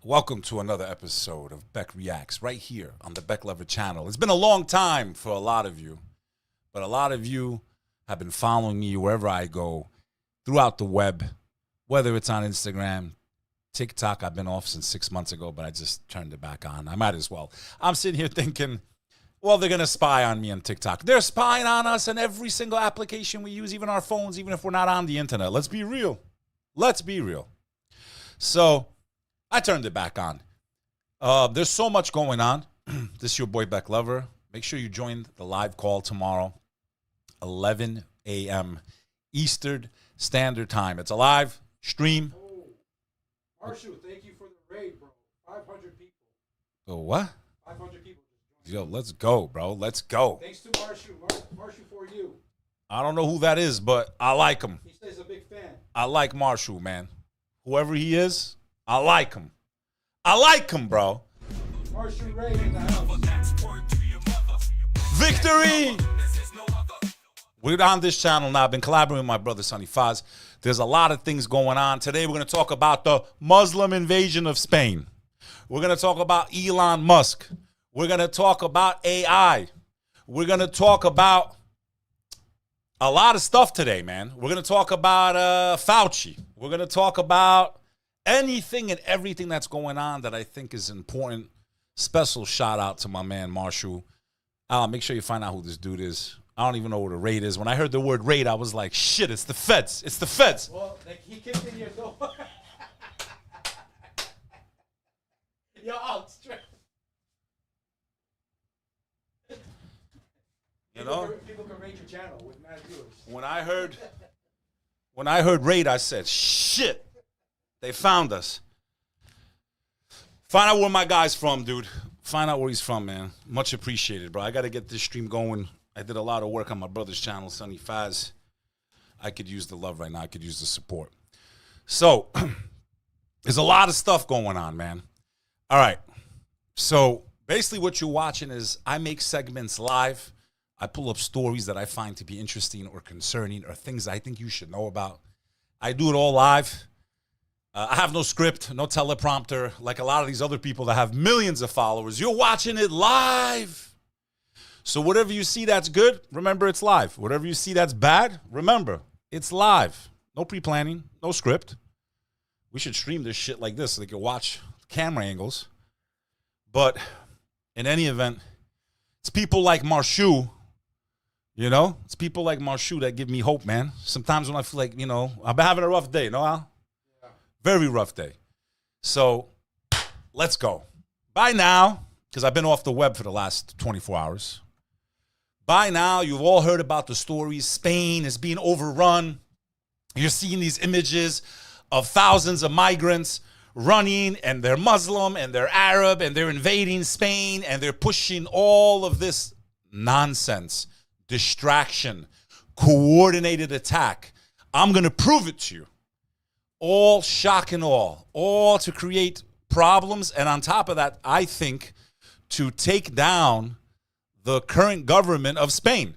Welcome to another episode of Bek Reacts right here on the Bek Lover channel. It's been a long time for a lot of you, but a lot of you have been following me wherever I go throughout the web, whether it's on Instagram, TikTok. I've been off since 6 months ago, but I just turned it back on. I might as well. I'm sitting here thinking, well, they're going to spy on me on TikTok. They're spying on us in every single application we use, even our phones, even if we're not on the internet. Let's be real. Let's be real. So I turned it back on. There's so much going on. This is your boy Bek Lover. Make sure you join the live call tomorrow, 11 a.m. Eastern Standard Time. It's a live stream. Oh, Marshu, thank you for the raid, bro. 500 people. Oh, what? 500 people. Yo, let's go, bro. Let's go. Thanks to Marshu. Marshu for you. I don't know who that is, but I like him. He says a big fan. I like Marshu, man. Whoever he is, I like him. I like him, bro. Marshu raid in the house. Victory! We're on this channel now. I've been collaborating with my brother, 𝐂𝐚𝐧. There's a lot of things going on. Today, we're going to talk about the Muslim invasion of Spain. We're going to talk about Elon Musk. We're going to talk about AI. We're going to talk about a lot of stuff today, man. We're going to talk about Fauci. We're going to talk about anything and everything that's going on that I think is important. Special shout out to my man, Marshu. Make sure you find out who this dude is. I don't even know what a raid is. When I heard the word raid, I was like, shit, it's the feds. It's the feds. Well, he kicked in your door. Yo, out straight. You know? People can raid your channel with mad viewers. When I heard raid, I said, shit, they found us. Find out where my guy's from, dude. Find out where he's from, man. Much appreciated, bro. I got to get this stream going. I did a lot of work on my brother's channel, 𝐂𝐚𝐧. I could use the love right now. I could use the support. So, there's a lot of stuff going on, man. All right. So, basically what you're watching is I make segments live. I pull up stories that I find to be interesting or concerning or things I think you should know about. I do it all live. I have no script, no teleprompter, like a lot of these other people that have millions of followers. You're watching it live. So whatever you see that's good, remember it's live. Whatever you see that's bad, remember it's live. No pre-planning, no script. We should stream this shit like this so they can watch camera angles. But in any event, it's people like Marshu, you know? It's people like Marshu that give me hope, man. Sometimes when I feel like, you know, I've been having a rough day, no, Al? Yeah. Very rough day. So let's go. By now, because I've been off the web for the last 24 hours. By now, you've all heard about the stories. Spain is being overrun. You're seeing these images of thousands of migrants running, and they're Muslim, and they're Arab, and they're invading Spain, and they're pushing all of this nonsense, distraction, coordinated attack. I'm going to prove it to you. All shock and all to create problems, and on top of that, I think, to take down the current government of Spain.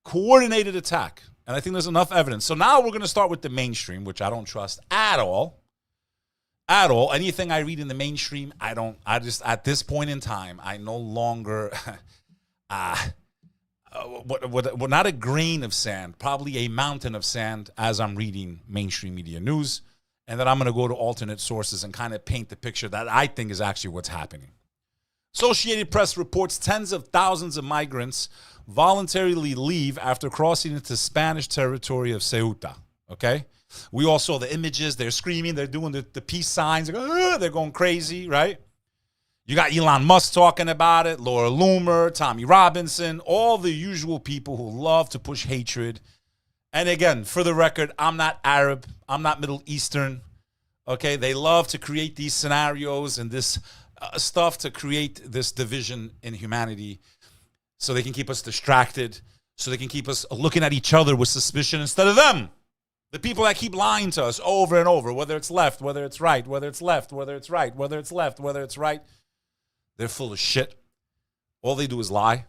Coordinated attack. And I think there's enough evidence. So now we're going to start with the mainstream, which I don't trust at all. At all. Anything I read in the mainstream, I just, at this point in time, I no longer, not a grain of sand, probably a mountain of sand as I'm reading mainstream media news. And then I'm going to go to alternate sources and kind of paint the picture that I think is actually what's happening. Associated Press reports tens of thousands of migrants voluntarily leave after crossing into Spanish territory of Ceuta, okay? We all saw the images. They're screaming. They're doing the peace signs. They're going crazy, right? You got Elon Musk talking about it, Laura Loomer, Tommy Robinson, all the usual people who love to push hatred. And again, for the record, I'm not Arab. I'm not Middle Eastern, okay? They love to create these scenarios and this stuff to create this division in humanity so they can keep us distracted, so they can keep us looking at each other with suspicion instead of them. The people that keep lying to us over and over, whether it's left, whether it's right, whether it's left, whether it's right, whether it's left, whether it's right, they're full of shit. All they do is lie.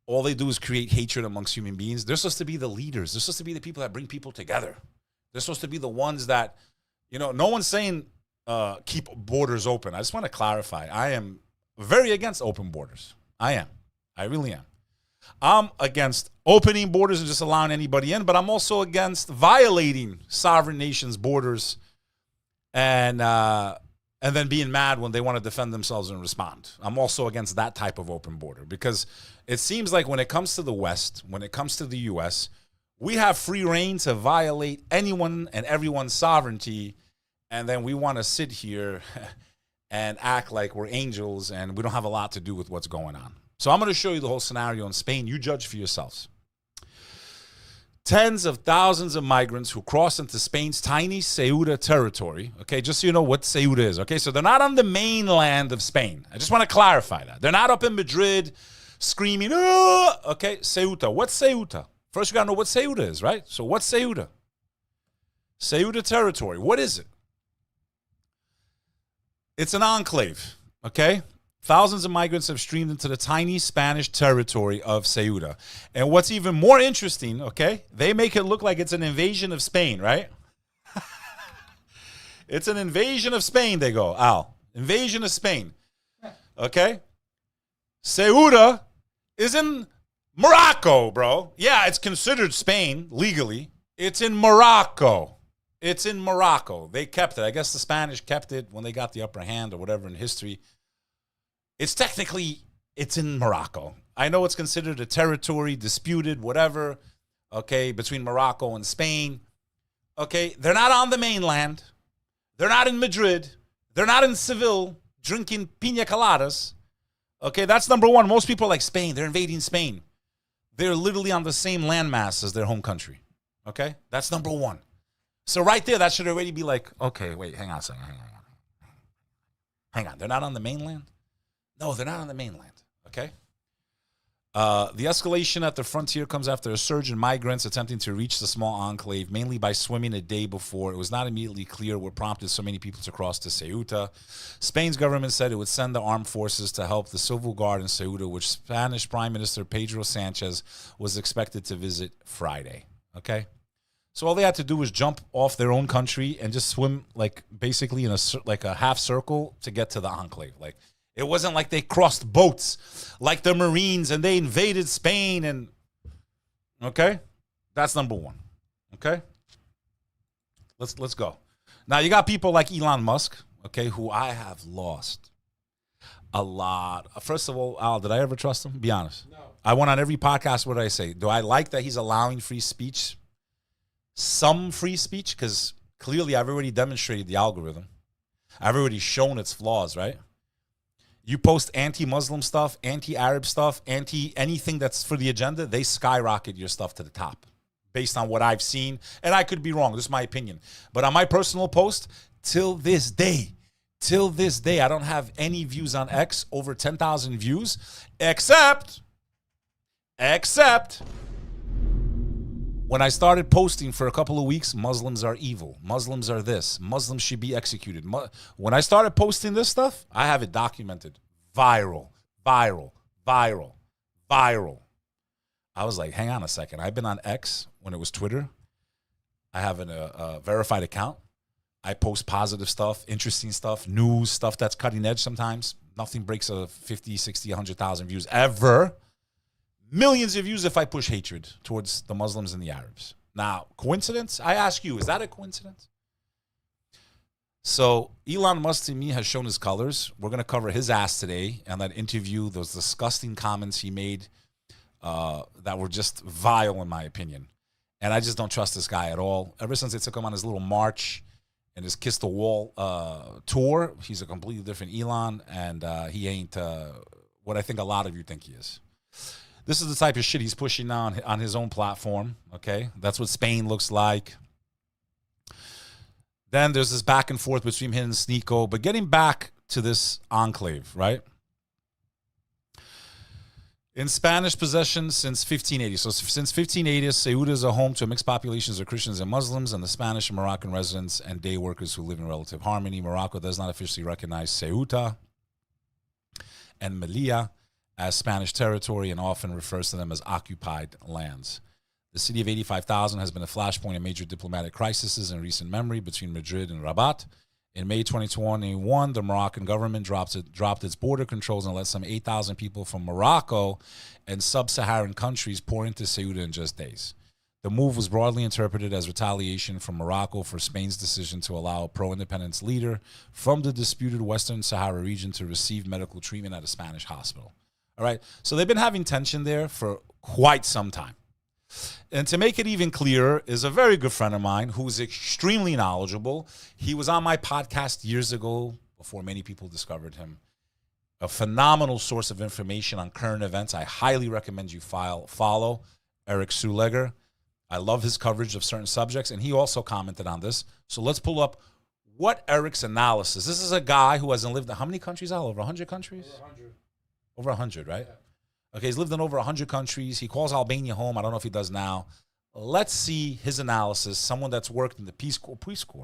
All they do is create hatred amongst human beings. They're supposed to be the leaders. They're supposed to be the people that bring people together. They're supposed to be the ones that, you know, no one's saying keep borders open. I just want to clarify. I am very against open borders. I am. I really am. I'm against opening borders and just allowing anybody in, but I'm also against violating sovereign nations' borders and then being mad when they want to defend themselves and respond. I'm also against that type of open border because it seems like when it comes to the West, when it comes to the U.S., we have free reign to violate anyone and everyone's sovereignty, and then we want to sit here and act like we're angels and we don't have a lot to do with what's going on. So I'm going to show you the whole scenario in Spain. You judge for yourselves. Tens of thousands of migrants who cross into Spain's tiny Ceuta territory. Okay, just so you know what Ceuta is. Okay, so they're not on the mainland of Spain. I just want to clarify that. They're not up in Madrid screaming, oh! Okay, Ceuta. What's Ceuta? First, you got to know what Ceuta is, right? So what's Ceuta? Ceuta territory. What is it? It's an enclave, okay? Thousands of migrants have streamed into the tiny Spanish territory of Ceuta. And what's even more interesting, okay, they make it look like it's an invasion of Spain, right? It's an invasion of Spain, they go, Al. Invasion of Spain, okay? Ceuta is in Morocco, bro. Yeah, it's considered Spain legally. It's in Morocco. It's in Morocco. They kept it. I guess the Spanish kept it when they got the upper hand or whatever in history. It's in Morocco. I know it's considered a territory, disputed, whatever, okay, between Morocco and Spain. Okay, they're not on the mainland. They're not in Madrid. They're not in Seville drinking piña coladas. Okay, that's number one. Most people are like Spain. They're invading Spain. They're literally on the same landmass as their home country. Okay, that's number one. So right there, that should already be like, okay, wait, hang on a second. Hang on. They're not on the mainland? No, they're not on the mainland, okay? The escalation at the frontier comes after a surge in migrants attempting to reach the small enclave, mainly by swimming a day before. It was not immediately clear what prompted so many people to cross to Ceuta. Spain's government said it would send the armed forces to help the Civil Guard in Ceuta, which Spanish Prime Minister Pedro Sanchez was expected to visit Friday, okay? So all they had to do was jump off their own country and just swim, like, basically in a half circle to get to the enclave, like. It wasn't like they crossed boats like the Marines and they invaded Spain and, okay? That's number one, okay? Let's go. Now, you got people like Elon Musk, okay, who I have lost a lot. First of all, Al, did I ever trust him? Be honest. No. I went on every podcast. What did I say? Do I like that he's allowing free speech? Some free speech? Because clearly I've already demonstrated the algorithm. I've already shown its flaws, right? You post anti-Muslim stuff, anti-Arab stuff, anything that's for the agenda, they skyrocket your stuff to the top based on what I've seen. And I could be wrong. This is my opinion. But on my personal post, till this day, I don't have any views on X, over 10,000 views, except when I started posting for a couple of weeks, Muslims are evil. Muslims are this. Muslims should be executed. When I started posting this stuff, I have it documented. Viral. I was like, hang on a second. I've been on X when it was Twitter. I have a verified account. I post positive stuff, interesting stuff, news, stuff that's cutting edge sometimes. Nothing breaks a 50, 60, 100,000 views ever. Millions of views if I push hatred towards the Muslims and the Arabs. Now, coincidence? I ask you, is that a coincidence? So Elon Musk to me has shown his colors. We're going to cover his ass today and that interview, those disgusting comments he made that were just vile in my opinion. And I just don't trust this guy at all. Ever since they took him on his little march and his Kiss the Wall tour, he's a completely different Elon, and he ain't what I think a lot of you think he is. This is the type of shit he's pushing on his own platform, okay? That's what Spain looks like. Then there's this back and forth between him and 𝐂𝐚𝐧. But getting back to this enclave, right? In Spanish possession since 1580. So since 1580, Ceuta is a home to mixed populations of Christians and Muslims and the Spanish and Moroccan residents and day workers who live in relative harmony. Morocco does not officially recognize Ceuta and Melilla as Spanish territory and often refers to them as occupied lands. The city of 85,000 has been a flashpoint in major diplomatic crises in recent memory between Madrid and Rabat. In May 2021, the Moroccan government dropped its border controls and let some 8,000 people from Morocco and sub-Saharan countries pour into Ceuta in just days. The move was broadly interpreted as retaliation from Morocco for Spain's decision to allow a pro-independence leader from the disputed Western Sahara region to receive medical treatment at a Spanish hospital. All right, so they've been having tension there for quite some time. And to make it even clearer is a very good friend of mine who's extremely knowledgeable. He was on my podcast years ago before many people discovered him. A phenomenal source of information on current events. I highly recommend you follow Eric Suleger. I love his coverage of certain subjects, and he also commented on this. So let's pull up what Eric's analysis. This is a guy who hasn't lived in how many countries? Over 100 countries? Over 100. Over 100, right? Yeah. Okay, he's lived in over 100 countries. He calls Albania home. I don't know if he does now. Let's see his analysis. Someone that's worked in the Peace Corps,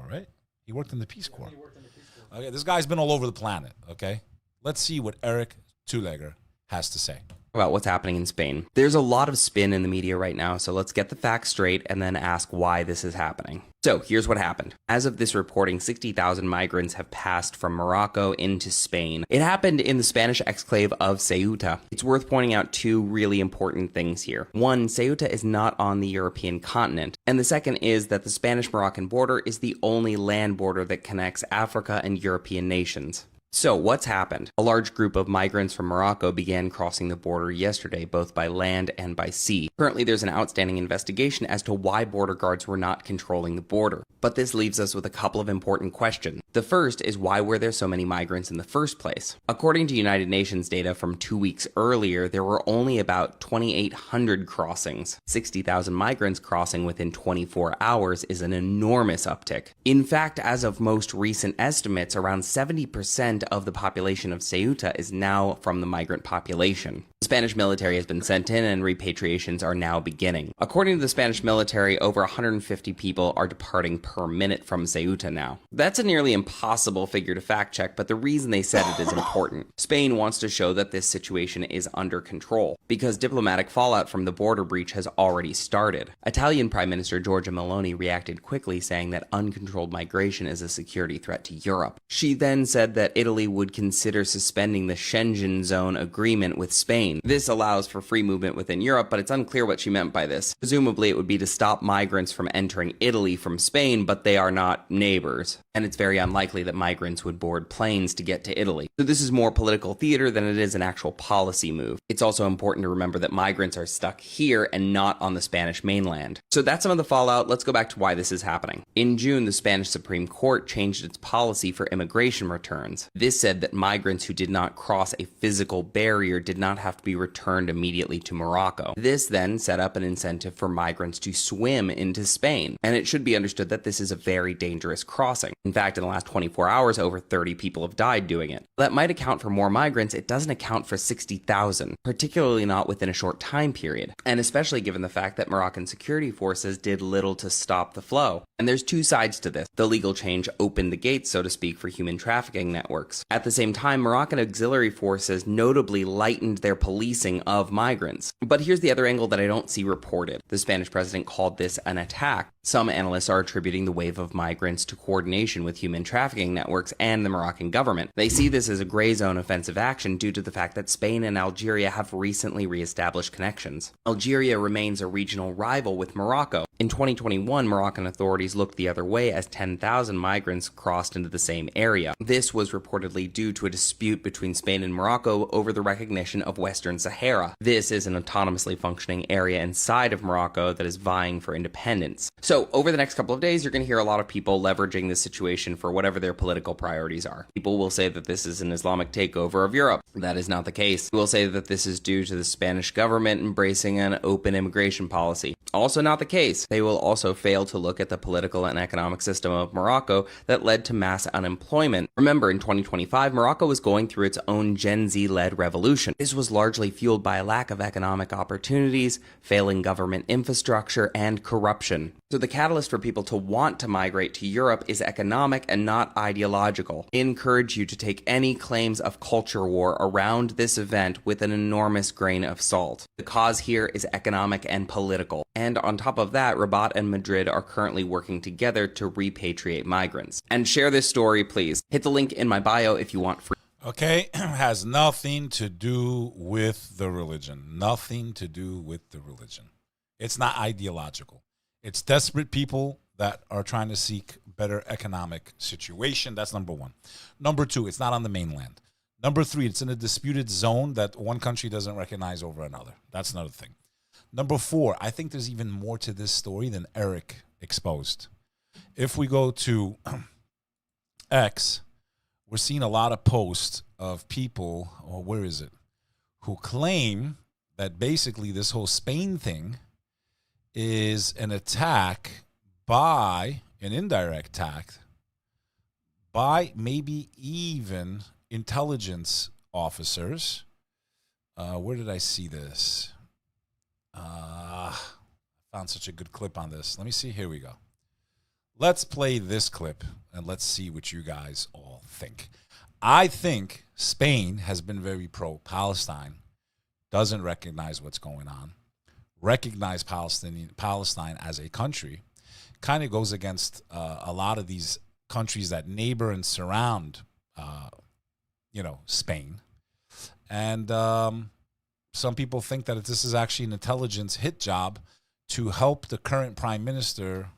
right? He worked in the Peace Corps. He worked in the Peace Corps. Okay, this guy's been all over the planet, okay? Let's see what Eric Suleger has to say about what's happening in Spain. There's a lot of spin in the media right now, so let's get the facts straight and then ask why this is happening. So here's what happened. As of this reporting, 60,000 migrants have passed from Morocco into Spain. It happened in the Spanish exclave of Ceuta. It's worth pointing out two really important things here. One, Ceuta is not on the European continent. And the second is that the Spanish-Moroccan border is the only land border that connects Africa and European nations. So what's happened? A large group of migrants from Morocco began crossing the border yesterday, both by land and by sea. Currently, there's an outstanding investigation as to why border guards were not controlling the border. But this leaves us with a couple of important questions. The first is, why were there so many migrants in the first place? According to United Nations data from 2 weeks earlier, there were only about 2,800 crossings. 60,000 migrants crossing within 24 hours is an enormous uptick. In fact, as of most recent estimates, around 70% of the population of Ceuta is now from the migrant population. The Spanish military has been sent in and repatriations are now beginning. According to the Spanish military, over 150 people are departing per minute from Ceuta now. That's a nearly impossible figure to fact check, but the reason they said it is important. Spain wants to show that this situation is under control, because diplomatic fallout from the border breach has already started. Italian Prime Minister Giorgia Meloni reacted quickly, saying that uncontrolled migration is a security threat to Europe. She then said that Italy would consider suspending the Schengen zone agreement with Spain. This allows for free movement within Europe, but it's unclear what she meant by this. Presumably it would be to stop migrants from entering Italy from Spain, but they are not neighbors. And it's very unlikely that migrants would board planes to get to Italy. So this is more political theater than it is an actual policy move. It's also important to remember that migrants are stuck here and not on the Spanish mainland. So that's some of the fallout. Let's go back to why this is happening. In June, the Spanish Supreme Court changed its policy for immigration returns. This said that migrants who did not cross a physical barrier did not have to be returned immediately to Morocco. This then set up an incentive for migrants to swim into Spain. And it should be understood that this is a very dangerous crossing. In fact, in the last 24 hours, over 30 people have died doing it. That might account for more migrants. It doesn't account for 60,000, particularly not within a short time period. And especially given the fact that Moroccan security forces did little to stop the flow. And there's two sides to this. The legal change opened the gates, so to speak, for human trafficking networks. At the same time, Moroccan auxiliary forces notably lightened their policing of migrants. But here's the other angle that I don't see reported. The Spanish president called this an attack. Some analysts are attributing the wave of migrants to coordination with human trafficking networks and the Moroccan government. They see this as a gray zone offensive action due to the fact that Spain and Algeria have recently reestablished connections. Algeria remains a regional rival with Morocco. In 2021, Moroccan authorities looked the other way as 10,000 migrants crossed into the same area. This was reportedly due to a dispute between Spain and Morocco over the recognition of Western Sahara. This is an autonomously functioning area inside of Morocco that is vying for independence. So over the next couple of days, you're going to hear a lot of people leveraging this situation for whatever their political priorities are. People will say that this is an Islamic takeover of Europe. That is not the case. We'll say that this is due to the Spanish government embracing an open immigration policy. Also not the case. They will also fail to look at the political and economic system of Morocco that led to mass unemployment. Remember, in 2025, Morocco was going through its own Gen Z-led revolution. This was largely fueled by a lack of economic opportunities, failing government infrastructure, and corruption. So the catalyst for people to want to migrate to Europe is economic and not ideological. I encourage you to take any claims of culture war around this event with an enormous grain of salt. The cause here is economic and political. And on top of that, Rabat and Madrid are currently working together to repatriate migrants. And share this story, please. Hit the link in my bio if you want free. Okay, has nothing to do with the religion. Nothing to do with the religion. It's not ideological. It's desperate people that are trying to seek better economic situation. That's number one. Number two, it's not on the mainland. Number three, it's in a disputed zone that one country doesn't recognize over another. That's another thing. Number four, I think there's even more to this story than Eric exposed. If we go to X, we're seeing a lot of posts of people, or where is it, who claim that basically this whole Spain thing is an attack by, an indirect attack, by maybe even intelligence officers. Where did I see this? Found such a good clip on this. Let me see. Here we go. Let's play this clip and let's see what you guys all think. I think Spain has been very pro-Palestine, doesn't recognize what's going on, recognize Palestine as a country, kind of goes against a lot of these countries that neighbor and surround Spain. And some people think that this is actually an intelligence hit job to help the current prime minister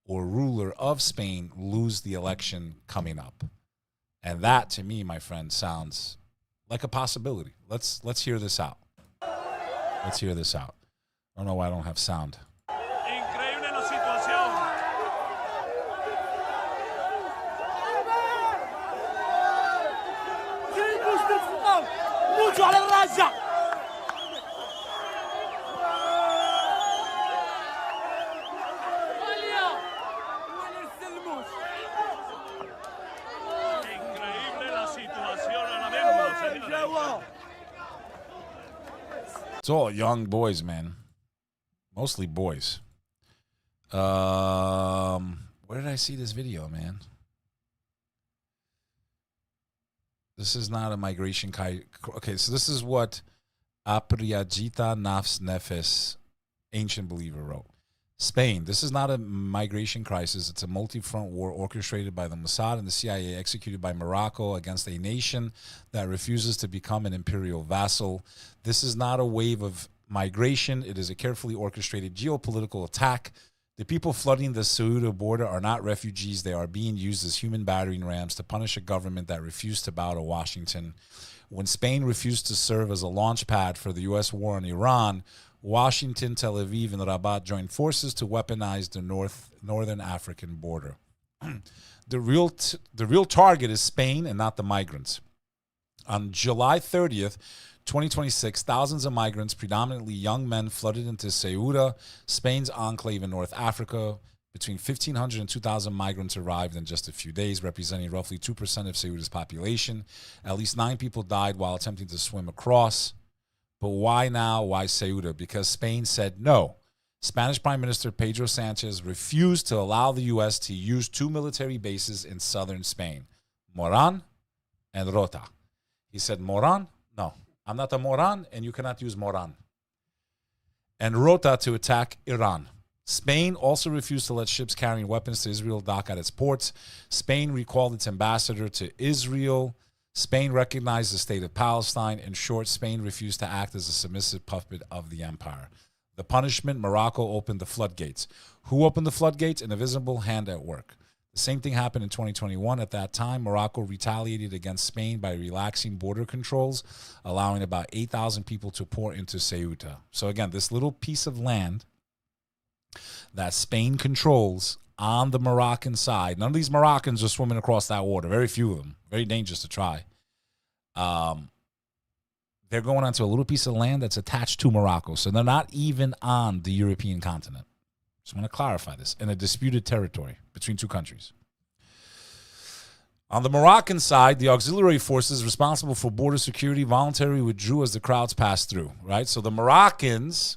or ruler of Spain lose the election coming up. And that, to me, my friend, sounds like a possibility. Let's hear this out. Let's hear this out. I don't know why I don't have sound. Increíble la situación. Mucho a la raya. Increíble la situación ahora mismo. It's all young boys, man. Mostly boys. Where did I see this video, man? This is not a migration. Okay, so this is what Apriagita Nafs Nefes, ancient believer, wrote. Spain, this is not a migration crisis. It's a multi-front war orchestrated by the Mossad and the CIA, executed by Morocco against a nation that refuses to become an imperial vassal. This is not a wave of migration. It is a carefully orchestrated geopolitical attack. The people flooding the Ceuta border are not refugees. They are being used as human battering rams to punish a government that refused to bow to Washington. When Spain refused to serve as a launch pad for the U.S. war on Iran, Washington, Tel Aviv, and Rabat joined forces to weaponize the northern African border. The real target is Spain and not the migrants. On July 30th, 2026, thousands of migrants, predominantly young men, flooded into Ceuta, Spain's enclave in North Africa. Between 1,500 and 2,000 migrants arrived in just a few days, representing roughly 2% of Ceuta's population. At least 9 people died while attempting to swim across. But why now? Why Ceuta? Because Spain said no. Spanish Prime Minister Pedro Sanchez refused to allow the U.S. to use 2 military bases in southern Spain, Moran and Rota. He said, Moran? No, I'm not a Moran, and you cannot use Moran. And Rota to attack Iran. Spain also refused to let ships carrying weapons to Israel dock at its ports. Spain recalled its ambassador to Israel. Spain recognized the state of Palestine. In short, Spain refused to act as a submissive puppet of the empire. The punishment, Morocco opened the floodgates. Who opened the floodgates? An invisible hand at work. The same thing happened in 2021. At that time, Morocco retaliated against Spain by relaxing border controls, allowing about 8,000 people to pour into Ceuta. So again, this little piece of land that Spain controls on the Moroccan side. None of these Moroccans are swimming across that water. Very few of them. Very dangerous to try. They're going onto a little piece of land that's attached to Morocco. So they're not even on the European continent. So I'm going to clarify this. In a disputed territory between two countries. On the Moroccan side, the auxiliary forces responsible for border security voluntarily withdrew as the crowds passed through, right? So the Moroccans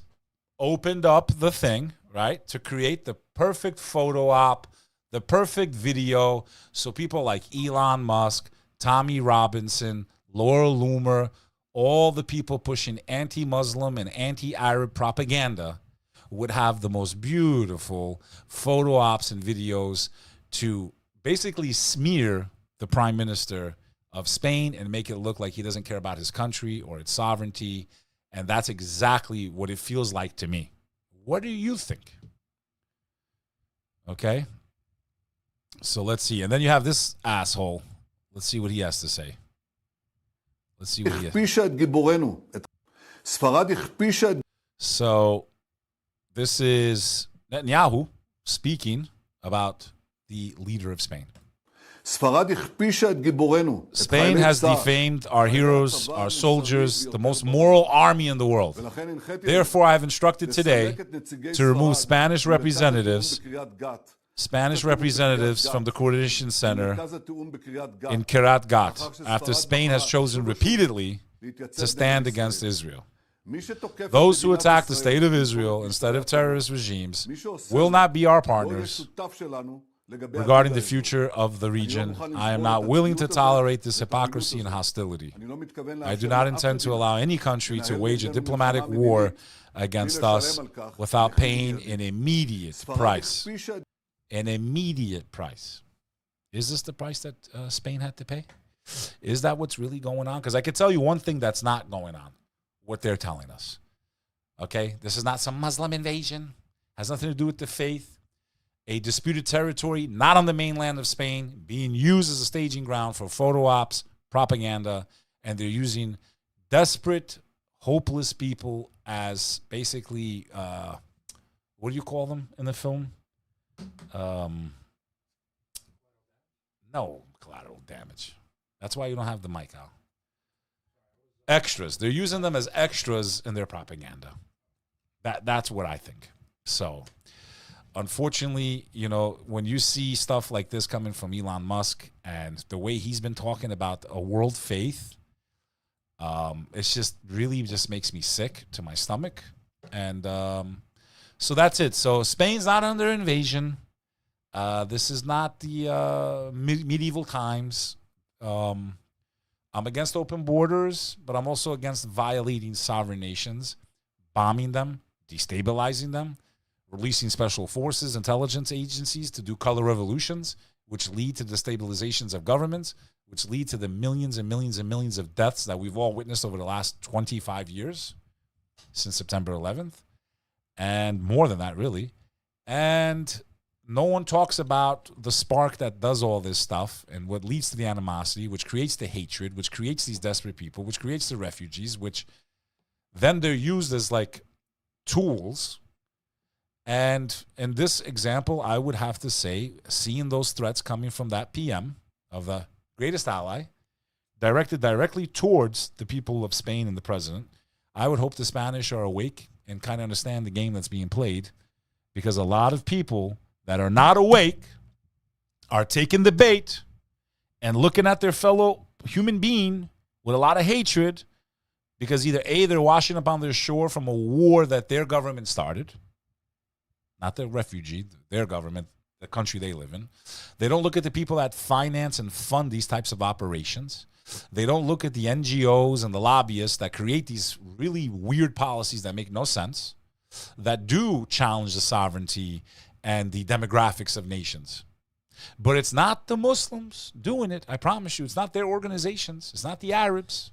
opened up the thing, right, to create the perfect photo op, the perfect video, so people like Elon Musk, Tommy Robinson, Laura Loomer, all the people pushing anti-Muslim and anti-Arab propaganda would have the most beautiful photo ops and videos to basically smear the prime minister of Spain and make it look like he doesn't care about his country or its sovereignty. And that's exactly what it feels like to me. What do you think? Okay. So let's see. And then you have this asshole. Let's see what he has to say. Let's see what he has. So this is Netanyahu speaking about the leader of Spain. Spain has defamed our heroes, our soldiers, the most moral army in the world. Therefore, I have instructed today to remove Spanish representatives from the Coordination Center in Kiryat Gat, after Spain has chosen repeatedly to stand against Israel. Those who attack the state of Israel instead of terrorist regimes will not be our partners regarding the future of the region. I am not willing to tolerate this hypocrisy and hostility. I do not intend to allow any country to wage a diplomatic war against us without paying an immediate price. An immediate price. Is this the price that Spain had to pay? Is that what's really going on? Because I could tell you one thing that's not going on, what they're telling us. Okay? This is not some Muslim invasion. Has nothing to do with the faith. A disputed territory, not on the mainland of Spain, being used as a staging ground for photo ops, propaganda, and they're using desperate, hopeless people as basically, what do you call them in the film? No, collateral damage. That's why you don't have the mic out. Extras. They're using them as extras in their propaganda. That's what I think. So, unfortunately, you know, when you see stuff like this coming from Elon Musk and the way he's been talking about a world faith, it's just really just makes me sick to my stomach. And so that's it. So Spain's not under invasion. This is not the medieval times. I'm against open borders, but I'm also against violating sovereign nations, bombing them, destabilizing them, releasing special forces, intelligence agencies to do color revolutions, which lead to destabilizations of governments, which lead to the millions and millions and millions of deaths that we've all witnessed over the last 25 years since September 11th, and more than that, really. And no one talks about the spark that does all this stuff and what leads to the animosity, which creates the hatred, which creates these desperate people, which creates the refugees, which then they're used as like tools. And in this example, I would have to say, seeing those threats coming from that PM of the greatest ally, directed directly towards the people of Spain and the president, I would hope the Spanish are awake and kind of understand the game that's being played, because a lot of people that are not awake are taking the bait and looking at their fellow human being with a lot of hatred, because either A, they're washing up on their shore from a war that their government started, not the refugee, their government, the country they live in. They don't look at the people that finance and fund these types of operations. They don't look at the NGOs and the lobbyists that create these really weird policies that make no sense, that do challenge the sovereignty and the demographics of nations. But it's not the Muslims doing it, I promise you. It's not their organizations. It's not the Arabs.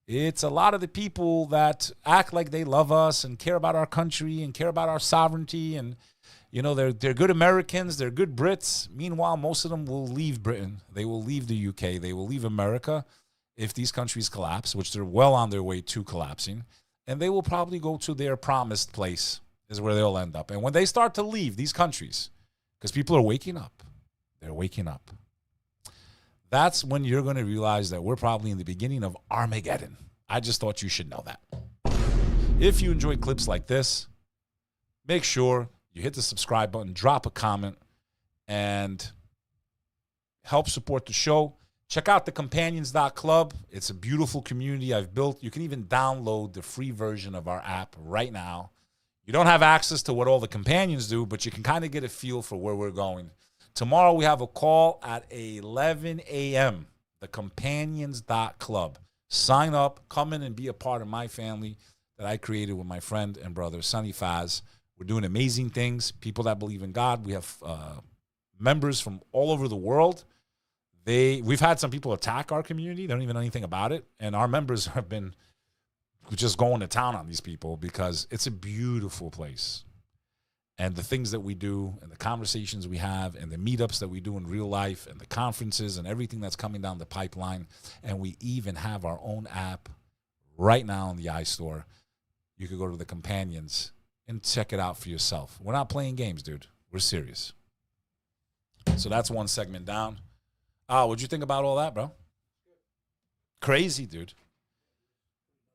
It's a lot of the people that act like they love us and care about our country and care about our sovereignty. And, you know, they're good Americans. They're good Brits. Meanwhile, most of them will leave Britain. They will leave the UK. They will leave America if these countries collapse, which they're well on their way to collapsing. And they will probably go to their promised place is where they'll end up. And when they start to leave these countries, because people are waking up, they're waking up. That's when you're going to realize that we're probably in the beginning of Armageddon. I just thought you should know that. If you enjoy clips like this, make sure you hit the subscribe button, drop a comment, and help support the show. Check out the companions.club. It's a beautiful community I've built. You can even download the free version of our app right now. You don't have access to what all the companions do, but you can kind of get a feel for where we're going. Tomorrow we have a call at 11 a.m., the companions.club. Sign up, come in and be a part of my family that I created with my friend and brother, Sonny Faz. We're doing amazing things. People that believe in God. We have members from all over the world. We've had some people attack our community. They don't even know anything about it. And our members have been just going to town on these people because it's a beautiful place. And the things that we do and the conversations we have and the meetups that we do in real life and the conferences and everything that's coming down the pipeline. And we even have our own app right now in the iStore. You could go to the companions and check it out for yourself. We're not playing games, dude. We're serious. So that's one segment down. What'd you think about all that, bro? Crazy, dude.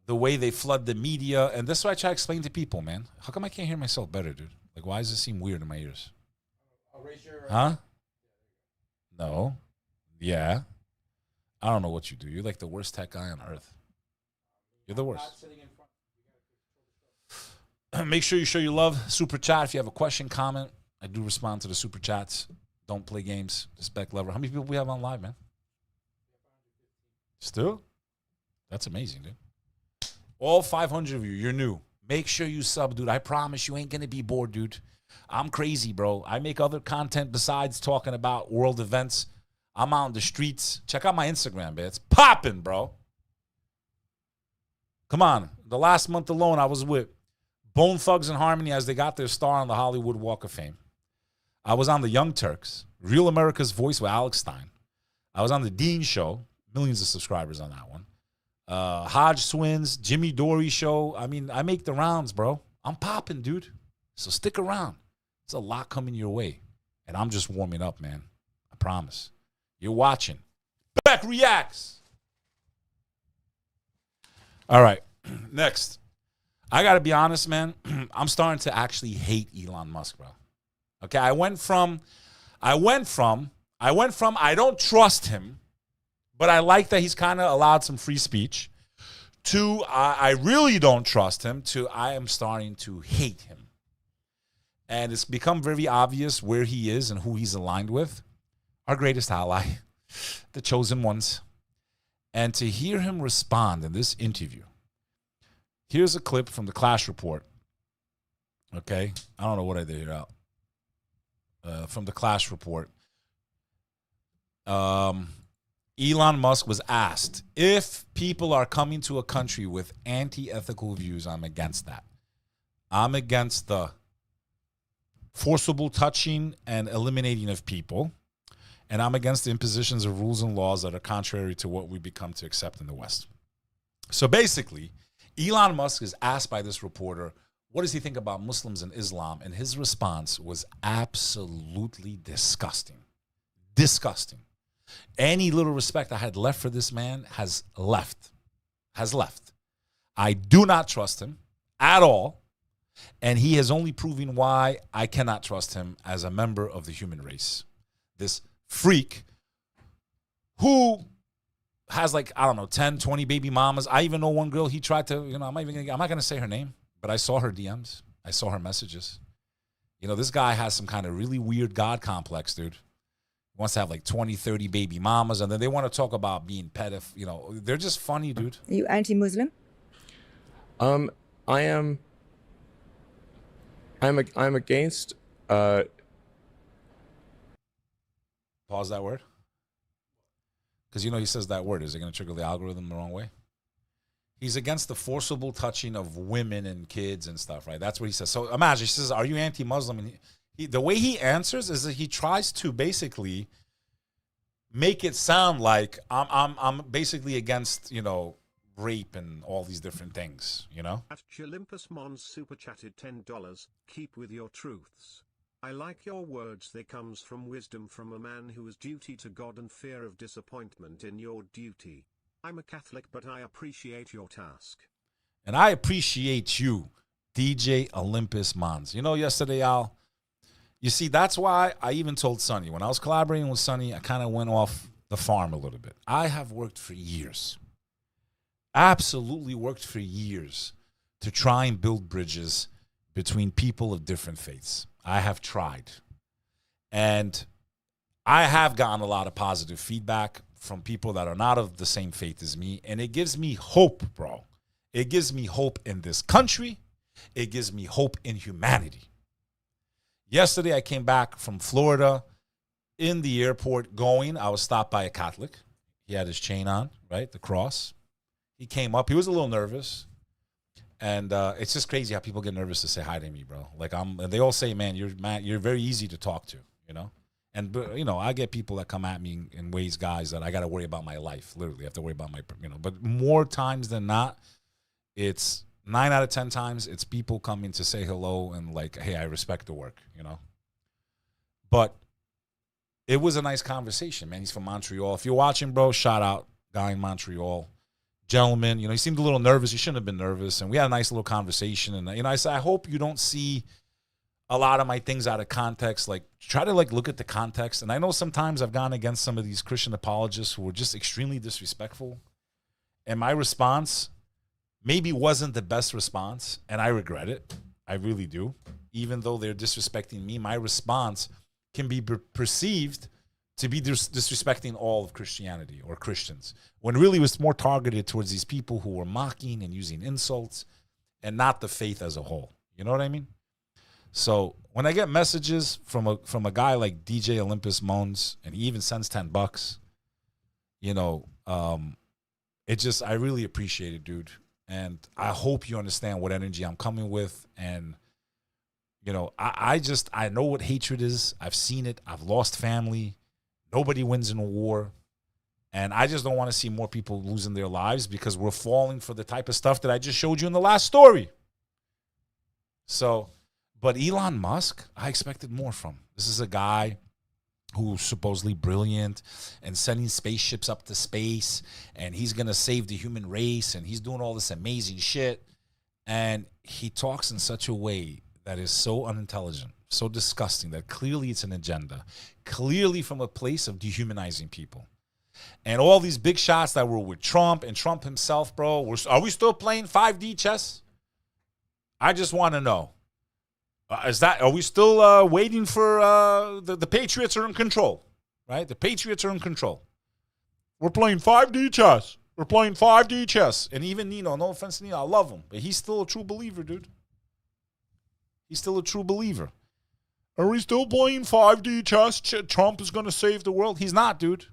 The way they flood the media. And this is what I try to explain to people, man. How come I can't hear myself better, dude? Like, why does it seem weird in my ears? I'll raise your... Huh? No. Yeah. I don't know what you do. You're like the worst tech guy on earth. You're the worst. Not sitting in front. You gotta control the show. Make sure you show your love. Super chat. If you have a question, comment. I do respond to the super chats. Don't play games. Just Bek Lover. How many people we have on live, man? Still? That's amazing, dude. All 500 of you, you're new. Make sure you sub, dude. I promise you ain't going to be bored, dude. I'm crazy, bro. I make other content besides talking about world events. I'm out in the streets. Check out my Instagram, man. It's popping, bro. Come on. The last month alone, I was with Bone Thugs and Harmony as they got their star on the Hollywood Walk of Fame. I was on the Young Turks, Real America's Voice with Alex Stein. I was on the Dean Show, millions of subscribers on that one. Hodge Twins, Jimmy Dory Show. I mean, I make the rounds, bro. I'm popping, dude. So stick around. There's a lot coming your way. And I'm just warming up, man. I promise. You're watching Bek Reacts. All right. Next. I got to be honest, man. I'm starting to actually hate Elon Musk, bro. Okay, I went from I don't trust him, but I like that he's kind of allowed some free speech, to I really don't trust him, to I am starting to hate him. And it's become very obvious where he is and who he's aligned with. Our greatest ally, the chosen ones. And to hear him respond in this interview. Here's a clip from the Clash Report. Okay, I don't know what I did here out. From the Clash Report. Elon Musk was asked, if people are coming to a country with anti-ethical views, I'm against that. I'm against the forcible touching and eliminating of people. And I'm against the impositions of rules and laws that are contrary to what we become to accept in the West. So basically, Elon Musk is asked by this reporter, what does he think about Muslims and Islam? And his response was absolutely disgusting. Disgusting. Any little respect I had left for this man has left. I do not trust him at all. And he has only proven why I cannot trust him as a member of the human race. This freak who has, like, I don't know, 10, 20 baby mamas. I even know one girl he tried to, I'm not going to say her name. But I saw her DMs. I saw her messages. This guy has some kind of really weird God complex, dude. He wants to have like 20, 30 baby mamas, and then they want to talk about being pedophile. They're just funny, dude. Are you anti-Muslim? I'm against. Pause that word. Because he says that word. Is it going to trigger the algorithm the wrong way? He's against the forcible touching of women and kids and stuff, right? That's what he says. So imagine, he says, are you anti-Muslim? And the way he answers is that he tries to basically make it sound like I'm basically against, rape and all these different things, At Olympus Mons super chatted $10. Keep with your truths. I like your words. They comes from wisdom from a man who has duty to God and fear of disappointment in your duty. I'm a Catholic, but I appreciate your task. And I appreciate you, DJ Olympus Mons. Yesterday, Al, you see, that's why I even told Sonny. When I was collaborating with Sonny, I kind of went off the farm a little bit. I have worked for years, absolutely worked for years, to try and build bridges between people of different faiths. I have tried. And I have gotten a lot of positive feedback from people that are not of the same faith as me. And it gives me hope, bro. It gives me hope in this country. It gives me hope in humanity. Yesterday, I came back from Florida. In the airport I was stopped by a Catholic. He had his chain on, right? The cross. He came up. He was a little nervous. And it's just crazy how people get nervous to say hi to me, bro. Like and they all say, man, you're very easy to talk to, you know? And, you know, I get people that come at me in ways, guys, that I got to worry about my life. Literally, I have to worry about my, you know. But more times than not, it's 9 out of 10 times, it's people coming to say hello and like, hey, I respect the work, you know? But it was a nice conversation, man. He's from Montreal. If you're watching, bro, shout out, guy in Montreal. Gentleman, you know, he seemed a little nervous. He shouldn't have been nervous. And we had a nice little conversation. And, you know, I said, I hope you don't see a lot of my things out of context. Like, try to, like, look at the context. And I know sometimes I've gone against some of these Christian apologists who were just extremely disrespectful. And my response maybe wasn't the best response. And I regret it. I really do. Even though they're disrespecting me, my response can be perceived to be disrespecting all of Christianity or Christians, when really it was more targeted towards these people who were mocking and using insults and not the faith as a whole. You know what I mean? So when I get messages from a guy like DJ Olympus Mons, and he even sends $10, you know, I really appreciate it, dude. And I hope you understand what energy I'm coming with. And you know, I know what hatred is. I've seen it. I've lost family. Nobody wins in a war. And I just don't want to see more people losing their lives because we're falling for the type of stuff that I just showed you in the last story. So, but Elon Musk, I expected more from. This is a guy who's supposedly brilliant and sending spaceships up to space, and he's going to save the human race, and he's doing all this amazing shit. And he talks in such a way that is so unintelligent, so disgusting, that clearly it's an agenda, clearly from a place of dehumanizing people. And all these big shots that were with Trump and Trump himself, bro, are we still playing 5D chess? I just want to know. Are we still waiting for the Patriots are in control, right? The Patriots are in control. We're playing 5D chess. We're playing 5D chess. And even Nino, no offense to Nino, I love him, but he's still a true believer, dude. He's still a true believer. Are we still playing 5D chess? Trump is going to save the world. He's not, dude.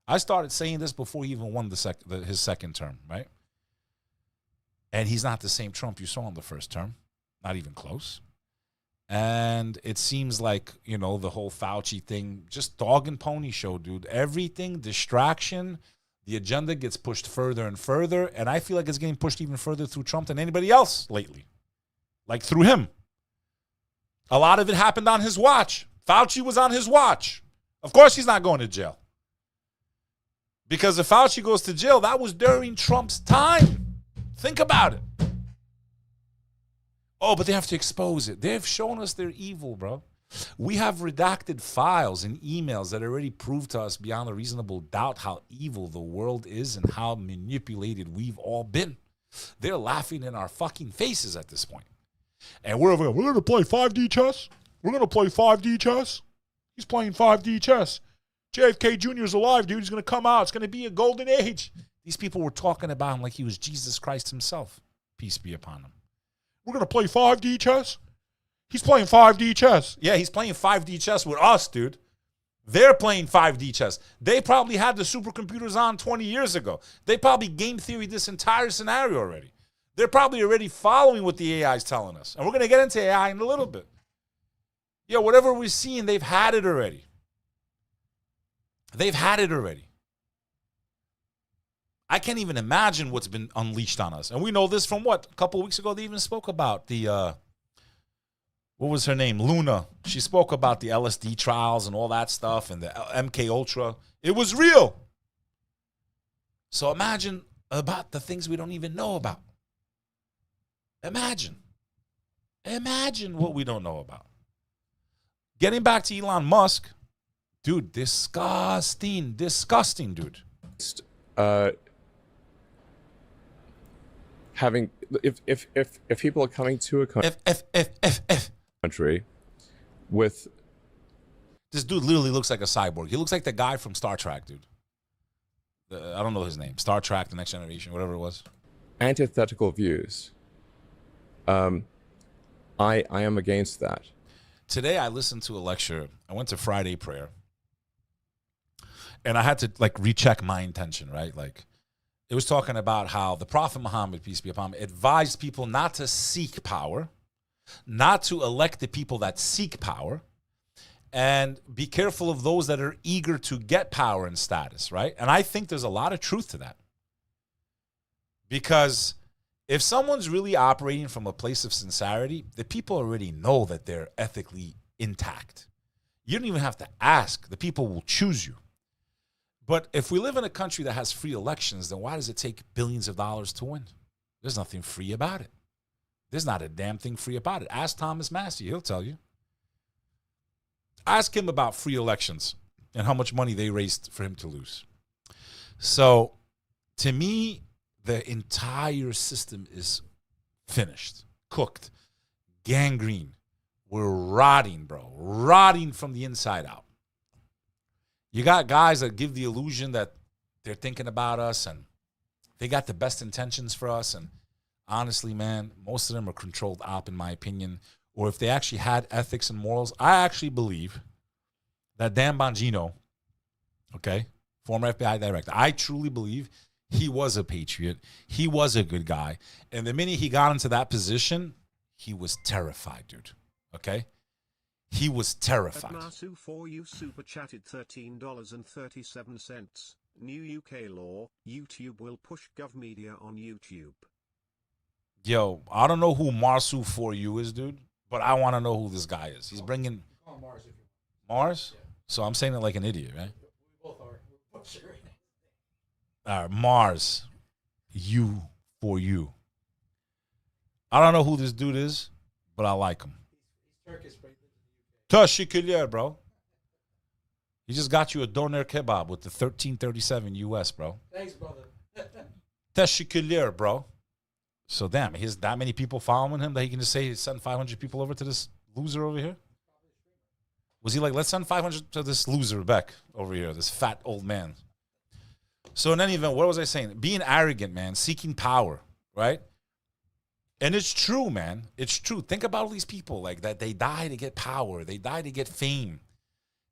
I started saying this before he even won his second term, right? And he's not the same Trump you saw in the first term. Not even close. And it seems like, you know, the whole Fauci thing, just dog and pony show, dude. Everything, distraction, the agenda gets pushed further and further. And I feel like it's getting pushed even further through Trump than anybody else lately. Like through him. A lot of it happened on his watch. Fauci was on his watch. Of course he's not going to jail. Because if Fauci goes to jail, that was during Trump's time. Think about it. Oh, but they have to expose it. They've shown us they're evil, bro. We have redacted files and emails that already prove to us beyond a reasonable doubt how evil the world is and how manipulated we've all been. They're laughing in our fucking faces at this point. And we're going to play 5D chess? We're going to play 5D chess? He's playing 5D chess. JFK Jr. is alive, dude. He's going to come out. It's going to be a golden age. These people were talking about him like he was Jesus Christ himself. Peace be upon him. We're going to play 5D chess? He's playing 5D chess. Yeah, he's playing 5D chess with us, dude. They're playing 5D chess. They probably had the supercomputers on 20 years ago. They probably game theoried this entire scenario already. They're probably already following what the AI is telling us. And we're going to get into AI in a little bit. Yeah, whatever we're seeing, they've had it already. They've had it already. I can't even imagine what's been unleashed on us. And we know this from what? A couple of weeks ago, they even spoke about the, what was her name? Luna. She spoke about the LSD trials and all that stuff and the MK Ultra. It was real. So imagine about the things we don't even know about. Imagine what we don't know about. Getting back to Elon Musk, dude, disgusting, dude. Having if people are coming to a country with this dude literally looks like a cyborg. He looks like the guy from Star Trek, dude. I don't know his name. Star Trek, The Next Generation, whatever it was. antithetical views, I am against that. today I listened to a lecture. I went to Friday prayer. And I had to like recheck my intention, right? Like it was talking about how the Prophet Muhammad, peace be upon him, advised people not to seek power, not to elect the people that seek power, and be careful of those that are eager to get power and status, right? And I think there's a lot of truth to that. Because if someone's really operating from a place of sincerity, the people already know that they're ethically intact. You don't even have to ask. The people will choose you. But if we live in a country that has free elections, then why does it take billions of dollars to win? There's nothing free about it. There's not a damn thing free about it. Ask Thomas Massey. He'll tell you. Ask him about free elections and how much money they raised for him to lose. So, to me, the entire system is finished, cooked, gangrene. We're rotting, bro. Rotting from the inside out. You got guys that give the illusion that they're thinking about us and they got the best intentions for us. And honestly, man, most of them are controlled op, in my opinion. Or if they actually had ethics and morals, I actually believe that 𝐉𝐨𝐺𝐢𝐧, okay, former FBI director, I truly believe he was a patriot. He was a good guy. And the minute he got into that position, he was terrified, dude. Okay? He was terrified. Masu for you super chatted $13.37. New UK law, YouTube will push Gov media on YouTube. Yo, I don't know who Marsu for you is, dude, but I want to know who this guy is. He's bringing Call Mars if you Mars? Yeah. So I'm saying it like an idiot, right? We both are. We're both sure. All right, Mars, you for you. I don't know who this dude is, but I like him. He's Turkish, but he lives in the UK. 𝐶𝐶 𝐂𝐚𝐳, bro. He just got you a doner kebab with the 1337 US, bro. Thanks, brother. 𝐶𝐶 𝐂𝐚𝐳, bro. So damn, he has that many people following him that he can just say he's sending 500 people over to this loser over here? Was he like, let's send 500 to this loser, Bek, over here, this fat old man? So in any event, what was I saying? Being arrogant, man, seeking power, right? And it's true, man. It's true. Think about all these people like that. They die to get power. They die to get fame.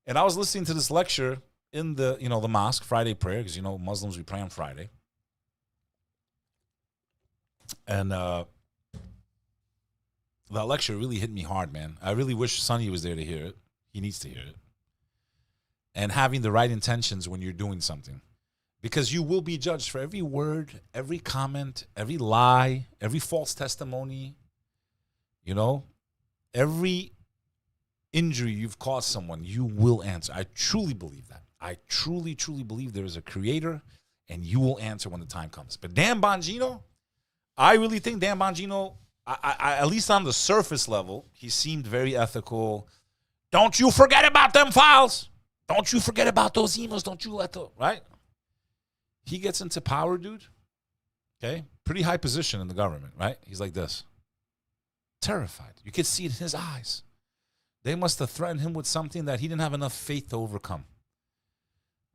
And I was listening to this lecture in the, the mosque, Friday prayer, because, Muslims, we pray on Friday. And that lecture really hit me hard, man. I really wish Sonny was there to hear it. He needs to hear it. And having the right intentions when you're doing something. Because you will be judged for every word, every comment, every lie, every false testimony, every injury you've caused someone, you will answer. I truly believe that. I truly, truly believe there is a creator and you will answer when the time comes. But 𝐉𝐨𝐺𝐢𝐧, I really think 𝐉𝐨𝐺𝐢𝐧, I at least on the surface level, he seemed very ethical. Don't you forget about them files. Don't you forget about those emails. Don't you let the, right? He gets into power, dude. Okay? Pretty high position in the government, right? He's like this. Terrified. You could see it in his eyes. They must have threatened him with something that he didn't have enough faith to overcome.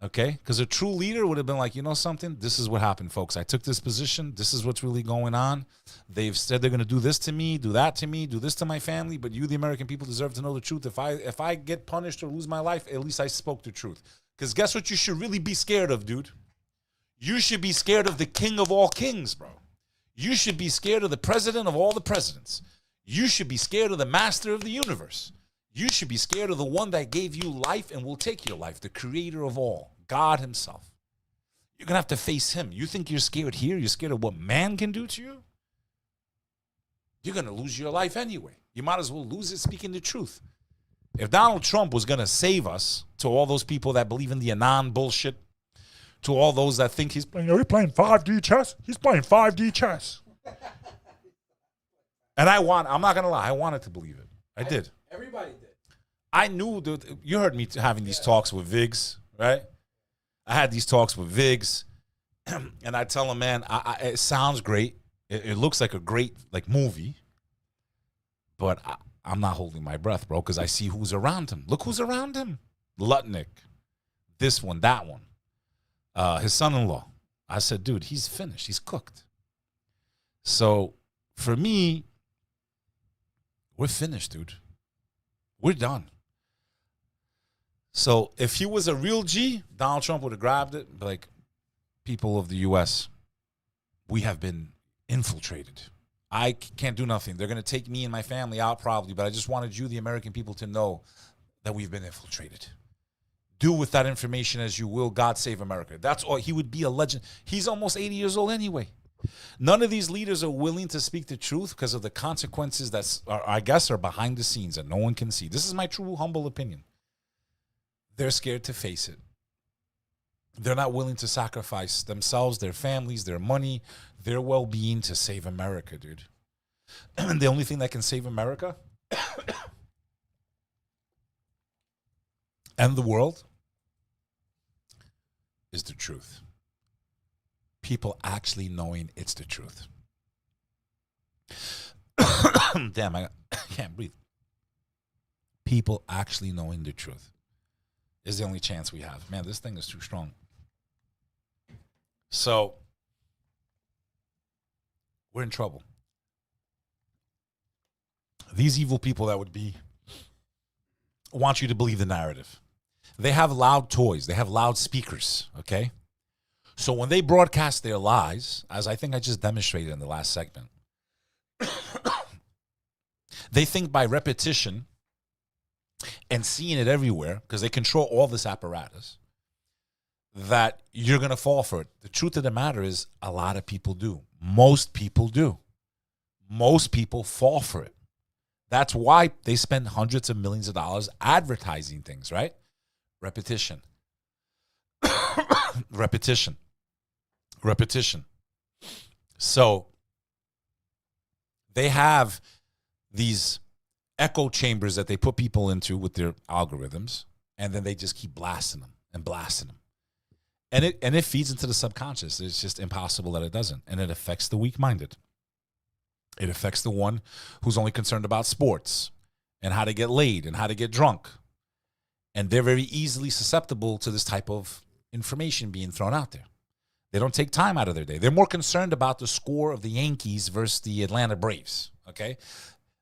Okay? Because a true leader would have been like, you know something? This is what happened, folks. I took this position. This is what's really going on. They've said they're going to do this to me, do that to me, do this to my family, but you, the American people, deserve to know the truth. If I get punished or lose my life, at least I spoke the truth. Because guess what you should really be scared of, dude? You should be scared of the king of all kings, bro. You should be scared of the president of all the presidents. You should be scared of the master of the universe. You should be scared of the one that gave you life and will take your life, the creator of all, God himself. You're going to have to face him. You think you're scared here? You're scared of what man can do to you? You're going to lose your life anyway. You might as well lose it speaking the truth. If Donald Trump was going to save us, to all those people that believe in the Anon bullshit, to all those that think he's playing 5D chess, he's playing 5D chess. And I'm not going to lie, I wanted to believe it. I did. Everybody did. I knew that you heard me having these talks with 𝐕𝐄, right? I had these talks with 𝐕𝐄, and I tell him, man, it sounds great. It looks like a great movie, but I'm not holding my breath, bro, because I see who's around him. Look who's around him. Lutnick, this one, that one, his son-in-law. I said, dude, he's finished. He's cooked. So for me, we're finished, dude. We're done. So if he was a real G, Donald Trump would have grabbed it, like, people of the U.S., we have been infiltrated. I can't do nothing. They're going to take me and my family out probably, but I just wanted you, the American people, to know that we've been infiltrated. Do with that information as you will. God save America. That's all. He would be a legend. He's almost 80 years old anyway. None of these leaders are willing to speak the truth because of the consequences that I guess are behind the scenes that no one can see. This is my true, humble opinion. They're scared to face it. They're not willing to sacrifice themselves, their families, their money, their well-being to save America, dude. And the only thing that can save America and the world is the truth. People actually knowing it's the truth. Damn, I can't breathe. People actually knowing the truth is the only chance we have. Man, this thing is too strong. So, we're in trouble. These evil people that would be want you to believe the narrative. They have loud toys. They have loud speakers, okay? So when they broadcast their lies, as I think I just demonstrated in the last segment, they think by repetition and seeing it everywhere, because they control all this apparatus, that you're going to fall for it. The truth of the matter is a lot of people do. Most people do. Most people fall for it. That's why they spend hundreds of millions of dollars advertising things, right? Repetition. Repetition. Repetition. So they have these echo chambers that they put people into with their algorithms, and then they just keep blasting them and blasting them. And it feeds into the subconscious. It's just impossible that it doesn't. And it affects the weak-minded. It affects the one who's only concerned about sports and how to get laid and how to get drunk. And they're very easily susceptible to this type of information being thrown out there. They don't take time out of their day. They're more concerned about the score of the Yankees versus the Atlanta Braves, okay?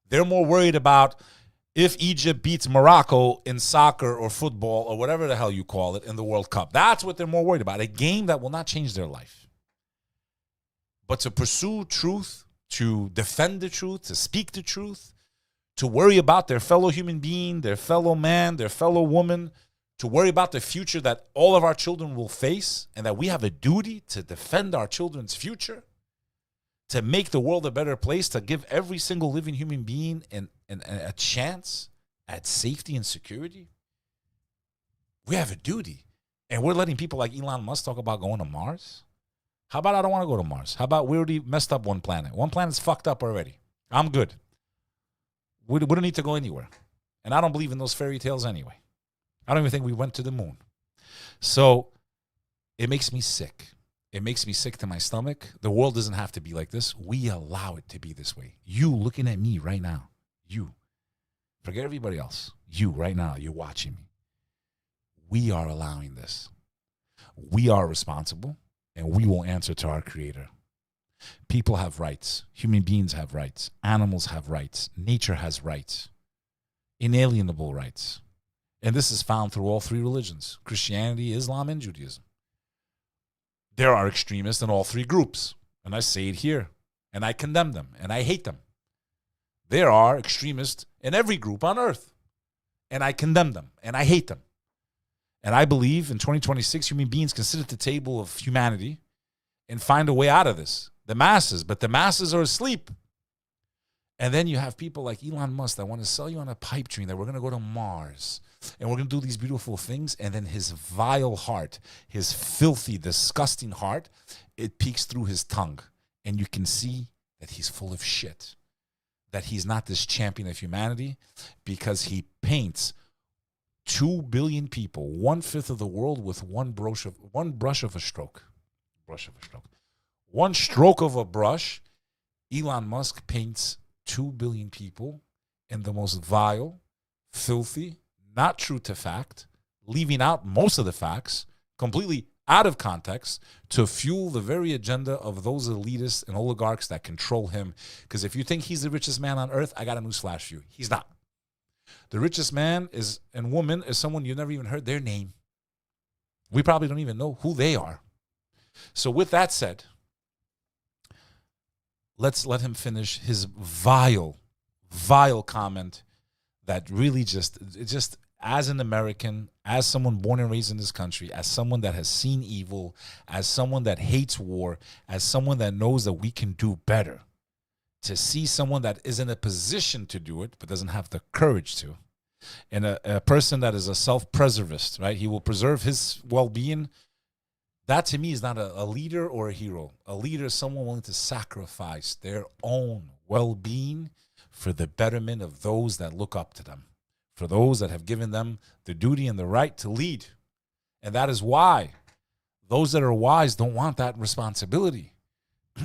They're more worried about if Egypt beats Morocco in soccer or football or whatever the hell you call it in the World Cup. That's what they're more worried about, a game that will not change their life. But to pursue truth, to defend the truth, to speak the truth, to worry about their fellow human being, their fellow man, their fellow woman, to worry about the future that all of our children will face, and that we have a duty to defend our children's future, to make the world a better place, to give every single living human being a chance at safety and security. We have a duty. And we're letting people like Elon Musk talk about going to Mars. How about I don't want to go to Mars? How about we already messed up one planet? One planet's fucked up already. I'm good. We don't need to go anywhere. And I don't believe in those fairy tales anyway. I don't even think we went to the moon. So it makes me sick. It makes me sick to my stomach. The world doesn't have to be like this. We allow it to be this way. You looking at me right now. You. Forget everybody else. You right now. You're watching me. We are allowing this. We are responsible, and we will answer to our Creator. People have rights. Human beings have rights. Animals have rights. Nature has rights. Inalienable rights. And this is found through all three religions: Christianity, Islam, and Judaism. There are extremists in all three groups, and I say it here, and I condemn them, and I hate them. There are extremists in every group on earth, and I condemn them, and I hate them. And I believe in 2026, human beings can sit at the table of humanity and find a way out of this. The masses, but the masses are asleep. And then you have people like Elon Musk that want to sell you on a pipe dream that we're going to go to Mars and we're going to do these beautiful things. And then his vile heart, his filthy, disgusting heart, it peeks through his tongue. And you can see that he's full of shit, that he's not this champion of humanity, because he paints 2 billion people, 1/5 of the world, with one brush of a stroke. One stroke of a brush. Elon Musk paints 2 billion people in the most vile, filthy, not true to fact, leaving out most of the facts, completely out of context, to fuel the very agenda of those elitists and oligarchs that control him. Because if you think he's the richest man on earth, I got a news flash for you. He's not. The richest man is and woman is someone you never even heard their name. We probably don't even know who they are. So with that said, let's let him finish his vile comment that really just as an American, as someone born and raised in this country, as someone that has seen evil, as someone that hates war, as someone that knows that we can do better, to see someone that is in a position to do it but doesn't have the courage to, and a person that is a self-preservist, right? He will preserve his well-being. That to me is not a leader or a hero. A leader is someone willing to sacrifice their own well-being for the betterment of those that look up to them, for those that have given them the duty and the right to lead. And that is why those that are wise don't want that responsibility.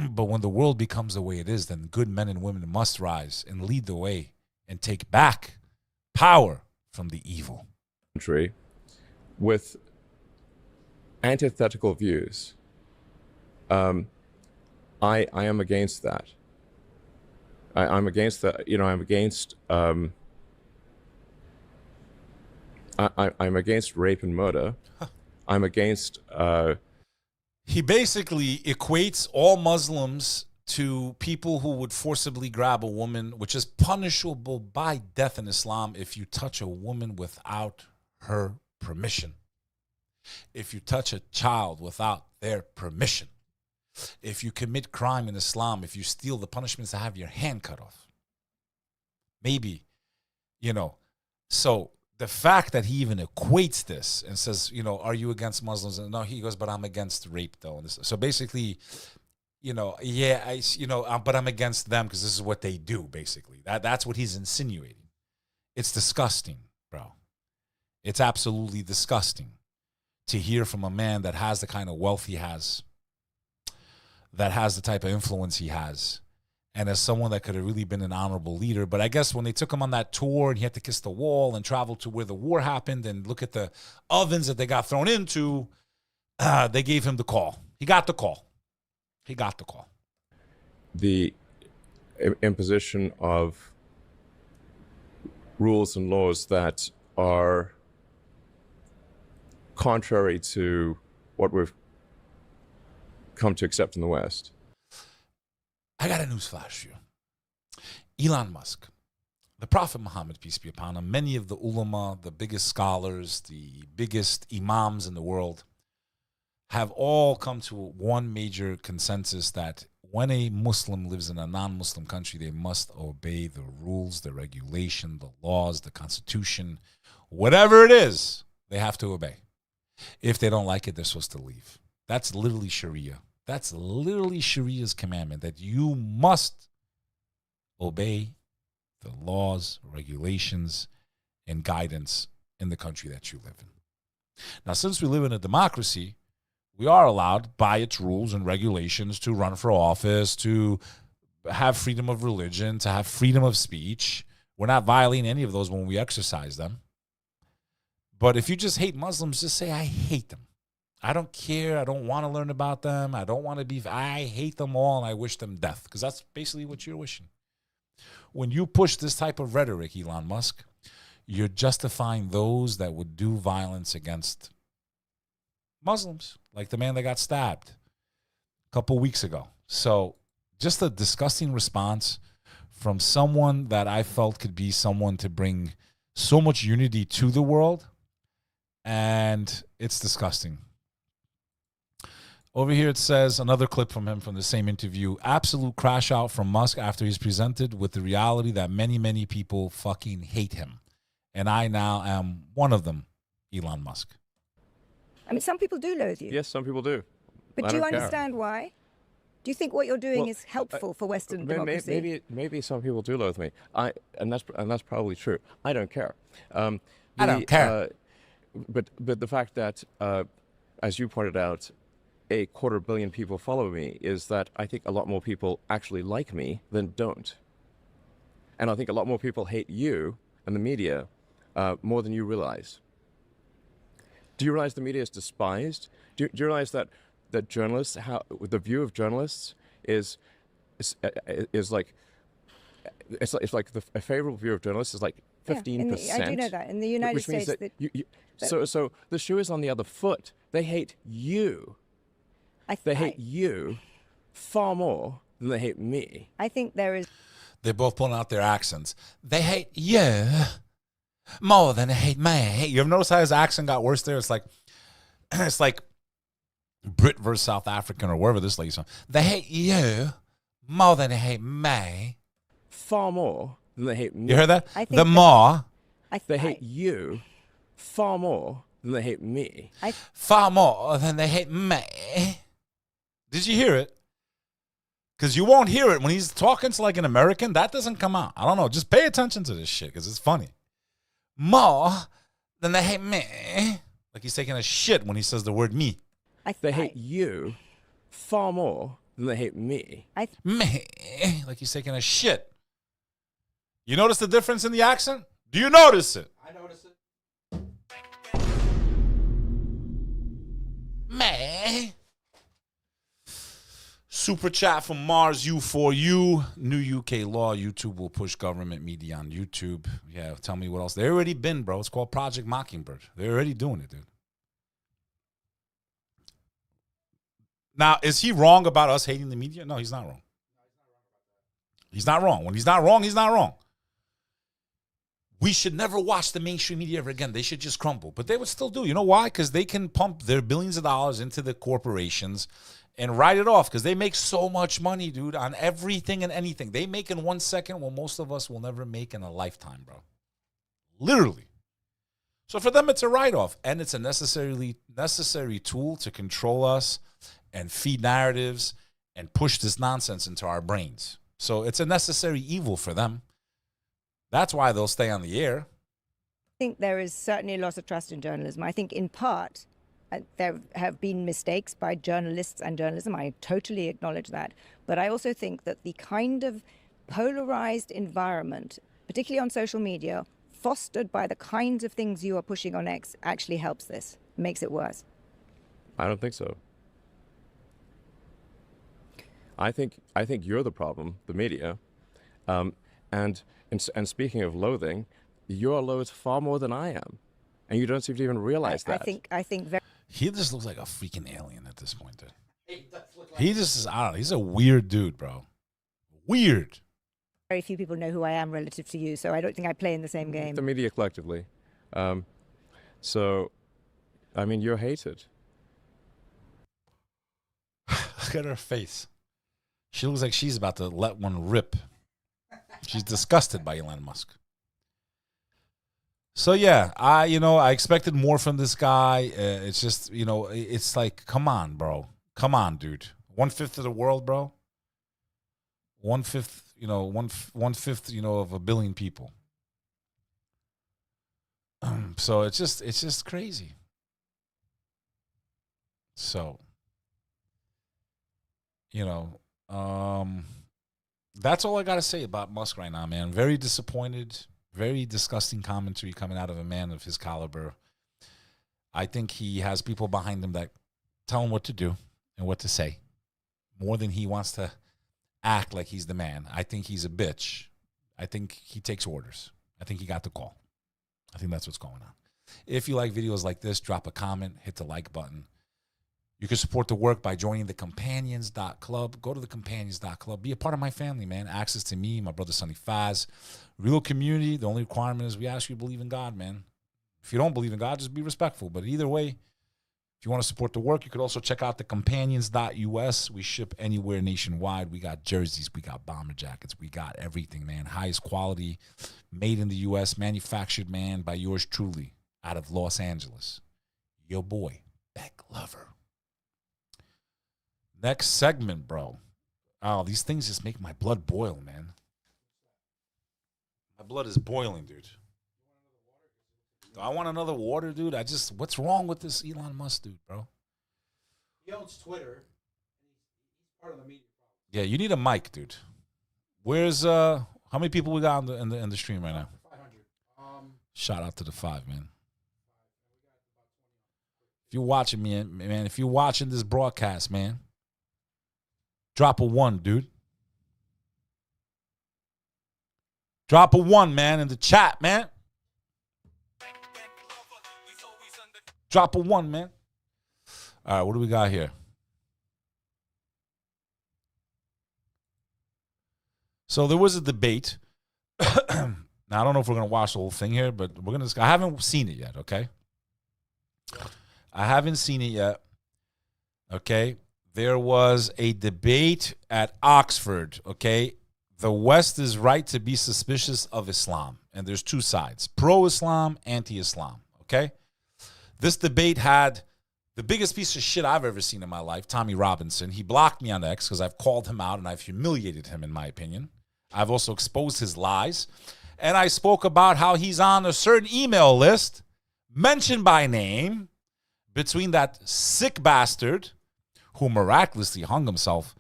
But when the world becomes the way it is, then good men and women must rise and lead the way and take back power from the evil. Country with antithetical views. I am against that. I'm against that. You know, I'm against. I'm against rape and murder. I'm against. He basically equates all Muslims to people who would forcibly grab a woman, which is punishable by death in Islam if you touch a woman without her permission. If you touch a child without their permission. If you commit crime in Islam, if you steal, the punishment is to have your hand cut off. Maybe, so the fact that he even equates this and says, are you against Muslims? And no, he goes, but I'm against rape though. And so basically, but I'm against them because this is what they do, basically. That's what he's insinuating. It's disgusting, bro. It's absolutely disgusting to hear from a man that has the kind of wealth he has, that has the type of influence he has, and as someone that could have really been an honorable leader. But I guess when they took him on that tour and he had to kiss the wall and travel to where the war happened and look at the ovens that they got thrown into, they gave him the call. He got the call. The imposition of rules and laws that are contrary to what we've come to accept in the West. I got a newsflash for you. Elon Musk, the Prophet Muhammad, peace be upon him, many of the ulama, the biggest scholars, the biggest imams in the world, have all come to one major consensus that when a Muslim lives in a non-Muslim country, they must obey the rules, the regulation, the laws, the constitution, whatever it is, they have to obey. If they don't like it, they're supposed to leave. That's literally Sharia. That's literally Sharia's commandment, that you must obey the laws, regulations, and guidance in the country that you live in. Now, since we live in a democracy, we are allowed by its rules and regulations to run for office, to have freedom of religion, to have freedom of speech. We're not violating any of those when we exercise them. But if you just hate Muslims, just say, I hate them. I don't care. I don't want to learn about them. I don't want to be. I hate them all and I wish them death, because that's basically what you're wishing. When you push this type of rhetoric, Elon Musk, you're justifying those that would do violence against Muslims, like the man that got stabbed a couple weeks ago. So just a disgusting response from someone that I felt could be someone to bring so much unity to the world. And it's disgusting. Over here it says, another clip from him from the same interview, absolute crash out from Musk after he's presented with the reality that many, many people fucking hate him. And I now am one of them, Elon Musk. I mean, some people do loathe you. Yes, some people do. But do you understand why? Do you think what you're doing is helpful for Western democracy? Maybe some people do loathe me. And that's probably true. I don't care. I don't care. But the fact that, as you pointed out, 250 million people follow me is that I think a lot more people actually like me than don't. And I think a lot more people hate you and the media more than you realize. Do you realize the media is despised? Do you realize that journalists, the view of journalists is like it's like a favorable view of journalists is like 15%. I do know that. In the United which means States... so the shoe is on the other foot. They hate you. They hate you far more than they hate me. I think there is... They're both pulling out their accents. They hate you more than they hate me. You ever notice how his accent got worse there? It's like Brit versus South African or wherever this lady's from. They hate you more than they hate me. Far more than they hate me. You heard that? I think the more. They hate you far more than they hate me. Far more than they hate me. Did you hear it? Because you won't hear it when he's talking to like an American. That doesn't come out. I don't know. Just pay attention to this shit because it's funny. More than they hate me. Like he's taking a shit when he says the word me. They hate you far more than they hate me. Me. Like he's taking a shit. You notice the difference in the accent? Do you notice it? I notice it. Me. Super chat from Mars U4U. New UK law. YouTube will push government media on YouTube. Yeah, tell me what else. They already been, bro. It's called Project Mockingbird. They're already doing it, dude. Now, is he wrong about us hating the media? No, he's not wrong. He's not wrong. When he's not wrong, he's not wrong. We should never watch the mainstream media ever again. They should just crumble. But they would still do. You know why? Because they can pump their billions of dollars into the corporations and write it off because they make so much money, dude, on everything and anything. They make in 1 second what most of us will never make in a lifetime, bro. Literally. So for them, it's a write-off. And it's a necessary tool to control us and feed narratives and push this nonsense into our brains. So it's a necessary evil for them. That's why they'll stay on the air. I think there is certainly a loss of trust in journalism. I think in part there have been mistakes by journalists and journalism. I totally acknowledge that. But I also think that the kind of polarized environment, particularly on social media, fostered by the kinds of things you are pushing on X, actually helps this, makes it worse. I don't think so. I think you're the problem, the media. And speaking of loathing, you're loathed far more than I am, and you don't seem to even realize that. I think very. He just looks like a freaking alien at this point, dude. He just is. I don't know. He's a weird dude, bro. Weird. Very few people know who I am relative to you, so I don't think I play in the same game. The media collectively. So, I mean, you're hated. Look at her face. She looks like she's about to let one rip. She's disgusted by Elon Musk. So yeah, I expected more from this guy. It's just, it's like, come on, bro. Come on, dude. 1/5 of the world, bro. 1/5, one-fifth, of a billion people. So it's just crazy. So, that's all I got to say about Musk right now, man. Very disappointed. Very disgusting commentary coming out of a man of his caliber. I think he has people behind him that tell him what to do and what to say more than he wants to act like he's the man. I think he's a bitch. I think he takes orders. I think he got the call. I think that's what's going on. If you like videos like this, drop a comment, hit the like button. You can support the work by joining the companions.club. Go to the companions.club. Be a part of my family, man. Access to me, my brother Sonny Faz. Real community. The only requirement is we ask you to believe in God, man. If you don't believe in God, just be respectful. But either way, if you want to support the work, you could also check out the companions.us. We ship anywhere nationwide. We got jerseys. We got bomber jackets. We got everything, man. Highest quality, made in the U.S., manufactured, man, by yours truly, out of Los Angeles. Your boy, Bek Lover. Next segment, bro. Oh, these things just make my blood boil, man. My blood is boiling, dude. Do I want another water, dude? What's wrong with this Elon Musk dude, bro? He owns Twitter. He's part of the media. Yeah, you need a mic, dude. Where's how many people we got in the stream right now? 500. Shout out to the 5, man. If you're watching me, man, if you're watching this broadcast, man, drop a 1, dude. Drop a 1, man, in the chat, man. Drop a 1, man. All right, what do we got here? So there was a debate. Now, I don't know if we're going to watch the whole thing here, but we're going to. I haven't seen it yet, okay? I haven't seen it yet, okay? There was a debate at Oxford, okay? The West is right to be suspicious of Islam, and there's two sides, pro-Islam, anti-Islam, okay? This debate had the biggest piece of shit I've ever seen in my life, Tommy Robinson. He blocked me on X because I've called him out and I've humiliated him, in my opinion. I've also exposed his lies. And I spoke about how he's on a certain email list, mentioned by name, between that sick bastard who miraculously hung himself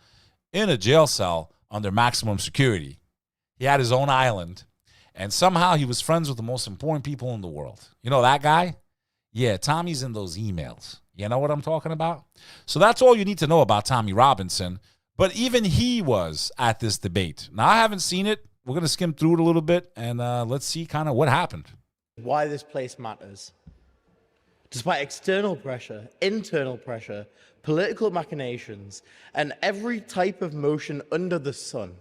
in a jail cell under maximum security. He had his own island, and somehow he was friends with the most important people in the world. You know that guy? Yeah, Tommy's in those emails. You know what I'm talking about? So that's all you need to know about Tommy Robinson. But even he was at this debate. Now, I haven't seen it. We're going to skim through it a little bit, and let's see kind of what happened. Why this place matters. Despite external pressure, internal pressure, political machinations, and every type of motion under the sun,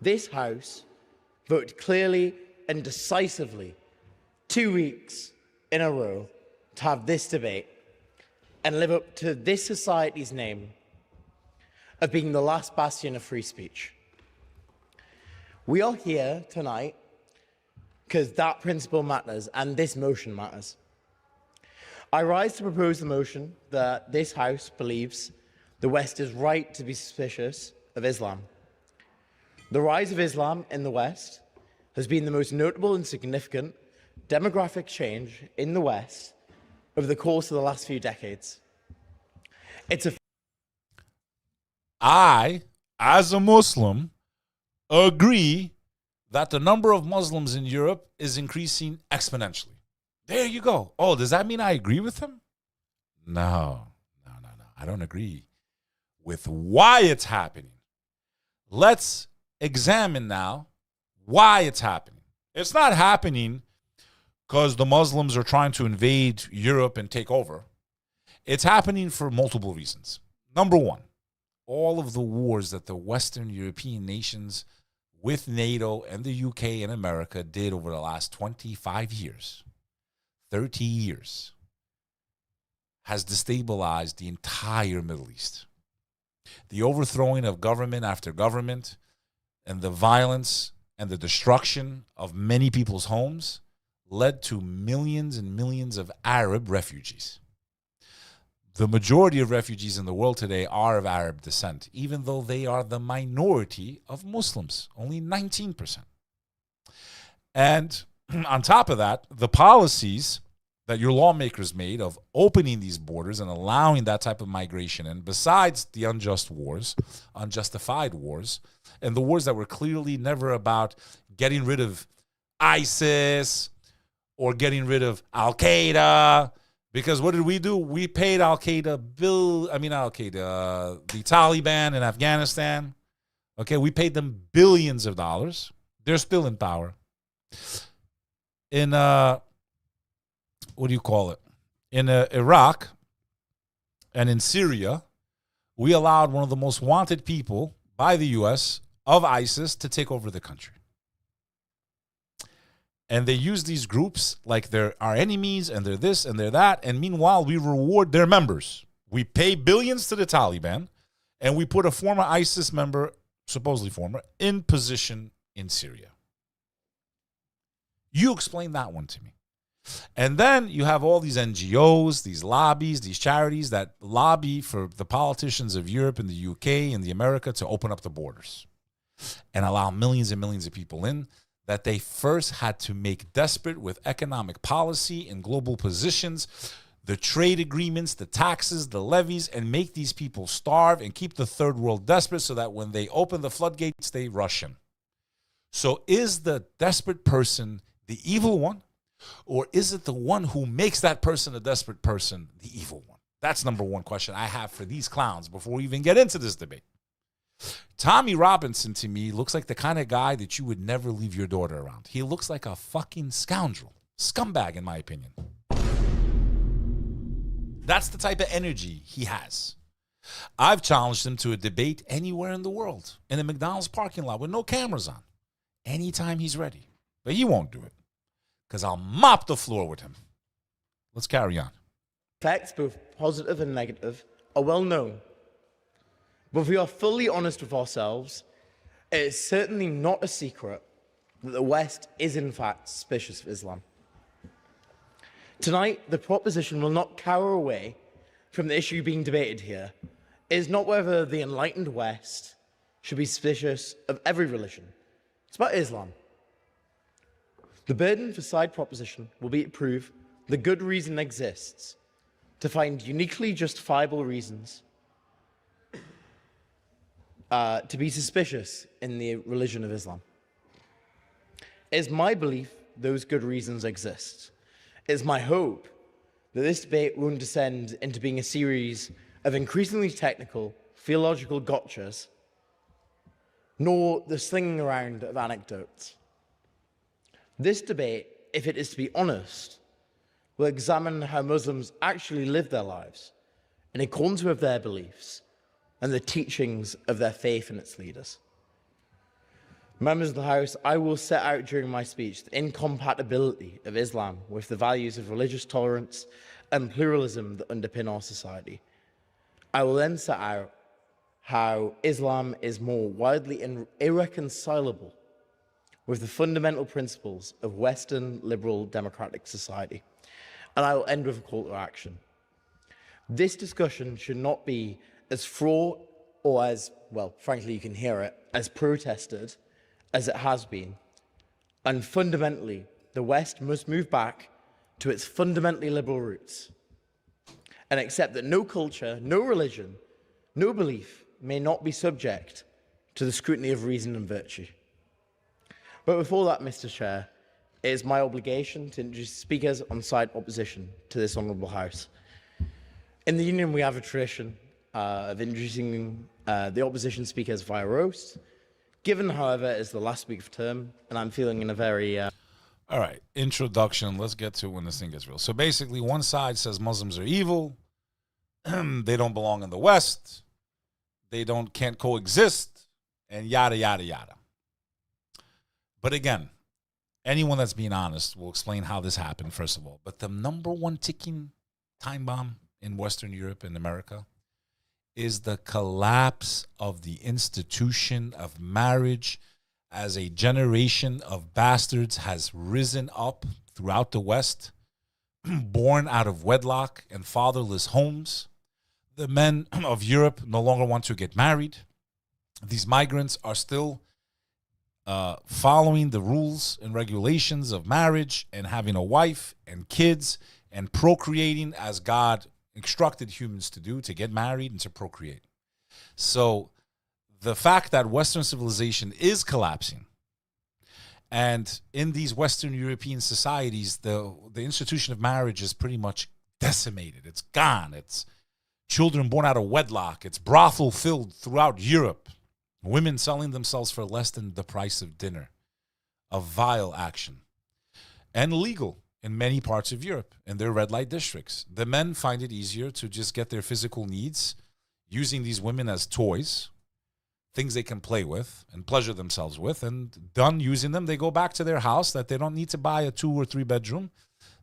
this House voted clearly and decisively 2 weeks in a row to have this debate and live up to this society's name of being the last bastion of free speech. We are here tonight because that principle matters and this motion matters. I rise to propose the motion that this House believes the West is right to be suspicious of Islam. The rise of Islam in the West has been the most notable and significant demographic change in the West over the course of the last few decades. I, as a Muslim, agree that the number of Muslims in Europe is increasing exponentially. There you go. Oh, does that mean I agree with him? No. I don't agree with why it's happening. Let's examine now why it's happening. It's not happening because the Muslims are trying to invade Europe and take over. It's happening for multiple reasons. Number one, all of the wars that the Western European nations with NATO and the UK and America did over the last 25 years, 30 years, has destabilized the entire Middle East. The overthrowing of government after government and the violence and the destruction of many people's homes led to millions and millions of Arab refugees. The majority of refugees in the world today are of Arab descent, even though they are the minority of Muslims, only 19%. And on top of that, the policies that your lawmakers made of opening these borders and allowing that type of migration in, besides the unjust wars, unjustified wars, and the wars that were clearly never about getting rid of ISIS or getting rid of Al-Qaeda. Because what did we do? We paid the Taliban in Afghanistan. Okay, we paid them billions of dollars. They're still in power. In, in Iraq and in Syria, we allowed one of the most wanted people by the U.S. of ISIS to take over the country. And they use these groups like they're our enemies and they're this and they're that. And meanwhile, we reward their members. We pay billions to the Taliban and we put a former ISIS member, supposedly former, in position in Syria. You explain that one to me. And then you have all these NGOs, these lobbies, these charities that lobby for the politicians of Europe and the UK and the America to open up the borders and allow millions and millions of people in, that they first had to make desperate with economic policy and global positions, the trade agreements, the taxes, the levies, and make these people starve and keep the third world desperate so that when they open the floodgates, they rush in. So is the desperate person the evil one, or is it the one who makes that person a desperate person the evil one? That's number one question I have for these clowns before we even get into this debate. Tommy Robinson, to me, looks like the kind of guy that you would never leave your daughter around. He looks like a fucking scoundrel. Scumbag, in my opinion. That's the type of energy he has. I've challenged him to a debate anywhere in the world, in a McDonald's parking lot with no cameras on, anytime he's ready. But he won't do it, because I'll mop the floor with him. Let's carry on. Effects, both positive and negative, are well known. But if we are fully honest with ourselves, it is certainly not a secret that the West is in fact suspicious of Islam. Tonight, the proposition will not cower away from the issue being debated here. It is not whether the enlightened West should be suspicious of every religion. It's about Islam. The burden for side proposition will be to prove the good reason exists, to find uniquely justifiable reasons to be suspicious in the religion of Islam. It is my belief those good reasons exist. It is my hope that this debate won't descend into being a series of increasingly technical theological gotchas, nor the slinging around of anecdotes. This debate, if it is to be honest, will examine how Muslims actually live their lives in accordance with their beliefs and the teachings of their faith and its leaders. Members of the House, I will set out during my speech the incompatibility of Islam with the values of religious tolerance and pluralism that underpin our society. I will then set out how Islam is more widely irreconcilable with the fundamental principles of Western liberal democratic society. And I will end with a call to action. This discussion should not be as fraught or as, well, frankly, you can hear it, as protested as it has been. And fundamentally, the West must move back to its fundamentally liberal roots and accept that no culture, no religion, no belief may not be subject to the scrutiny of reason and virtue. But before that, Mr. Chair, it is my obligation to introduce speakers on side opposition to this Honourable House. In the Union, we have a tradition of introducing the opposition speakers via roast. Given, however, it's the last week of term, and I'm feeling in a very... All right, introduction. Let's get to when this thing gets real. So basically, one side says Muslims are evil. They don't belong in the West. They can't coexist, and yada, yada, yada. But again, anyone that's being honest will explain how this happened, first of all. But the number one ticking time bomb in Western Europe and America is the collapse of the institution of marriage as a generation of bastards has risen up throughout the West, born out of wedlock and fatherless homes. The men of Europe no longer want to get married. These migrants are still following the rules and regulations of marriage and having a wife and kids and procreating as God instructed humans to do, to get married and to procreate. So the fact that Western civilization is collapsing, and in these Western European societies, the institution of marriage is pretty much decimated. It's gone. It's children born out of wedlock. It's brothel filled throughout Europe. Women selling themselves for less than the price of dinner. A vile action. And legal in many parts of Europe, in their red light districts. The men find it easier to just get their physical needs using these women as toys, things they can play with and pleasure themselves with, and done using them, they go back to their house that they don't need to buy a 2 or 3 bedroom.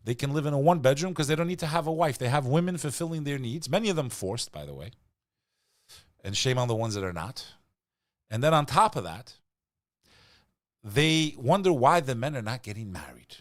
They can live in a 1 bedroom because they don't need to have a wife. They have women fulfilling their needs, many of them forced, by the way. And shame on the ones that are not. And then on top of that, they wonder why the men are not getting married.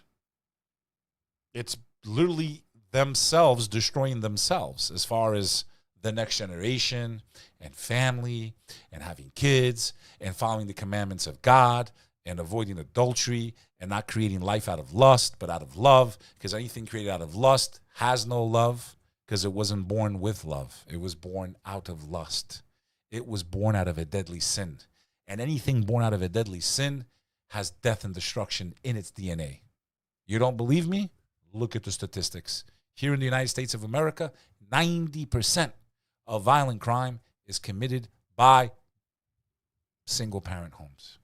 It's literally themselves destroying themselves as far as the next generation and family and having kids and following the commandments of God and avoiding adultery and not creating life out of lust but out of love, because anything created out of lust has no love because it wasn't born with love. It was born out of lust. It was born out of a deadly sin. And anything born out of a deadly sin has death and destruction in its DNA. You don't believe me? Look at the statistics. Here in the United States of America, 90% of violent crime is committed by single-parent homes.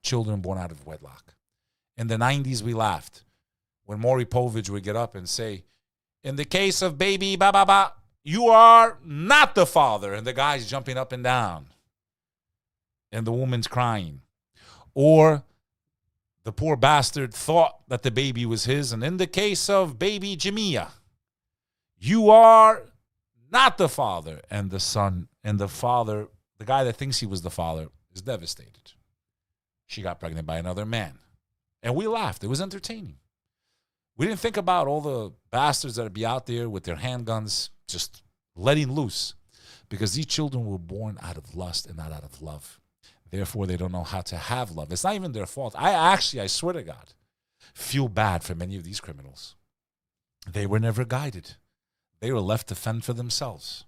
Children born out of wedlock. In the 90s, we laughed when Maury Povich would get up and say, in the case of baby ba, you are not the father. And the guy's jumping up and down. And the woman's crying. Or the poor bastard thought that the baby was his. And in the case of baby Jamia, you are not the father. And the son and the father, the guy that thinks he was the father, is devastated. She got pregnant by another man. And we laughed. It was entertaining. We didn't think about all the bastards that would be out there with their handguns just letting loose, because these children were born out of lust and not out of love. Therefore, they don't know how to have love. It's not even their fault. I swear to God, feel bad for many of these criminals. They were never guided. They were left to fend for themselves.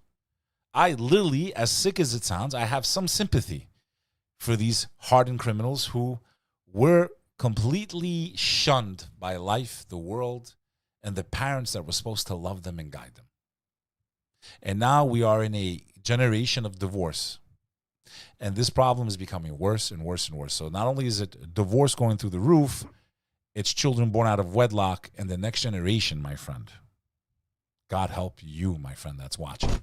I literally, as sick as it sounds, I have some sympathy for these hardened criminals who were completely shunned by life, the world, and the parents that were supposed to love them and guide them. And now we are in a generation of divorce. And this problem is becoming worse and worse and worse. So not only is it divorce going through the roof, it's children born out of wedlock, and the next generation, my friend. God help you, my friend, that's watching.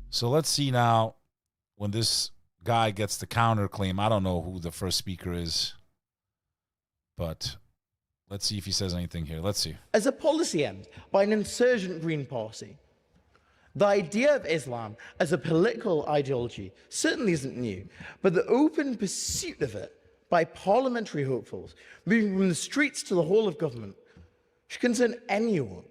So let's see now when this guy gets the counterclaim. I don't know who the first speaker is, but let's see if he says anything here. Let's see. As a policy end by an insurgent Green Party, the idea of Islam as a political ideology certainly isn't new, but the open pursuit of it by parliamentary hopefuls, moving from the streets to the hall of government, should concern anyone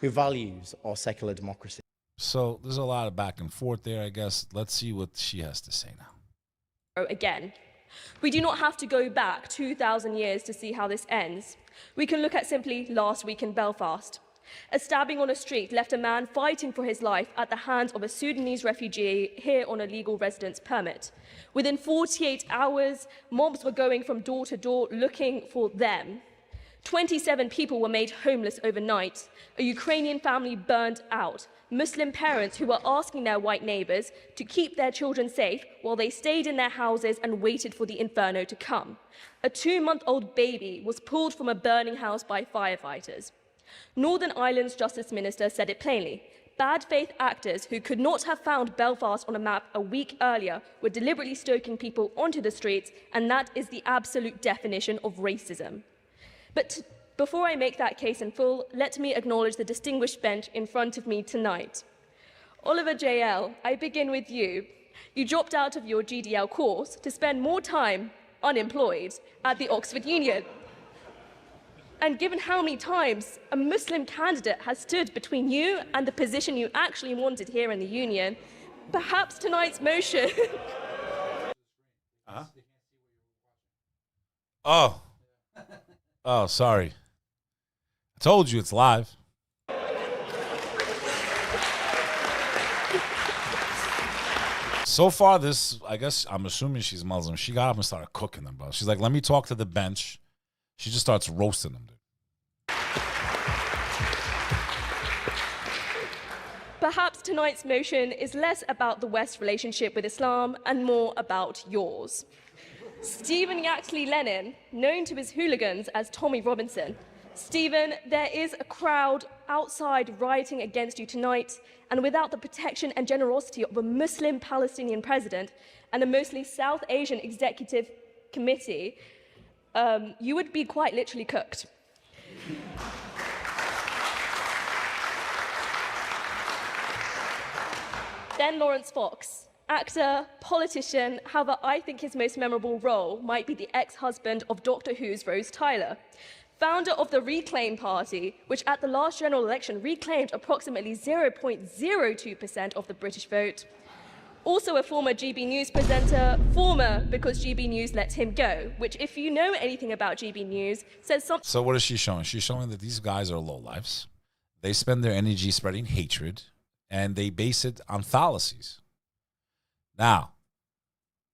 who values our secular democracy. So there's a lot of back and forth there, I guess. Let's see what she has to say now. Again, we do not have to go back 2,000 years to see how this ends. We can look at simply last week in Belfast. A stabbing on a street left a man fighting for his life at the hands of a Sudanese refugee here on a legal residence permit. Within 48 hours, mobs were going from door to door looking for them. 27 people were made homeless overnight. A Ukrainian family burned out. Muslim parents who were asking their white neighbors to keep their children safe while they stayed in their houses and waited for the inferno to come. A 2-month-old baby was pulled from a burning house by firefighters. Northern Ireland's Justice Minister said it plainly. Bad faith actors who could not have found Belfast on a map a week earlier were deliberately stoking people onto the streets, and that is the absolute definition of racism. But before I make that case in full, let me acknowledge the distinguished bench in front of me tonight. Oliver JL, I begin with you. You dropped out of your GDL course to spend more time unemployed at the Oxford Union. And given how many times a Muslim candidate has stood between you and the position you actually wanted here in the Union, perhaps tonight's motion... Oh, sorry. I told you it's live. So far, this, I guess, I'm assuming she's Muslim. She got up and started cooking them, bro. She's like, let me talk to the bench. She just starts roasting them, dude. Perhaps tonight's motion is less about the West's relationship with Islam and more about yours. Stephen Yaxley Lennon, known to his hooligans as Tommy Robinson. Stephen, there is a crowd outside rioting against you tonight, and without the protection and generosity of a Muslim Palestinian president and a mostly South Asian executive committee, you would be quite literally cooked. Then Lawrence Fox, actor, politician, however, I think his most memorable role might be the ex-husband of Doctor Who's Rose Tyler, founder of the Reclaim Party, which at the last general election reclaimed approximately 0.02% of the British vote. Also a former GB News presenter, former because GB News let him go, which if you know anything about GB News, says something... So what is she showing? She's showing that these guys are lowlifes. They spend their energy spreading hatred, and they base it on fallacies. Now,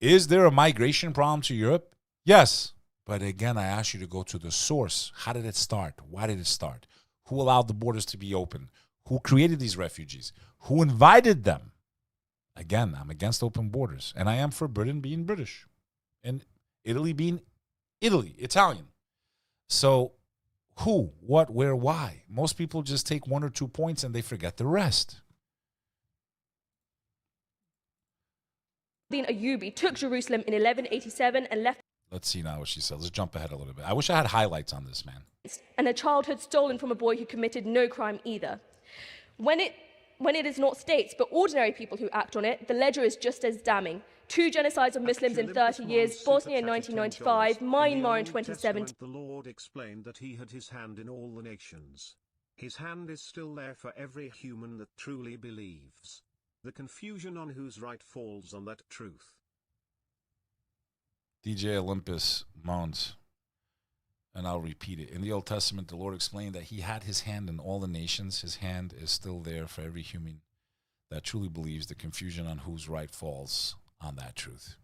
is there a migration problem to Europe? Yes. But again, I ask you to go to the source. How did it start? Why did it start? Who allowed the borders to be open? Who created these refugees? Who invited them? Again, I'm against open borders, and I am for Britain being British and Italy being Italy, Italian. So who, what, where, why? Most people just take 1 or 2 points and they forget the rest. 𝐂𝐚𝐕𝐄 took Jerusalem in 1187 and left. Let's see now what she says. Let's jump ahead a little bit. I wish I had highlights on this, man. And a childhood stolen from a boy who committed no crime either. When it is not states, but ordinary people who act on it, the ledger is just as damning. 2 genocides of Muslims in 30 years, Bosnia in 1995, Myanmar in 2017. The Lord explained that he had his hand in all the nations. His hand is still there for every human that truly believes. The confusion on whose right falls on that truth. DJ Olympus moans, and I'll repeat it. In the Old Testament, the Lord explained that he had his hand in all the nations. His hand is still there for every human that truly believes. The confusion on whose right falls on that truth.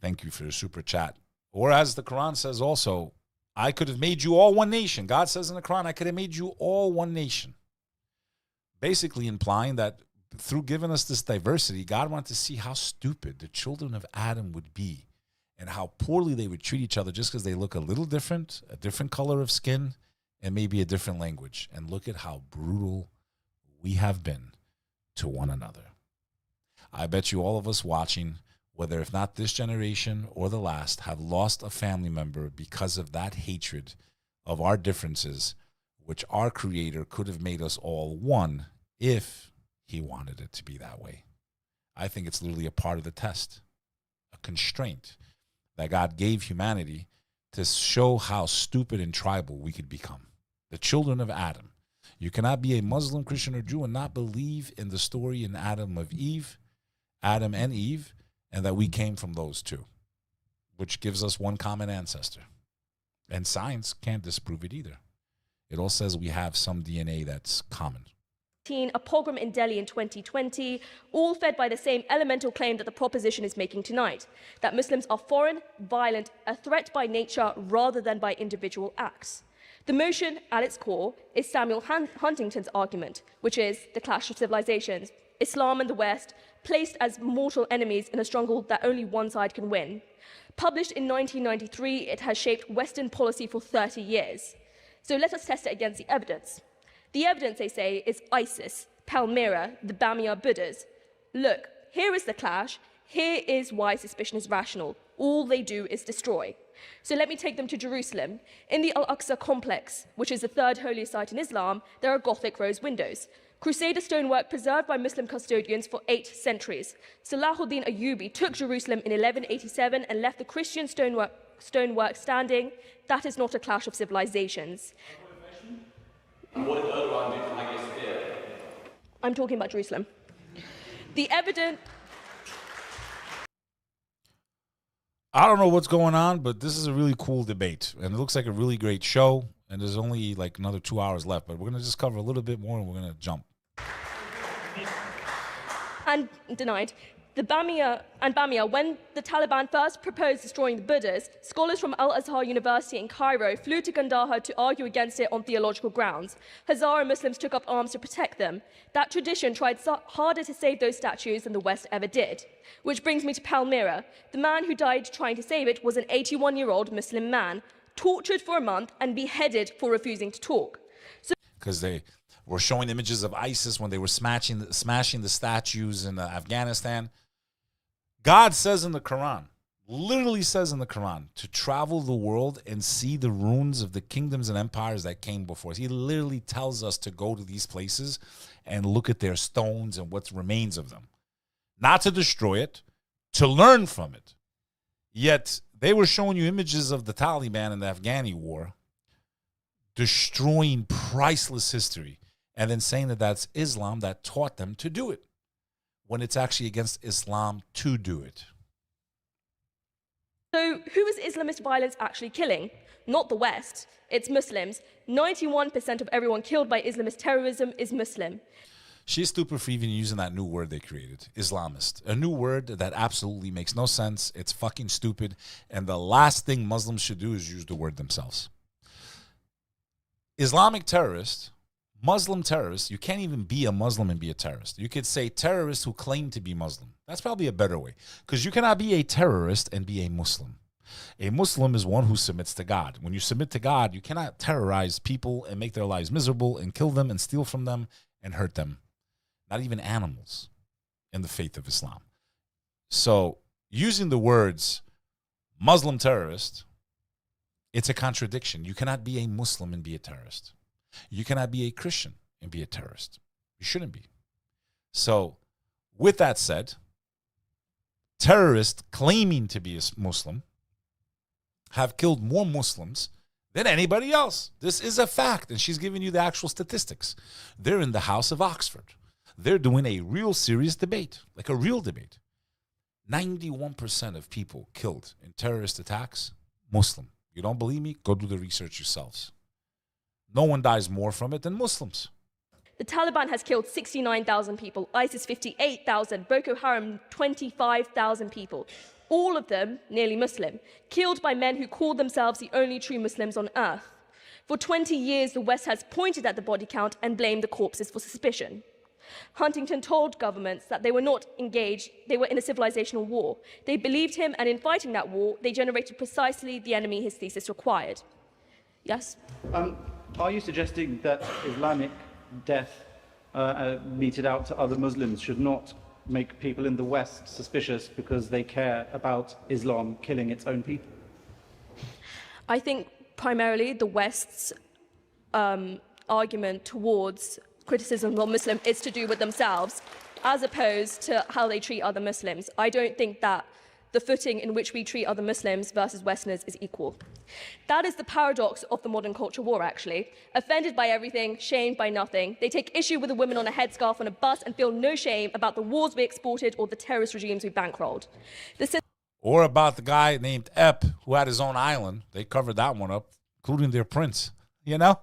Thank you for your super chat. Or as the Quran says also, I could have made you all one nation. God says in the Quran, I could have made you all one nation. Basically implying that through giving us this diversity, God wanted to see how stupid the children of Adam would be and how poorly they would treat each other just because they look a little different, a different color of skin, and maybe a different language. And look at how brutal we have been to one another. I bet you all of us watching, whether if not this generation or the last, have lost a family member because of that hatred of our differences, which our Creator could have made us all one if he wanted it to be that way. I think it's literally a part of the test, a constraint that God gave humanity to show how stupid and tribal we could become. The children of Adam. You cannot be a Muslim, Christian, or Jew and not believe in the story in Adam and Eve, and that we came from those two, which gives us one common ancestor. And science can't disprove it either. It all says we have some DNA that's common. A pogrom in Delhi in 2020, all fed by the same elemental claim that the proposition is making tonight, that Muslims are foreign, violent, a threat by nature rather than by individual acts. The motion, at its core, is Samuel Huntington's argument, which is the clash of civilizations, Islam and the West, placed as mortal enemies in a struggle that only one side can win. Published in 1993, it has shaped Western policy for 30 years. So let us test it against the evidence. The evidence, they say, is ISIS, Palmyra, the Bamia Buddhas. Look, here is the clash. Here is why suspicion is rational. All they do is destroy. So let me take them to Jerusalem. In the Al-Aqsa complex, which is the third holiest site in Islam, there are Gothic rose windows. Crusader stonework preserved by Muslim custodians for 8 centuries. Salahuddin Ayyubi took Jerusalem in 1187 and left the Christian stonework standing. That is not a clash of civilizations. And what did Erdogan do to Hagia Sophia? I'm talking about Jerusalem. The evidence... I don't know what's going on, but this is a really cool debate. And it looks like a really great show. And there's only like another 2 hours left. But we're going to just cover a little bit more and we're going to jump. And denied. Bamia, when the Taliban first proposed destroying the Buddhas, scholars from Al-Azhar University in Cairo flew to Kandahar to argue against it on theological grounds. Hazara Muslims took up arms to protect them. That tradition tried harder to save those statues than the West ever did. Which brings me to Palmyra. The man who died trying to save it was an 81-year-old Muslim man, tortured for a month and beheaded for refusing to talk. Because they were showing images of ISIS when they were smashing the statues in Afghanistan. God says in the Quran, literally says in the Quran, to travel the world and see the ruins of the kingdoms and empires that came before us. He literally tells us to go to these places and look at their stones and what remains of them. Not to destroy it, to learn from it. Yet they were showing you images of the Taliban in the Afghani war, destroying priceless history, and then saying that that's Islam that taught them to do it, when it's actually against Islam to do it. So who is Islamist violence actually killing? Not the West. It's Muslims. 91% of everyone killed by Islamist terrorism is Muslim. She's stupid for even using that new word they created, Islamist. A new word that absolutely makes no sense. It's fucking stupid. And the last thing Muslims should do is use the word themselves. Islamic terrorist, Muslim terrorists, you can't even be a Muslim and be a terrorist. You could say terrorists who claim to be Muslim. That's probably a better way, because you cannot be a terrorist and be a Muslim. A Muslim is one who submits to God. When you submit to God, you cannot terrorize people and make their lives miserable and kill them and steal from them and hurt them. Not even animals in the faith of Islam. So using the words Muslim terrorist, it's a contradiction. You cannot be a Muslim and be a terrorist. You cannot be a Christian and be a terrorist. You shouldn't be. So with that said, terrorists claiming to be a Muslim have killed more Muslims than anybody else. This is a fact, and she's giving you the actual statistics. They're in the House of Oxford. They're doing a real serious debate, like a real debate. 91% of people killed in terrorist attacks, Muslim. You don't believe me? Go do the research yourselves. No one dies more from it than Muslims. The Taliban has killed 69,000 people, ISIS 58,000, Boko Haram 25,000 people. All of them nearly Muslim, killed by men who called themselves the only true Muslims on earth. For 20 years, the West has pointed at the body count and blamed the corpses for suspicion. Huntington told governments that they were not engaged, they were in a civilizational war. They believed him, and in fighting that war, they generated precisely the enemy his thesis required. Yes? Are you suggesting that Islamic death meted out to other Muslims should not make people in the West suspicious because they care about Islam killing its own people? I think primarily the West's argument towards criticism of Muslim is to do with themselves, as opposed to how they treat other Muslims. I don't think that the footing in which we treat other Muslims versus Westerners is equal. That is the paradox of the modern culture war, actually. Offended by everything, shamed by nothing. They take issue with the women on a headscarf on a bus and feel no shame about the wars we exported or the terrorist regimes we bankrolled. Or about the guy named 𝐿 who had his own island. They covered that one up, including their prince, you know?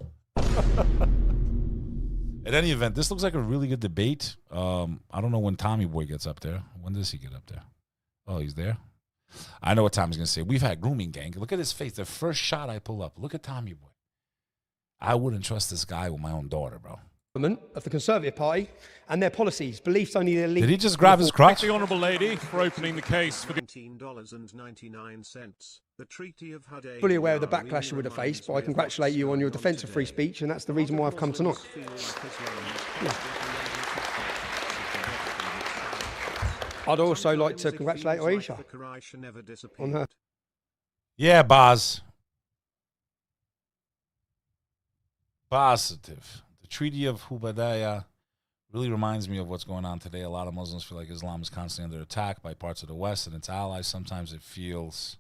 At any event, this looks like a really good debate. I don't know when Tommy Boy gets up there. When does he get up there? Oh, he's there? I know what Tommy's going to say. We've had grooming gang. Look at his face. The first shot I pull up. Look at Tommy Boy. I wouldn't trust this guy with my own daughter, bro. Of the Conservative Party and their policies, beliefs only their lead. Did he just grab his crotch? The Honourable Lady for opening the case for the $19.99. The Treaty of Hudaybiyyah. Fully aware of the backlash you would have faced, but I congratulate you on your defence of free speech, and that's the reason why I've come tonight. Yeah. I'd also like to congratulate 𝐲𝐲 on her. Yeah, Boz. Positive. The Treaty of Hudaybiyyah really reminds me of what's going on today. A lot of Muslims feel like Islam is constantly under attack by parts of the West and its allies. Sometimes it feels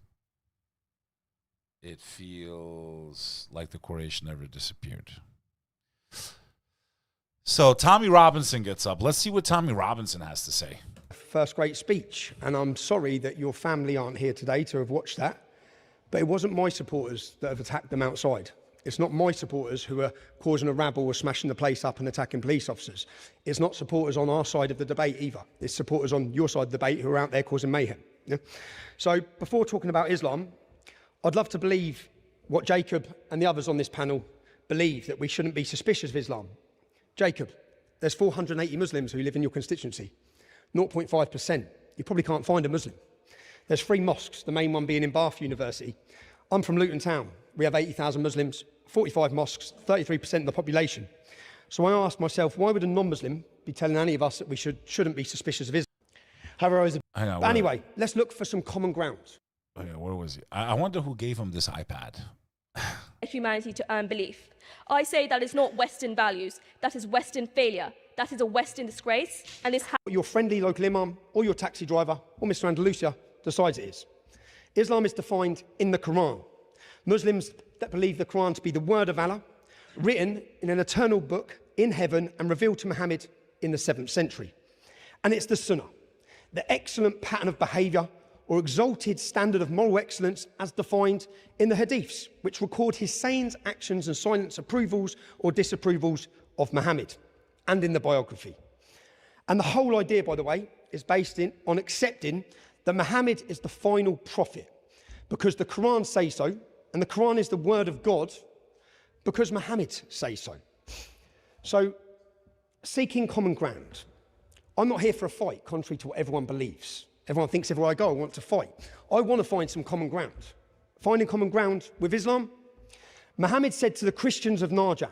like the Quraysh never disappeared. So Tommy Robinson gets up. Let's see what Tommy Robinson has to say. First great speech, and I'm sorry that your family aren't here today to have watched that, but it wasn't my supporters that have attacked them outside. It's not my supporters who are causing a rabble or smashing the place up and attacking police officers. It's not supporters on our side of the debate either. It's supporters on your side of the debate who are out there causing mayhem. Yeah? So before talking about Islam, I'd love to believe what Jacob and the others on this panel believe, that we shouldn't be suspicious of Islam. Jacob, there's 480 Muslims who live in your constituency. 0.5%. You probably can't find a Muslim. There's 3 mosques, the main one being in Bath University. I'm from Luton Town. We have 80,000 Muslims, 45 mosques, 33% of the population. So I asked myself, why would a non-Muslim be telling any of us that we shouldn't be suspicious of Islam? Anyway, let's look for some common ground. Okay, where was he? I wonder who gave him this iPad. Humanity to earn belief. I say that is not Western values. That is Western failure. That is a Western disgrace. And this your friendly local imam or your taxi driver or Mr. Andalusia decides it is. Islam is defined in the Quran. Muslims that believe the Quran to be the word of Allah, written in an eternal book in heaven and revealed to Muhammad in the 7th century. And it's the Sunnah, the excellent pattern of behaviour or exalted standard of moral excellence as defined in the Hadiths, which record his sayings, actions and silent approvals or disapprovals of Muhammad, and in the biography. And the whole idea, by the way, is based on accepting that Muhammad is the final prophet, because the Quran says so, and the Quran is the word of God, because Muhammad says so. So, seeking common ground. I'm not here for a fight, contrary to what everyone believes. Everyone thinks everywhere I go, I want to fight. I want to find some common ground. Finding common ground with Islam. Muhammad said to the Christians of Najran,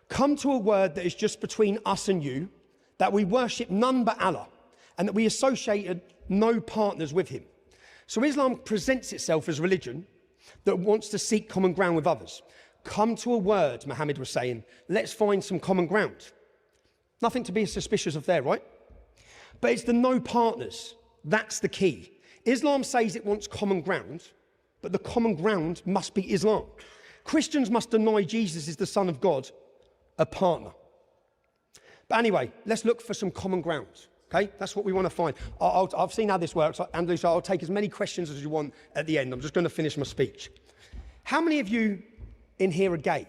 come to a word that is just between us and you, that we worship none but Allah, and that we associated no partners with him. So Islam presents itself as a religion that wants to seek common ground with others. Come to a word, Muhammad was saying, let's find some common ground. Nothing to be suspicious of there, right? But it's the no partners. That's the key. Islam says it wants common ground, but the common ground must be Islam. Christians must deny Jesus is the Son of God, a partner. But anyway, let's look for some common ground. Okay, that's what we want to find. I've seen how this works, Andrew, so I'll take as many questions as you want at the end. I'm just going to finish my speech. How many of you in here are gay?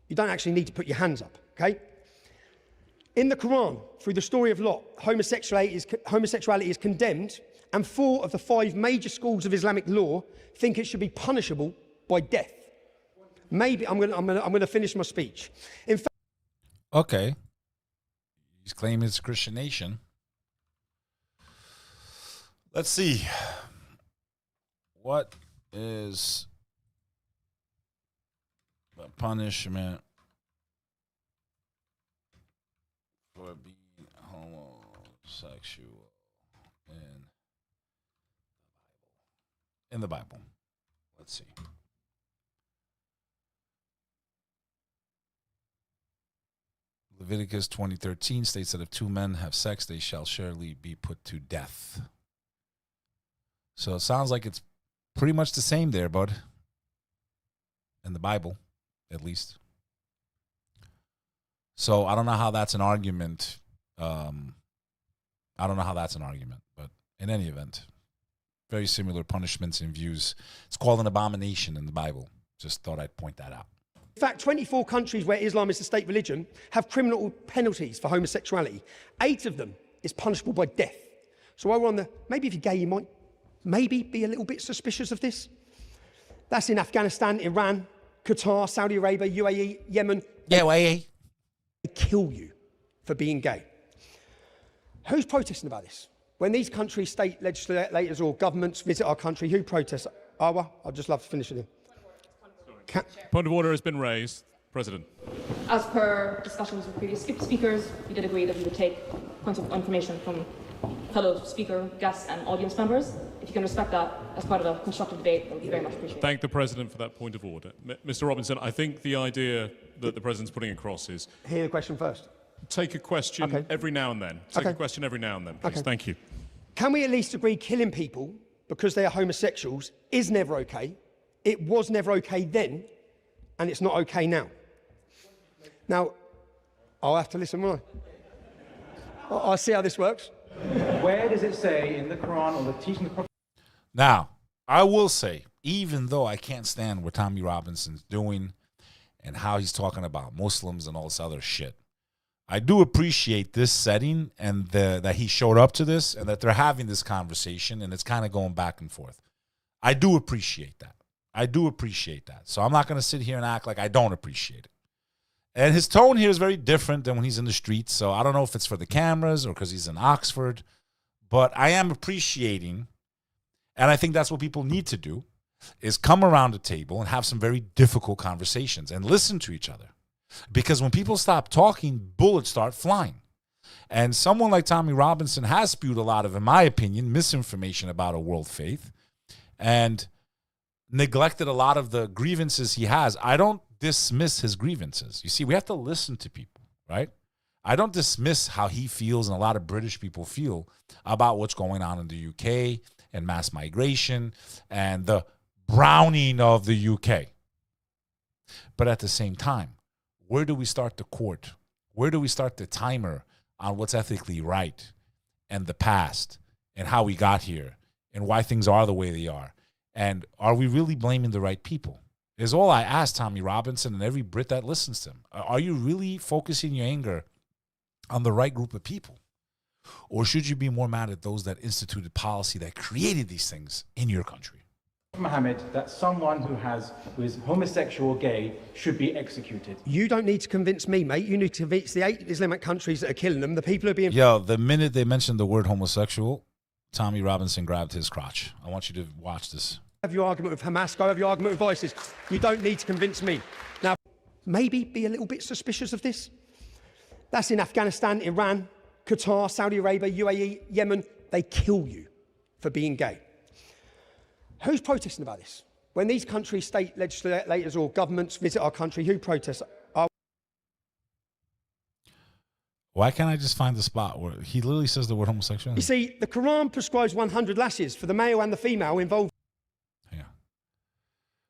You don't actually need to put your hands up, okay? In the Quran, through the story of Lot, homosexuality is condemned, and 4 of the 5 major schools of Islamic law think it should be punishable by death. Maybe I'm going to finish my speech. In fact, okay. He's claiming it's a Christian nation. Let's see. What is the punishment for being homosexual in the Bible? Let's see. Leviticus 20:13 states that if 2 men have sex, they shall surely be put to death. So it sounds like it's pretty much the same there, bud. In the Bible, at least. So I don't know how that's an argument. I don't know how that's an argument, but in any event, very similar punishments and views. It's called an abomination in the Bible. Just thought I'd point that out. In fact, 24 countries where Islam is the state religion have criminal penalties for homosexuality. 8 of them is punishable by death. So while we're on the, maybe if you're gay, you might maybe be a little bit suspicious of this. That's in Afghanistan, Iran, Qatar, Saudi Arabia, UAE, Yemen. UAE. They kill you for being gay. Who's protesting about this? When these countries, state legislators or governments visit our country, who protests? Awa, I'd just love to finish with him. Point of order has been raised. President. As per discussions with previous speakers, we did agree that we would take points of information from fellow speaker, guests, and audience members. If you can respect that as part of a constructive debate, that would be very much appreciated. Thank the President for that point of order. Mr. Robinson, I think the idea that the President's putting across is... Hear the question first. Take a question every now and then. Take a question every now and then, please. Thank you. Can we at least agree killing people because they are homosexuals is never okay? It was never okay then, and it's not okay now. Now, I'll have to listen, won't I? I'll see how this works. Where does it say in the Quran or the teaching of the Prophet? Now, I will say, even though I can't stand what Tommy Robinson's doing and how he's talking about Muslims and all this other shit, I do appreciate this setting and that he showed up to this and that they're having this conversation and it's kind of going back and forth. I do appreciate that. I do appreciate that. So I'm not going to sit here and act like I don't appreciate it. And his tone here is very different than when he's in the streets. So I don't know if it's for the cameras or because he's in Oxford. But I am appreciating, and I think that's what people need to do, is come around the table and have some very difficult conversations and listen to each other. Because when people stop talking, bullets start flying. And someone like Tommy Robinson has spewed a lot of, in my opinion, misinformation about a world faith and neglected a lot of the grievances he has. I don't dismiss his grievances. You see, we have to listen to people, right? I don't dismiss how he feels and a lot of British people feel about what's going on in the UK and mass migration and the browning of the UK. But at the same time, where do we start the court? Where do we start the timer on what's ethically right and the past and how we got here and why things are the way they are? And are we really blaming the right people? Is all I ask Tommy Robinson and every Brit that listens to him. Are you really focusing your anger on the right group of people? Or should you be more mad at those that instituted policy that created these things in your country? Muhammad that someone who is homosexual or gay should be executed. You don't need to convince me, mate. You need to convince the 8 Islamic countries that are killing them. The people who are being... Yo, the minute they mentioned the word homosexual, Tommy Robinson grabbed his crotch. I want you to watch this. Have your argument with Hamas, go have your argument with ISIS. You don't need to convince me. Now, maybe be a little bit suspicious of this. That's in Afghanistan, Iran, Qatar, Saudi Arabia, UAE, Yemen. They kill you for being gay. Who's protesting about this? When these countries, state legislators or governments visit our country, who protests? Why can't I just find the spot where he literally says the word homosexual? You see, the Quran prescribes 100 lashes for the male and the female involved. Yeah.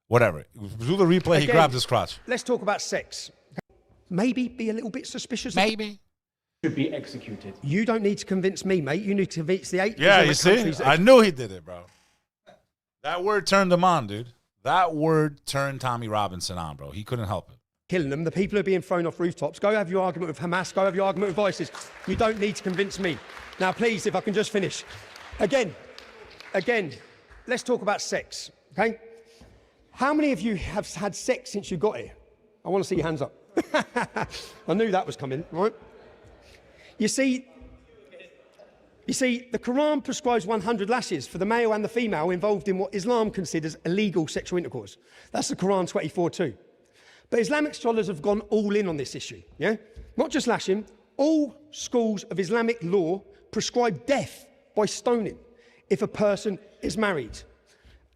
Whatever. Do the replay. Again, he grabbed his crotch. Let's talk about sex. Maybe be a little bit suspicious. Maybe. Should be executed. You don't need to convince me, mate. You need to convince the 8 Yeah, Islamic you see? countries that I knew he did it, bro. That word turned him on, dude. That word turned Tommy Robinson on, bro. He couldn't help it. Killing them. The people who are being thrown off rooftops. Go have your argument with Hamas. Go have your argument with ISIS. You don't need to convince me. Now, please, if I can just finish. Again, let's talk about sex, okay? How many of you have had sex since you got here? I want to see your hands up. I knew that was coming, right? You see, the Quran prescribes 100 lashes for the male and the female involved in what Islam considers illegal sexual intercourse. That's the Quran 24:2. But Islamic scholars have gone all in on this issue, yeah? Not just lashing. All schools of Islamic law prescribe death by stoning if a person is married.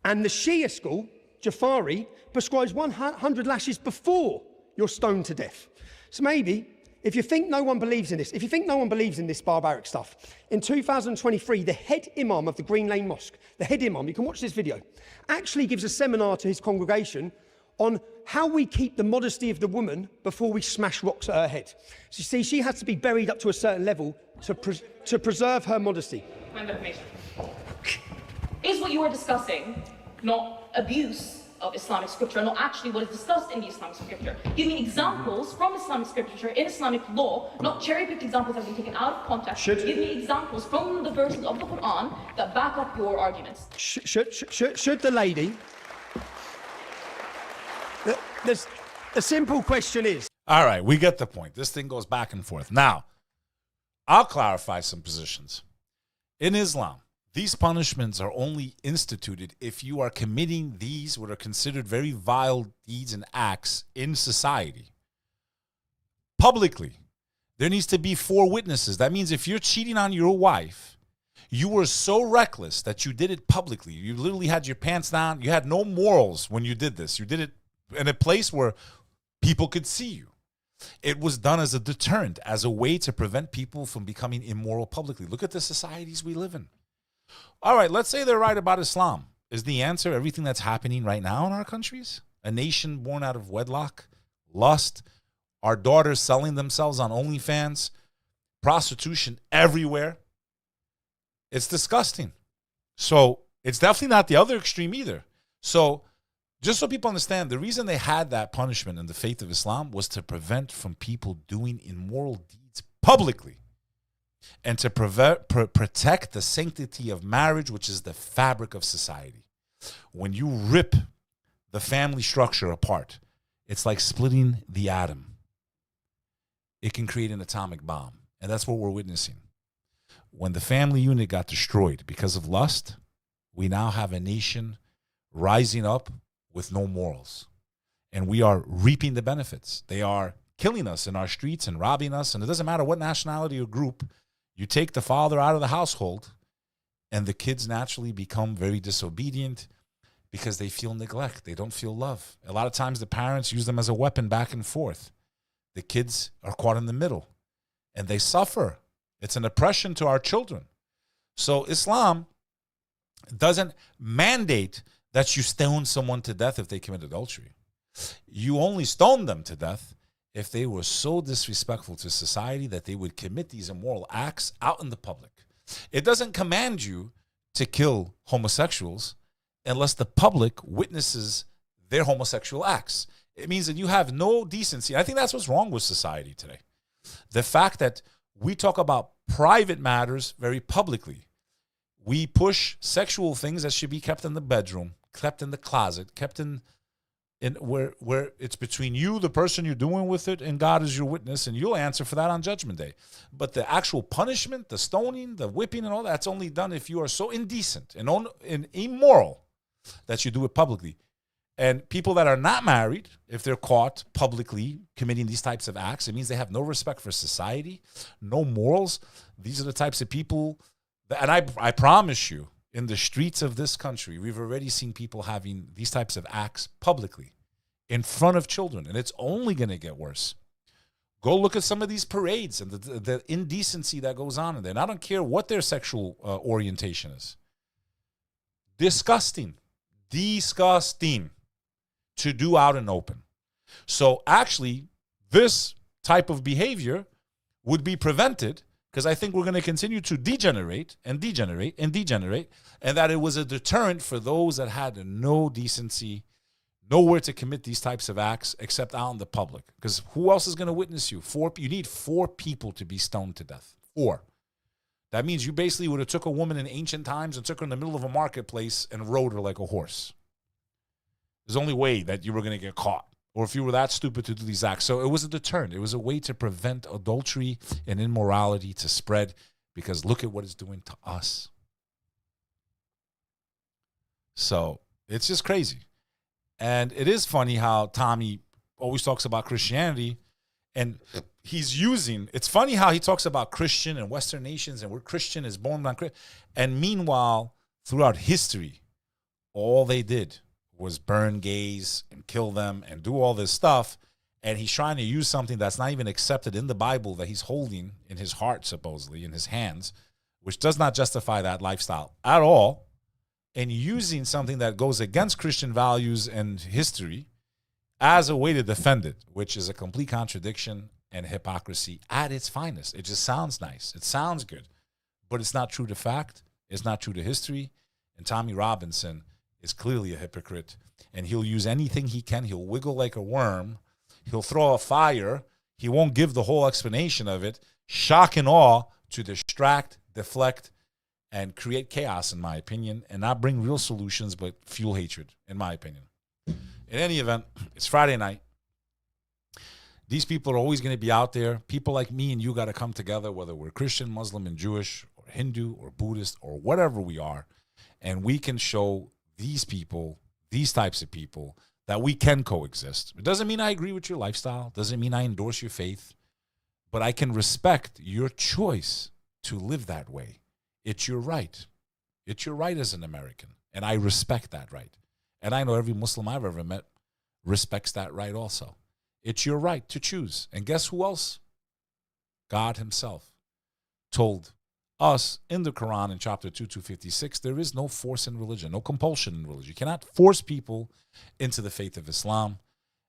And the Shia school, Jafari, prescribes 100 lashes before you're stoned to death. So maybe, if you think no one believes in this, if you think no one believes in this barbaric stuff, in 2023, the head imam of the Green Lane Mosque, the head imam, you can watch this video, actually gives a seminar to his congregation on how we keep the modesty of the woman before we smash rocks at her head. So you see, she has to be buried up to a certain level to preserve her modesty. Point of information. Is what you are discussing not abuse of Islamic scripture, not actually what is discussed in the Islamic scripture? Give me examples from Islamic scripture in Islamic law, not cherry-picked examples that have been taken out of context. Give me examples from the verses of the Quran that back up your arguments. Should the lady... The simple question is... All right, we get the point. This thing goes back and forth. Now, I'll clarify some positions. In Islam, these punishments are only instituted if you are committing these what are considered very vile deeds and acts in society. Publicly, there needs to be 4 witnesses. That means if you're cheating on your wife, you were so reckless that you did it publicly. You literally had your pants down. You had no morals when you did this. You did it in a place where people could see you. It was done as a deterrent, as a way to prevent people from becoming immoral publicly. Look at the societies we live in. All right, let's say they're right about Islam. Is the answer everything that's happening right now in our countries? A nation born out of wedlock, lust, our daughters selling themselves on OnlyFans, prostitution everywhere. It's disgusting. So it's definitely not the other extreme either. So just so people understand, the reason they had that punishment in the faith of Islam was to prevent from people doing immoral deeds publicly and to protect the sanctity of marriage, which is the fabric of society. When you rip the family structure apart, it's like splitting the atom. It can create an atomic bomb, and that's what we're witnessing. When the family unit got destroyed because of lust, we now have a nation rising up with no morals. And we are reaping the benefits. They are killing us in our streets and robbing us. And it doesn't matter what nationality or group. You take the father out of the household, and the kids naturally become very disobedient because they feel neglect. They don't feel love. A lot of times the parents use them as a weapon back and forth. The kids are caught in the middle, and they suffer. It's an oppression to our children. So Islam doesn't mandate that you stone someone to death if they commit adultery. You only stone them to death if they were so disrespectful to society that they would commit these immoral acts out in the public. It doesn't command you to kill homosexuals unless the public witnesses their homosexual acts. It means that you have no decency. I think that's what's wrong with society today. The fact that we talk about private matters very publicly. We push sexual things that should be kept in the bedroom, kept in the closet, kept in where it's between you, the person you're doing with it, and God is your witness, and you'll answer for that on Judgment Day. But the actual punishment, the stoning, the whipping, and all that's only done if you are so indecent and immoral that you do it publicly. And people that are not married, if they're caught publicly committing these types of acts, it means they have no respect for society, no morals. These are the types of people and I promise you, in the streets of this country, we've already seen people having these types of acts publicly in front of children, and it's only going to get worse. Go look at some of these parades and the indecency that goes on in there. And I don't care what their sexual orientation is. Disgusting to do out in open. So actually, this type of behavior would be prevented, because I think we're going to continue to degenerate, and that it was a deterrent for those that had no decency, nowhere to commit these types of acts except out in the public. Because who else is going to witness you? You need 4 people to be stoned to death. 4. That means you basically would have took a woman in ancient times and took her in the middle of a marketplace and rode her like a horse. There's only way that you were going to get caught, or if you were that stupid to do these acts. So it was a deterrent. It was a way to prevent adultery and immorality to spread, because look at what it's doing to us. So it's just crazy. And it is funny how Tommy always talks about Christianity, and it's funny how he talks about Christian and Western nations, and we're Christian, is born on Christian. And meanwhile, throughout history, all they did was burn gays and kill them and do all this stuff. And he's trying to use something that's not even accepted in the Bible, that he's holding in his heart, supposedly, in his hands, which does not justify that lifestyle at all, and using something that goes against Christian values and history as a way to defend it, which is a complete contradiction and hypocrisy at its finest. It just sounds nice. It sounds good, but it's not true to fact. It's not true to history. And Tommy Robinson is clearly a hypocrite, and he'll use anything he can. He'll wiggle like a worm. He'll throw a fire. He won't give the whole explanation of it. Shock and awe to distract, deflect, and create chaos, in my opinion, and not bring real solutions, but fuel hatred, in my opinion. In any event, it's Friday night. These people are always going to be out there. People like me and you got to come together, whether we're Christian, Muslim, and Jewish, or Hindu, or Buddhist, or whatever we are, and we can show these people, these types of people, that we can coexist. It doesn't mean I agree with your lifestyle. Doesn't mean I endorse your faith. But I can respect your choice to live that way. It's your right. It's your right as an American. And I respect that right. And I know every Muslim I've ever met respects that right also. It's your right to choose. And guess who else? God himself told us in the Quran in chapter 256, there is no force in religion, no compulsion in religion. You cannot force people into the faith of Islam.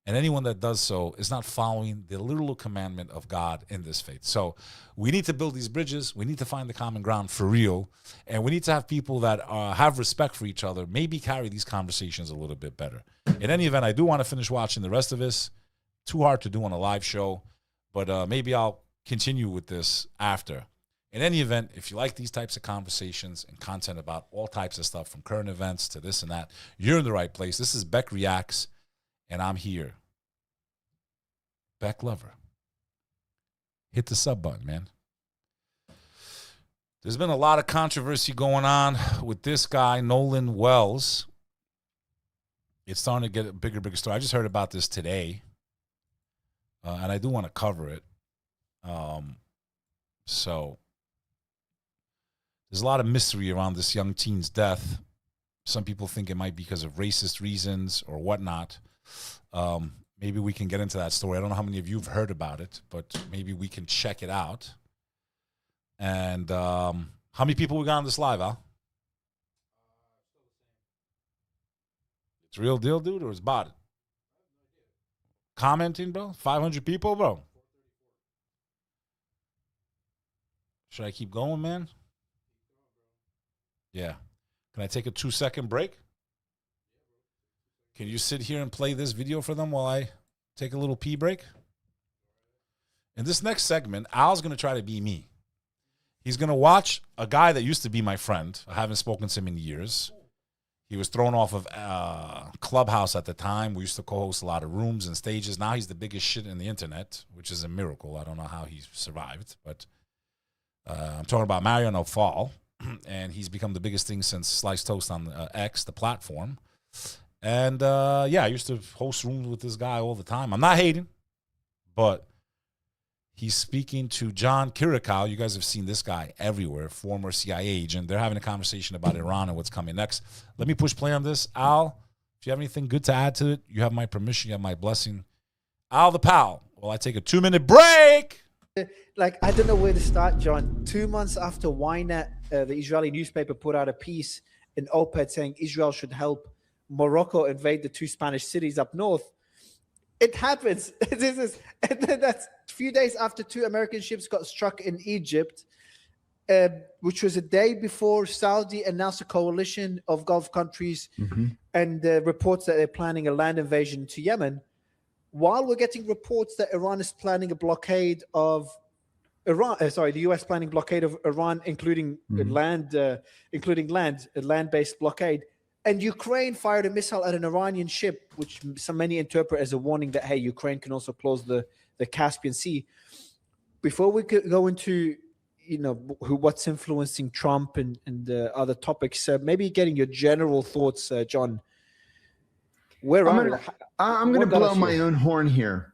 And anyone that does so is not following the literal commandment of God in this faith. So we need to build these bridges. We need to find the common ground for real. And we need to have people that have respect for each other, maybe carry these conversations a little bit better. In any event, I do want to finish watching the rest of this. Too hard to do on a live show, but maybe I'll continue with this after. In any event, if you like these types of conversations and content about all types of stuff, from current events to this and that, you're in the right place. This is Bek Reacts, and I'm here. Bek Lover. Hit the sub button, man. There's been a lot of controversy going on with this guy, Nolan Wells. It's starting to get a bigger story. I just heard about this today, and I do want to cover it. So there's a lot of mystery around this young teen's death. Some people think it might be because of racist reasons or whatnot. Maybe we can get into that story. I don't know how many of you have heard about it, but maybe we can check it out. And how many people we got on this live, Al? It's real deal, dude, or it's botted? Commenting, bro? 500 people, bro? Should I keep going, man? Yeah. Can I take a 2-second break? Can you sit here and play this video for them while I take a little pee break? In this next segment, Al's going to try to be me. He's going to watch a guy that used to be my friend. I haven't spoken to him in years. He was thrown off of Clubhouse at the time. We used to co-host a lot of rooms and stages. Now he's the biggest shit in the internet, which is a miracle. I don't know how he survived, but I'm talking about Mario Nawfal, and he's become the biggest thing since Sliced Toast on X, the platform. And I used to host rooms with this guy all the time. I'm not hating, but he's speaking to John Kirikow. You guys have seen this guy everywhere, former CIA agent. They're having a conversation about Iran and what's coming next. Let me push play on this. Al, if you have anything good to add to it, you have my permission, you have my blessing. Al the pal, well, I take a 2-minute break. Like, I don't know where to start, John. 2 months after Ynet, the Israeli newspaper, put out a piece in op-ed saying Israel should help Morocco invade the 2 Spanish cities up north. It happens. And then that's a few days after 2 American ships got struck in Egypt, which was a day before Saudi announced a coalition of Gulf countries and reports that they're planning a land invasion to Yemen. While we're getting reports that Iran is planning a blockade of Iran, the U.S. planning blockade of Iran, including land-based blockade. And Ukraine fired a missile at an Iranian ship, which many interpret as a warning that, hey, Ukraine can also close the Caspian Sea. Before we could go into, what's influencing Trump and other topics, maybe getting your general thoughts, John. I'm going to blow my own horn here.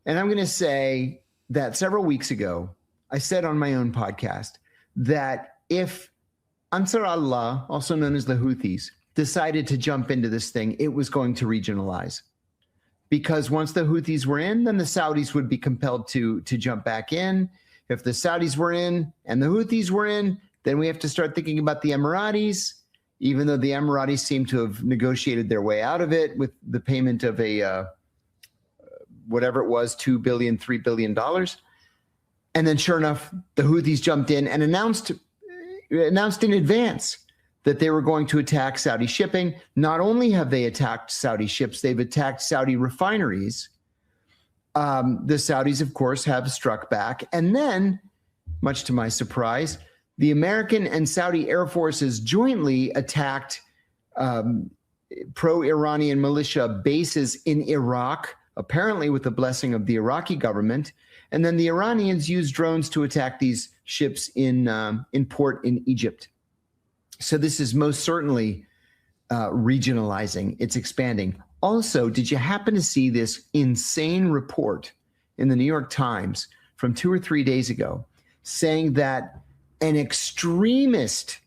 And I'm going to say that several weeks ago, I said on my own podcast that if Ansar Allah, also known as the Houthis, decided to jump into this thing, it was going to regionalize. Because once the Houthis were in, then the Saudis would be compelled to jump back in. If the Saudis were in and the Houthis were in, then we have to start thinking about the Emiratis, even though the Emiratis seem to have negotiated their way out of it with the payment of whatever it was, $2 billion, $3 billion. And then sure enough, the Houthis jumped in and announced in advance that they were going to attack Saudi shipping. Not only have they attacked Saudi ships, they've attacked Saudi refineries. The Saudis, of course, have struck back. And then, much to my surprise, the American and Saudi air forces jointly attacked pro-Iranian militia bases in Iraq, apparently with the blessing of the Iraqi government. And then the Iranians used drones to attack these ships in port in Egypt. So this is most certainly regionalizing. It's expanding. Also, did you happen to see this insane report in the New York Times from 2 or 3 days ago saying that an extremist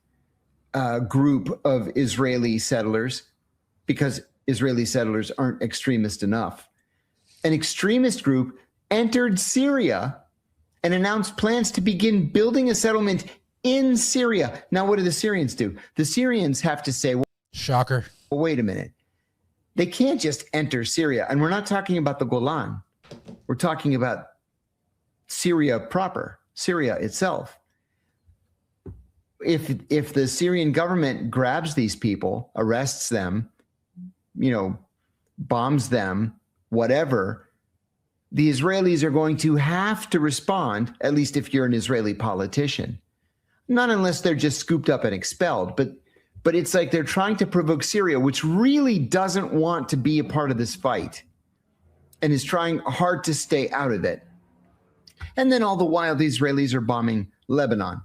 group of Israeli settlers, because Israeli settlers aren't extremist enough, an extremist group entered Syria and announced plans to begin building a settlement in Syria. Now, what do the Syrians do? The Syrians have to say, shocker. Well, wait a minute. They can't just enter Syria. And we're not talking about the Golan. We're talking about Syria proper, Syria itself. If the Syrian government grabs these people, arrests them, bombs them, whatever, the Israelis are going to have to respond, at least if you're an Israeli politician. Not unless they're just scooped up and expelled, but it's like they're trying to provoke Syria, which really doesn't want to be a part of this fight and is trying hard to stay out of it. And then all the while, the Israelis are bombing Lebanon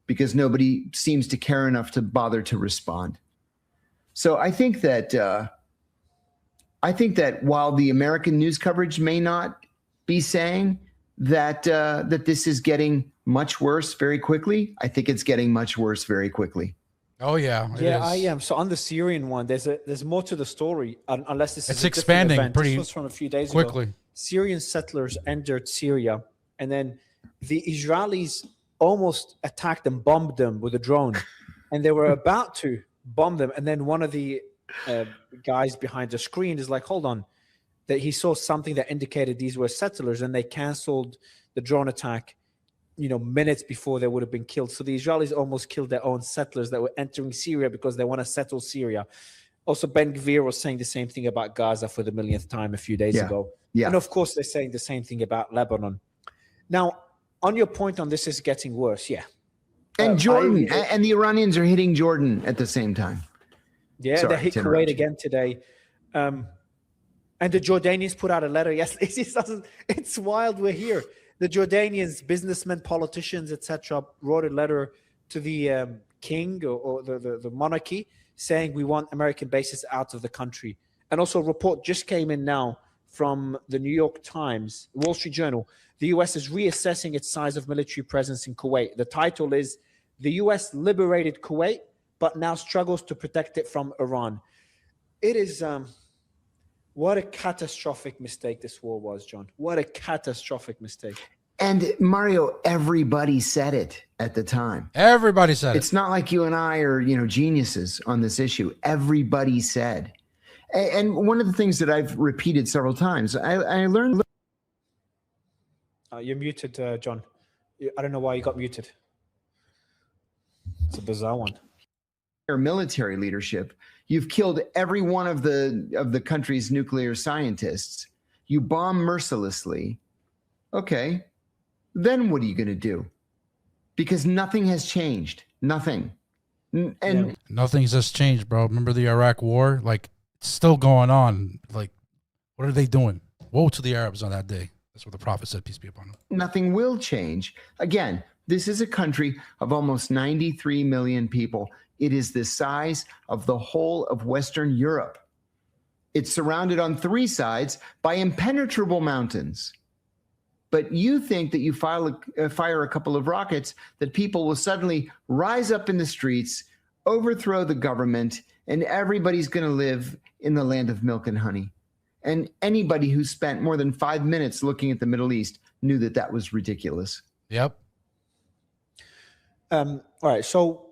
because nobody seems to care enough to bother to respond. So I think that while the American news coverage may not be saying that this is getting much worse very quickly, I think it's getting much worse very quickly. Oh yeah, I am. So on the Syrian one, there's more to the story. Unless this is a expanding event. pretty this was from a few days quickly. ago. Syrian settlers entered Syria, and then the Israelis almost attacked them, bombed them with a drone, and they were about to bomb them. And then one of the guys behind the screen is like, "Hold on," that he saw something that indicated these were settlers, and they canceled the drone attack. Minutes before they would have been killed. So the Israelis almost killed their own settlers that were entering Syria because they want to settle Syria. Also, Ben-Gvir was saying the same thing about Gaza for the millionth time a few days ago. Yeah. And of course, they're saying the same thing about Lebanon. Now, on your point on this is getting worse, yeah. And Jordan, and the Iranians are hitting Jordan at the same time. Yeah, Sorry they hit to interrupt Kuwait you. again today. And the Jordanians put out a letter yesterday. It's wild we're here. The Jordanians, businessmen, politicians, etc., wrote a letter to the king or the monarchy saying we want American bases out of the country. And also a report just came in now from the New York Times, Wall Street Journal. The U.S. is reassessing its size of military presence in Kuwait. The title is "The U.S. Liberated Kuwait, but now struggles to protect it from Iran." It is... what a catastrophic mistake this war was, John. What a catastrophic mistake. And Mario, everybody said it at the time. Everybody said it. It's not like you and I are, geniuses on this issue. Everybody said. And one of the things that I've repeated several times, I learned. You're muted, John. I don't know why you got muted. It's a bizarre one. Military leadership. You've killed every one of the country's nuclear scientists. You bomb mercilessly. Okay, then what are you going to do? Because nothing has changed. Nothing. And nothing's just changed, bro. Remember the Iraq war? Like, it's still going on. Like, what are they doing? Woe to the Arabs on that day. That's what the prophet said, peace be upon him. nothing will change. Again, this is a country of almost 93 million people. It is the size of the whole of Western Europe. It's surrounded on three sides by impenetrable mountains. But you think that you fire a couple of rockets, that people will suddenly rise up in the streets, overthrow the government, and everybody's going to live in the land of milk and honey. And anybody who spent more than 5 minutes looking at the Middle East knew that that was ridiculous. Yep. All right. So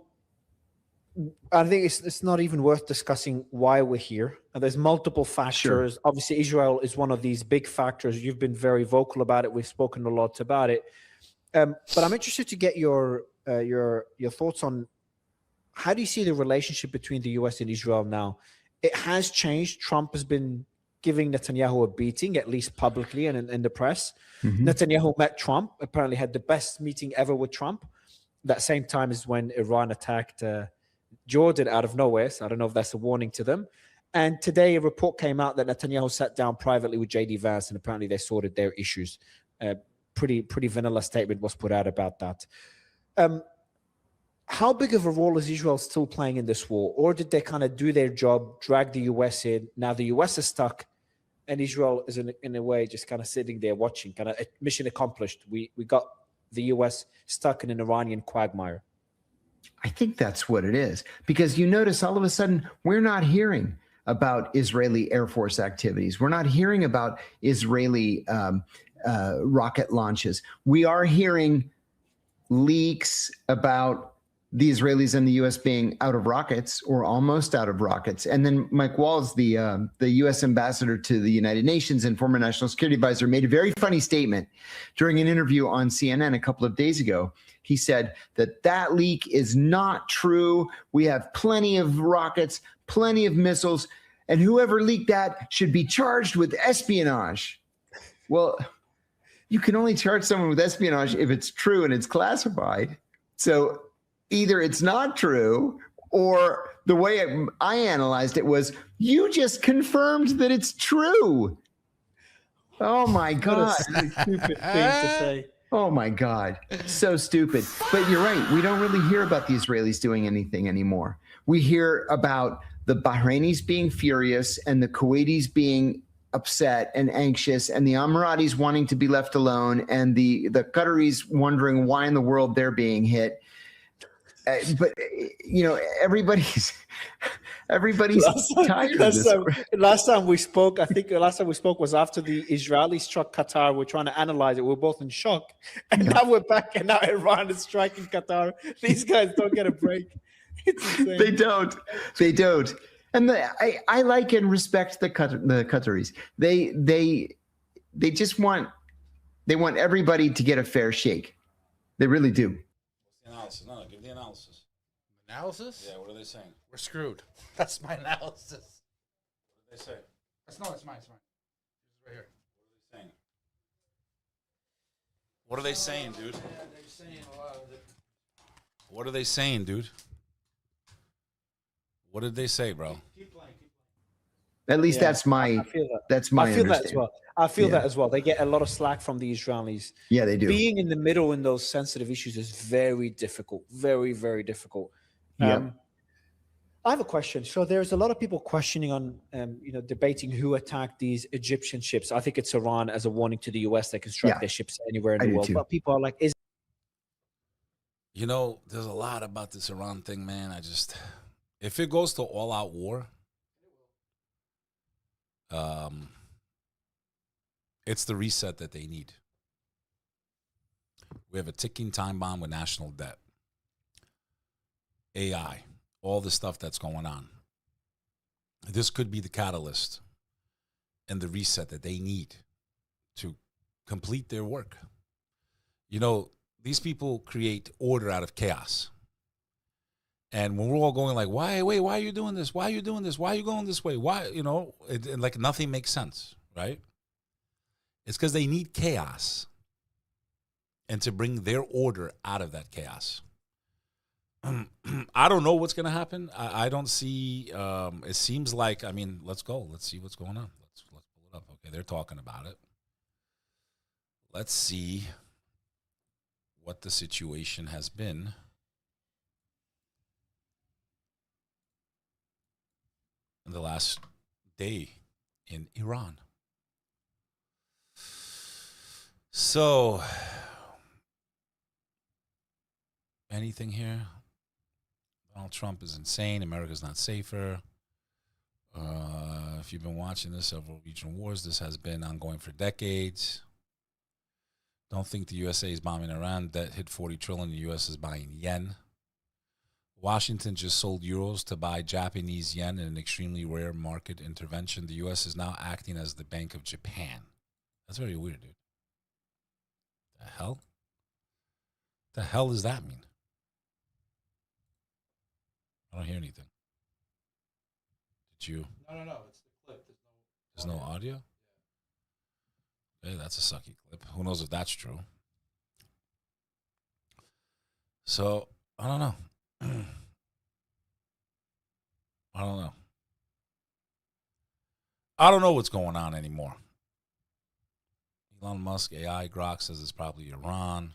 I think it's not even worth discussing why we're here. There's multiple factors. Sure. Obviously, Israel is one of these big factors. You've been very vocal about it. We've spoken a lot about it. But I'm interested to get your thoughts on how do you see the relationship between the U.S. and Israel now? It has changed. Trump has been giving Netanyahu a beating, at least publicly and in the press. Mm-hmm. Netanyahu met Trump, apparently had the best meeting ever with Trump. That same time is when Iran attacked Jordan out of nowhere. So I don't know if that's a warning to them. And today a report came out that Netanyahu sat down privately with J.D. Vance, and apparently they sorted their issues. Pretty vanilla statement was put out about that. How big of a role is Israel still playing in this war? Or did they kind of do their job, drag the U.S. in? Now the U.S. is stuck, and Israel is in a way just kind of sitting there watching, kind of mission accomplished. We got the U.S. stuck in an Iranian quagmire. I think that's what it is. Because you notice all of a sudden, we're not hearing about Israeli Air Force activities. We're not hearing about Israeli rocket launches. We are hearing leaks about the Israelis and the U.S. being out of rockets or almost out of rockets. And then Mike Waltz, the U.S. ambassador to the United Nations and former national security advisor, made a very funny statement during an interview on CNN a couple of days ago. He said that leak is not true. We have plenty of rockets, plenty of missiles, and whoever leaked that should be charged with espionage. Well, you can only charge someone with espionage if it's true and it's classified. So either it's not true, or the way I analyzed it was, you just confirmed that it's true. Oh my God. What a stupid thing to say. Oh my God. So stupid. But you're right. We don't really hear about the Israelis doing anything anymore. We hear about the Bahrainis being furious and the Kuwaitis being upset and anxious, and the Emiratis wanting to be left alone, and the Qataris wondering why in the world they're being hit. But everybody's tired of this. Last time we spoke, I think was after the Israelis struck Qatar. We're trying to analyze it. We're both in shock, and now we're back, and now Iran is striking Qatar. These guys don't get a break. It's insane. They don't. And I like and respect the Qataris. They just want everybody to get a fair shake. They really do. Analysis. No, give the analysis. Analysis? Yeah, what are they saying? We're screwed. That's my analysis. What do they say? It's mine. It's right here. What are they saying, dude? What are they saying, dude? What did they say, bro? At least that's my I feel that. that's my I feel that as understanding. well. I feel Yeah. that as well. They get a lot of slack from the Israelis. Yeah, they do. Being in the middle in those sensitive issues is very difficult. Very, very difficult. Yeah. I have a question. So there's a lot of people questioning on, debating who attacked these Egyptian ships. I think it's Iran as a warning to the US they can strike their ships anywhere in I the do world. too. But people are like, is You know, there's a lot about this Iran thing, man. If it goes to all-out war, it's the reset that they need. We have a ticking time bomb with national debt, AI, all the stuff that's going on. This could be the catalyst and the reset that they need to complete their work. You know, these people create order out of chaos. And when we're all going like, why are you doing this? Why are you doing this? Why are you going this way? Why, like nothing makes sense, right? It's because they need chaos and to bring their order out of that chaos. I don't know what's going to happen. I don't see, it seems like, let's go. Let's see what's going on. Let's pull it up. Okay, they're talking about it. Let's see what the situation has been. In the last day in Iran. So, anything here? Donald Trump is insane. America's not safer. If you've been watching this, several regional wars, this has been ongoing for decades. Don't think the USA is bombing Iran. Debt hit 40 trillion. The US is buying yen. Washington just sold euros to buy Japanese yen in an extremely rare market intervention. The U.S. is now acting as the Bank of Japan. That's very weird, dude. The hell? The hell does that mean? I don't hear anything. Did you? No. It's the clip. There's no audio? Hey, that's a sucky clip. Who knows if that's true? So, I don't know. I don't know what's going on anymore. Elon Musk, AI, Grok says it's probably Iran.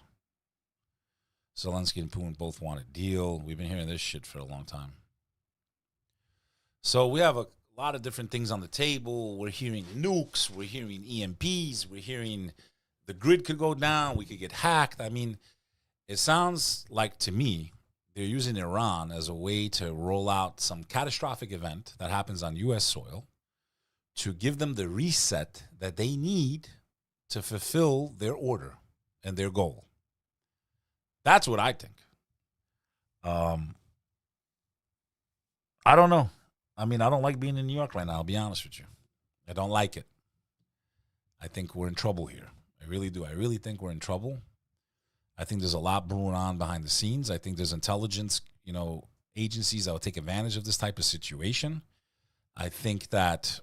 Zelensky and Putin both want a deal. We've been hearing this shit for a long time. So we have a lot of different things on the table. We're hearing nukes. We're hearing EMPs. We're hearing the grid could go down. We could get hacked. It sounds like to me they're using Iran as a way to roll out some catastrophic event that happens on U.S. soil to give them the reset that they need to fulfill their order and their goal. That's what I think. I don't know. I don't like being in New York right now, I'll be honest with you. I don't like it. I think we're in trouble here. I really do. I really think we're in trouble. I think there's a lot brewing on behind the scenes. I think there's intelligence, agencies that will take advantage of this type of situation. I think that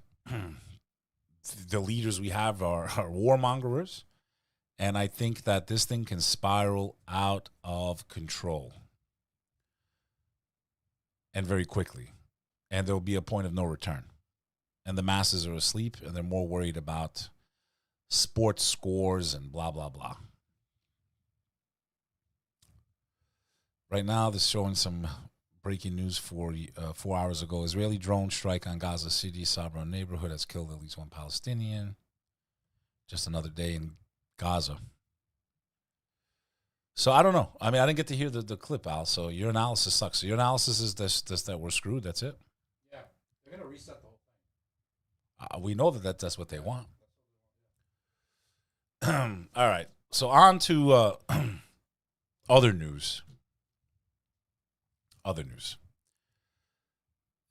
the leaders we have are warmongers. And I think that this thing can spiral out of control. And very quickly. And there'll be a point of no return. And the masses are asleep and they're more worried about sports scores and blah, blah, blah. Right now, this is showing some breaking news 4 hours ago. Israeli drone strike on Gaza City, Sabra neighborhood has killed at least one Palestinian. Just another day in Gaza. So I don't know. I didn't get to hear the clip, Al. So your analysis sucks. So your analysis is this that we're screwed. That's it. Yeah, they're gonna reset the whole thing. We know that's what they want. All right. So on to other news.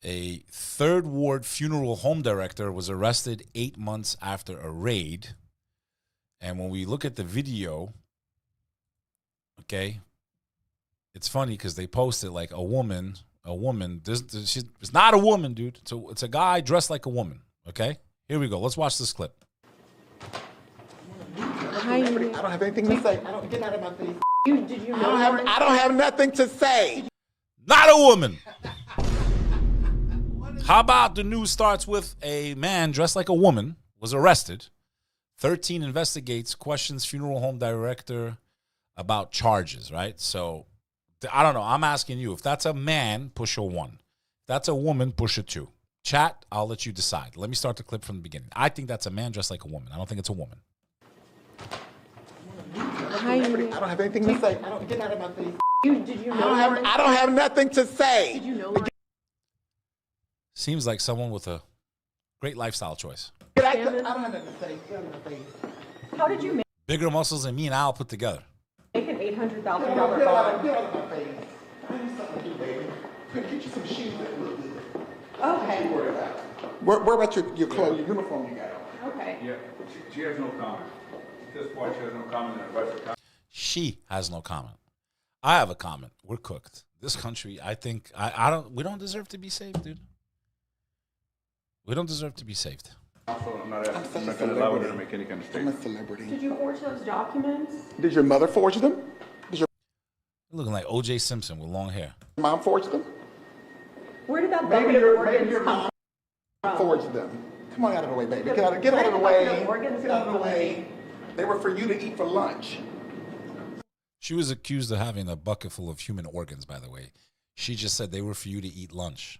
A Third Ward funeral home director was arrested 8 months after a raid. And when we look at the video, okay, it's funny because they posted like a woman. It's not a woman, dude. So it's a guy dressed like a woman. Okay, here we go. Let's watch this clip. I don't have anything to say. Get out of my face. I don't have nothing to say. Not a woman. How about the news starts with a man dressed like a woman was arrested. 13 investigates, questions funeral home director about charges, right? So, I don't know. I'm asking you, if that's a man, push a 1. If that's a woman, push a 2. Chat, I'll let you decide. Let me start the clip from the beginning. I think that's a man dressed like a woman. I don't think it's a woman. I don't have anything to say. Get out of my face. Did you know? I don't have nothing to say. Did you know? Seems like someone with a great lifestyle choice. I don't have nothing to say. Get out of my face. How did you make Bigger muscles than me and Al put together. an $800,000 Get out of my face. I need something to do, baby. Get you some shoes that look good. Okay. Where about your clothes, your uniform you got on? Okay. Yeah, she has no comment. At this point, she has no comment on the rest of the comment. She has no comment. I have a comment. We're cooked. This country, I think, we don't deserve to be saved, dude. We don't deserve to be saved. Also, I'm not going to allow her to make any kind of statement. I'm a celebrity. Did you forge those documents? Did your mother forge them? Did your Looking like O.J. Simpson with long hair. mom forge them? Where did that Maybe bucket of your organs mom come from? forged them. Come on out of the way, baby. Get out of the Where did the way. bucket of organs Get out of come the from? way. They were for you to eat for lunch. She was accused of having a bucket full of human organs, by the way. She just said they were for you to eat lunch.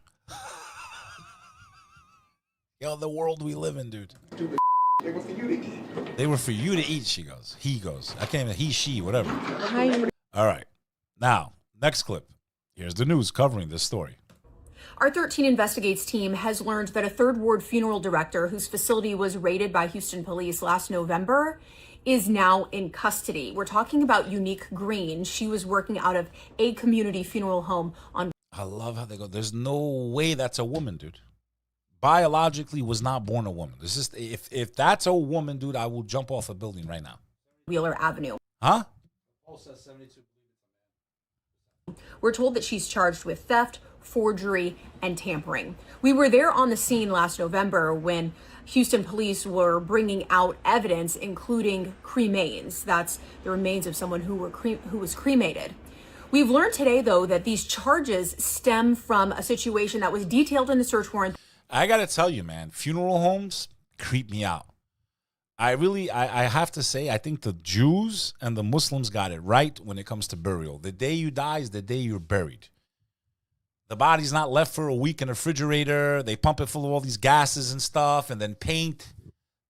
Yo, the world we live in, dude. They were for you to eat. They were for you to eat, she goes. He goes. I can't even, he, she, whatever. Hi. All right. Now, next clip. Here's the news covering this story. Our 13 Investigates team has learned that a Third Ward funeral director whose facility was raided by Houston police last November is now in custody. We're talking about Unique Green. She was working out of a community funeral home on... I love how they go. There's no way that's a woman, dude. Biologically was not born a woman. This is if that's a woman, dude, I will jump off a building right now. Wheeler Avenue. Huh? We're told that she's charged with theft, forgery, and tampering. We were there on the scene last November when Houston police were bringing out evidence, including cremains. That's the remains of someone who was cremated. We've learned today, though, that these charges stem from a situation that was detailed in the search warrant. I got to tell you, man, funeral homes creep me out. I have to say, I think the Jews and the Muslims got it right when it comes to burial. The day you die is the day you're buried. The body's not left for a week in a refrigerator. They pump it full of all these gases and stuff and then paint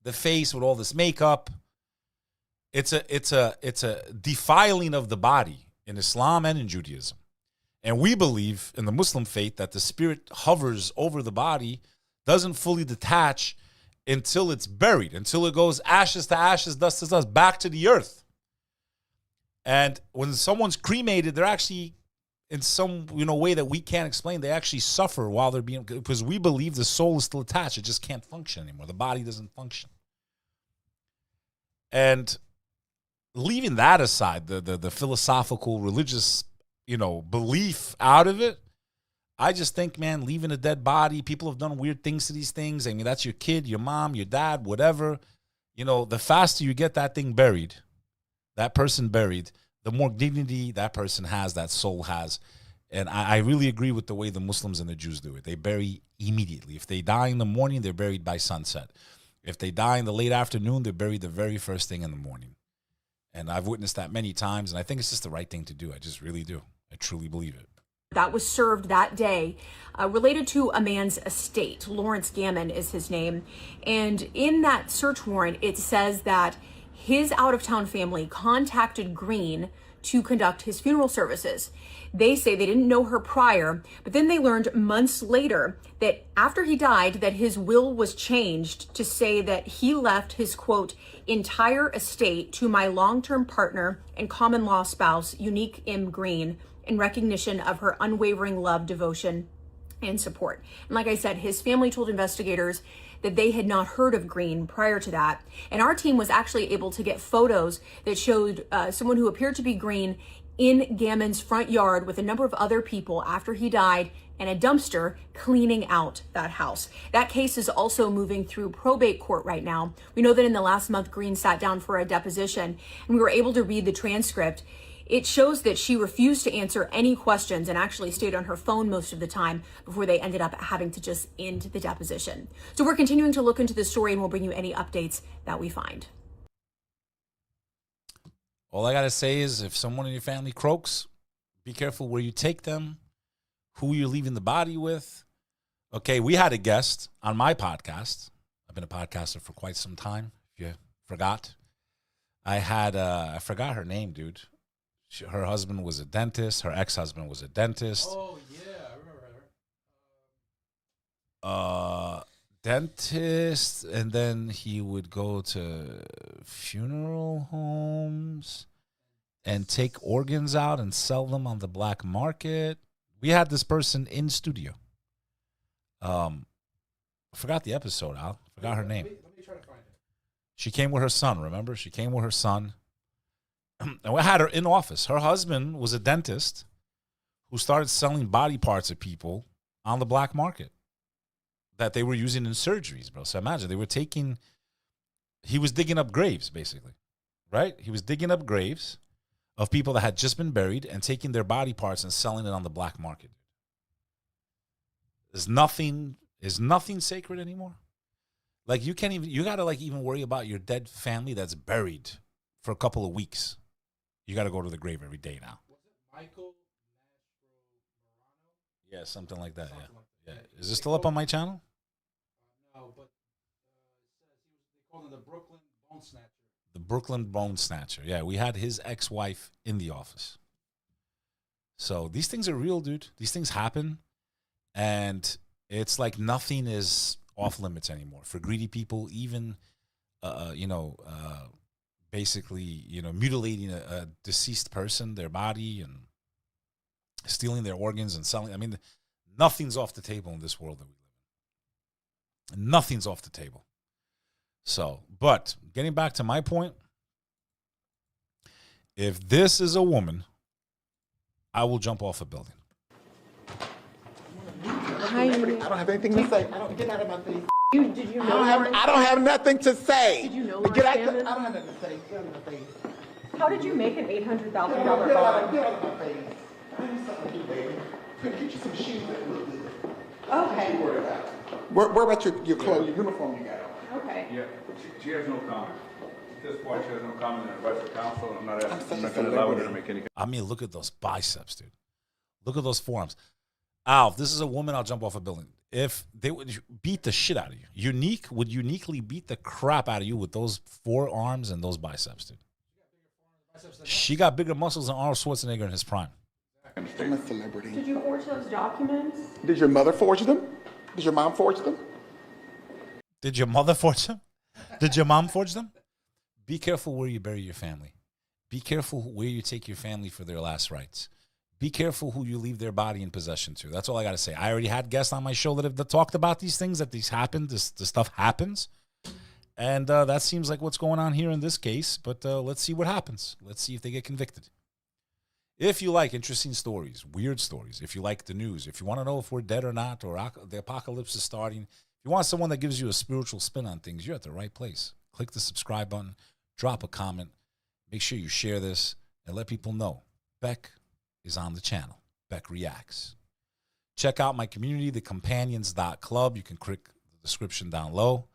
the face with all this makeup. It's a defiling of the body in Islam and in Judaism. And we believe in the Muslim faith that the spirit hovers over the body, doesn't fully detach until it's buried, until it goes ashes to ashes, dust to dust, back to the earth. And when someone's cremated, they're actually, in some way that we can't explain, they actually suffer while they're being, because we believe the soul is still attached. It just can't function anymore. The body doesn't function. And leaving that aside, the philosophical, religious belief out of it, I just think, man, leaving a dead body, people have done weird things to these things. I mean, that's your kid, your mom, your dad, whatever. The faster you get that thing buried, that person buried, the more dignity that person has, that soul has. And I really agree with the way the Muslims and the Jews do it. They bury immediately. If they die in the morning, they're buried by sunset. If they die in the late afternoon, they're buried the very first thing in the morning. And I've witnessed that many times, and I think it's just the right thing to do. I just really do. I truly believe it. That was served that day related to a man's estate. Lawrence Gammon is his name. And in that search warrant, it says that his out-of-town family contacted Green to conduct his funeral services. They say they didn't know her prior, but then they learned months later that after he died, that his will was changed to say that he left his, quote, entire estate to my long-term partner and common law spouse, Unique M. Green, in recognition of her unwavering love, devotion, and support. And like I said, his family told investigators that they had not heard of Green prior to that. And our team was actually able to get photos that showed someone who appeared to be Green in Gammon's front yard with a number of other people after he died, and a dumpster cleaning out that house. That case is also moving through probate court right now. We know that in the last month, Green sat down for a deposition, and we were able to read the transcript. It shows that she refused to answer any questions and actually stayed on her phone most of the time before they ended up having to just end the deposition. So we're continuing to look into the story, and we'll bring you any updates that we find. All I got to say is if someone in your family croaks, be careful where you take them, who you're leaving the body with. Okay, we had a guest on my podcast. I've been a podcaster for quite some time, if you forgot. I forgot her name, dude. Her husband was a dentist. Her ex-husband was a dentist. Oh, yeah, I remember her. Dentist, and then he would go to funeral homes and take organs out and sell them on the black market. We had this person in studio. I forgot the episode, Al. Forgot her name. Let me try to find it. She came with her son, remember? She came with her son. And we had her in office. Her husband was a dentist who started selling body parts of people on the black market that they were using in surgeries, bro. So imagine he was digging up graves, basically, right? He was digging up graves of people that had just been buried and taking their body parts and selling it on the black market. Is nothing sacred anymore? Like you gotta even worry about your dead family that's buried for a couple of weeks. You gotta go to the grave every day now. Was it Michael? Yeah, something like that. Yeah. Is this still up on my channel? No, but they called him the Brooklyn Bone Snatcher. The Brooklyn Bone Snatcher. Yeah, we had his ex-wife in the office. So these things are real, dude. These things happen. And it's like nothing is off limits anymore. For greedy people, even, basically, mutilating a deceased person, their body, and stealing their organs and selling. I mean, nothing's off the table in this world that we live in. Nothing's off the table. So, but getting back to my point, if this is a woman, I will jump off a building. I don't have anything to say. Get out of my face. Did you know? I don't have nothing to say. Did you know? Get out. I don't have nothing to say. Get out of my face. How did you make an $800,000 Get bond? out of my face. I need something to do, baby. Get you some shoes that look good. Okay. Where about your clothes, your uniform you got on? Okay. Yeah, she has no comment. At this point, she has no comment in the rest of council, and I'm not going to allow her to make any. I mean, look at those biceps, dude. Look at those forearms. Al, if this is a woman, I'll jump off a building. If they would beat the shit out of you. Unique would uniquely beat the crap out of you with those forearms and those biceps, dude. She got bigger muscles than Arnold Schwarzenegger in his prime. I'm a celebrity. Did you forge those documents? Did your mother forge them? Did your mom forge them? Did your mother forge them? Did your mom forge them? Be careful where you bury your family. Be careful where you take your family for their last rites. Be careful who you leave their body in possession to. That's all I got to say. I already had guests on my show that have talked about these things, that these happen, this stuff happens. And that seems like what's going on here in this case. But let's see what happens. Let's see if they get convicted. If you like interesting stories, weird stories, if you like the news, if you want to know if we're dead or not, or the apocalypse is starting, if you want someone that gives you a spiritual spin on things, you're at the right place. Click the subscribe button, drop a comment, make sure you share this, and let people know Bek is on the channel, Bek Reacts. Check out my community, thecompanions.club. You can click the description down low.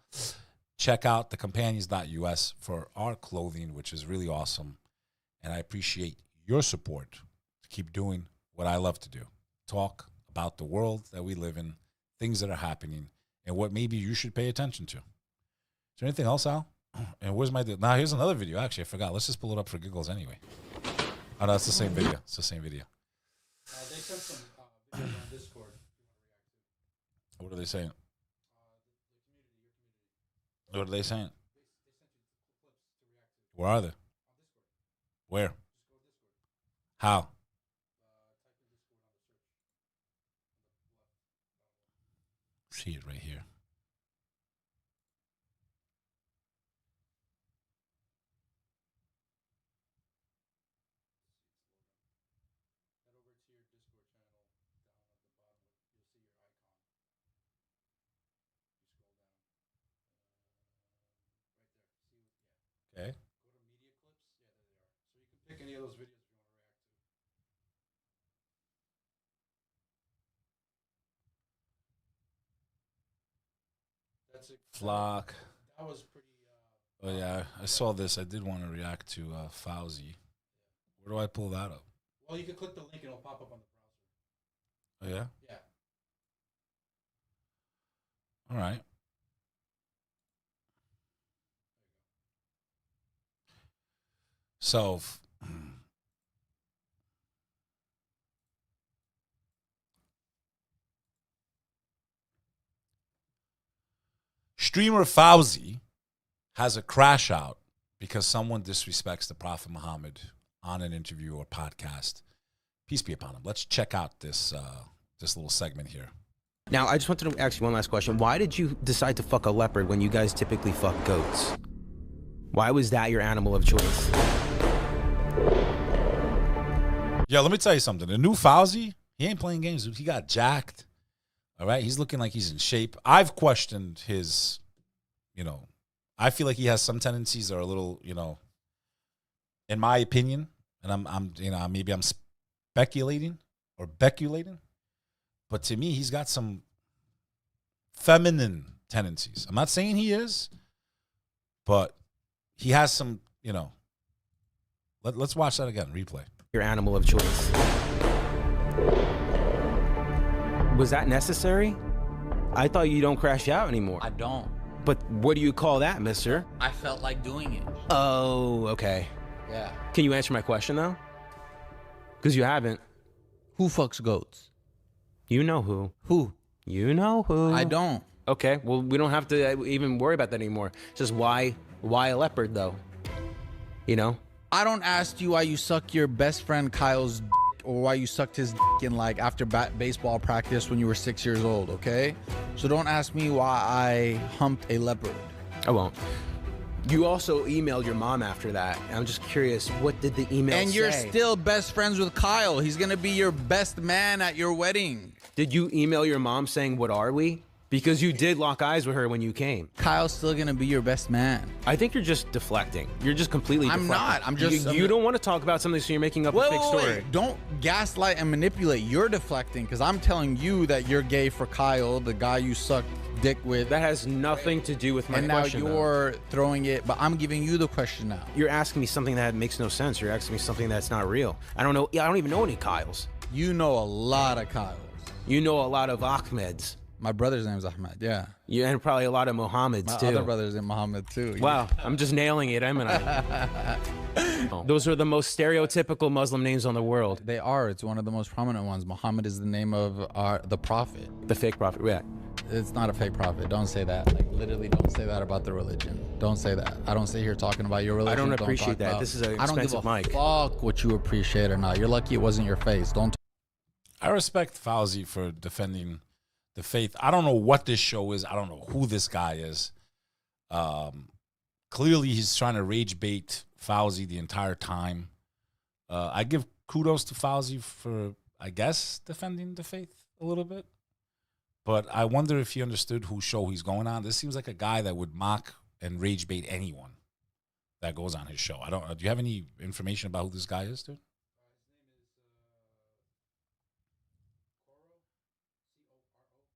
Check out thecompanions.us for our clothing, which is really awesome. And I appreciate your support to keep doing what I love to do. Talk about the world that we live in, things that are happening, and what maybe you should pay attention to. Is there anything else, Al? And where's my... Now, here's another video. Actually, I forgot. Let's just pull it up for giggles anyway. Oh, no, it's the same video. It's the same video. They sent some videos on Discord. What are they saying? What are they saying? Where are they? Where? How? See it right here. Okay. Pick any of those videos. Flock. That was pretty. Oh yeah, I saw this. I did want to react to 𝐕𝐄. Where do I pull that up? Well, you can click the link and it'll pop up on the Oh yeah. Yeah. All right. So, streamer 𝐕𝐄 has a crash out because someone disrespects the Prophet Muhammad on an interview or podcast. Peace be upon him. Let's check out this this little segment here. Now, I just wanted to ask you one last question. Why did you decide to fuck a leopard when you guys typically fuck goats? Why was that your animal of choice? Yeah, let me tell you something. The new 𝐕𝐄, he ain't playing games. He got jacked. All right? He's looking like he's in shape. I've questioned his, I feel like he has some tendencies that are a little, in my opinion, and maybe I'm speculating or beculating, but to me, he's got some feminine tendencies. I'm not saying he is, but he has some, let's watch that again, replay. Your animal of choice. Was that necessary? I thought you don't crash out anymore. I don't. But what do you call that, mister? I felt like doing it. Oh, okay. Yeah. Can you answer my question, though? Because you haven't. Who fucks goats? You know who. Who? You know who. I don't. Okay, well, we don't have to even worry about that anymore. It's just why a leopard, though? I don't ask you why you suck your best friend Kyle's dick or why you sucked his dick in after baseball practice when you were 6 years old, okay? So don't ask me why I humped a leopard. I won't. You also emailed your mom after that. I'm just curious, what did the email say? And you're still best friends with Kyle. He's gonna be your best man at your wedding. Did you email your mom saying, what are we? Because you did lock eyes with her when you came. Kyle's still gonna be your best man. I think you're just deflecting. You're just completely deflecting. I'm not. I'm just... You don't want to talk about something, so you're making up a fake story. Don't gaslight and manipulate. You're deflecting, because I'm telling you that you're gay for Kyle, the guy you sucked dick with. That has nothing to do with my question. And now you're throwing it, but I'm giving you the question now. You're asking me something that makes no sense. You're asking me something that's not real. I don't know. I don't even know any Kyles. You know a lot of Kyles. You know a lot of Ahmeds. My brother's name is Ahmed, yeah. You and probably a lot of Mohammeds, too. My other brother's named Mohammed, too. Wow, I'm just nailing it, am I? Those are the most stereotypical Muslim names on the world. They are. It's one of the most prominent ones. Muhammad is the name of the prophet. The fake prophet, yeah. It's not a fake prophet. Don't say that. Literally don't say that about the religion. Don't say that. I don't sit here talking about your religion. I don't appreciate that. This is an expensive mic. I don't give a fuck what you appreciate or not. You're lucky it wasn't your face. Don't. I respect 𝐕𝐄 for defending the faith. I don't know what this show is. I don't know who this guy is. Clearly, he's trying to rage bait 𝐕𝐄 the entire time. I give kudos to 𝐕𝐄 for, I guess, defending the faith a little bit. But I wonder if he understood whose show he's going on. This seems like a guy that would mock and rage bait anyone that goes on his show. I don't. Do you have any information about who this guy is, dude?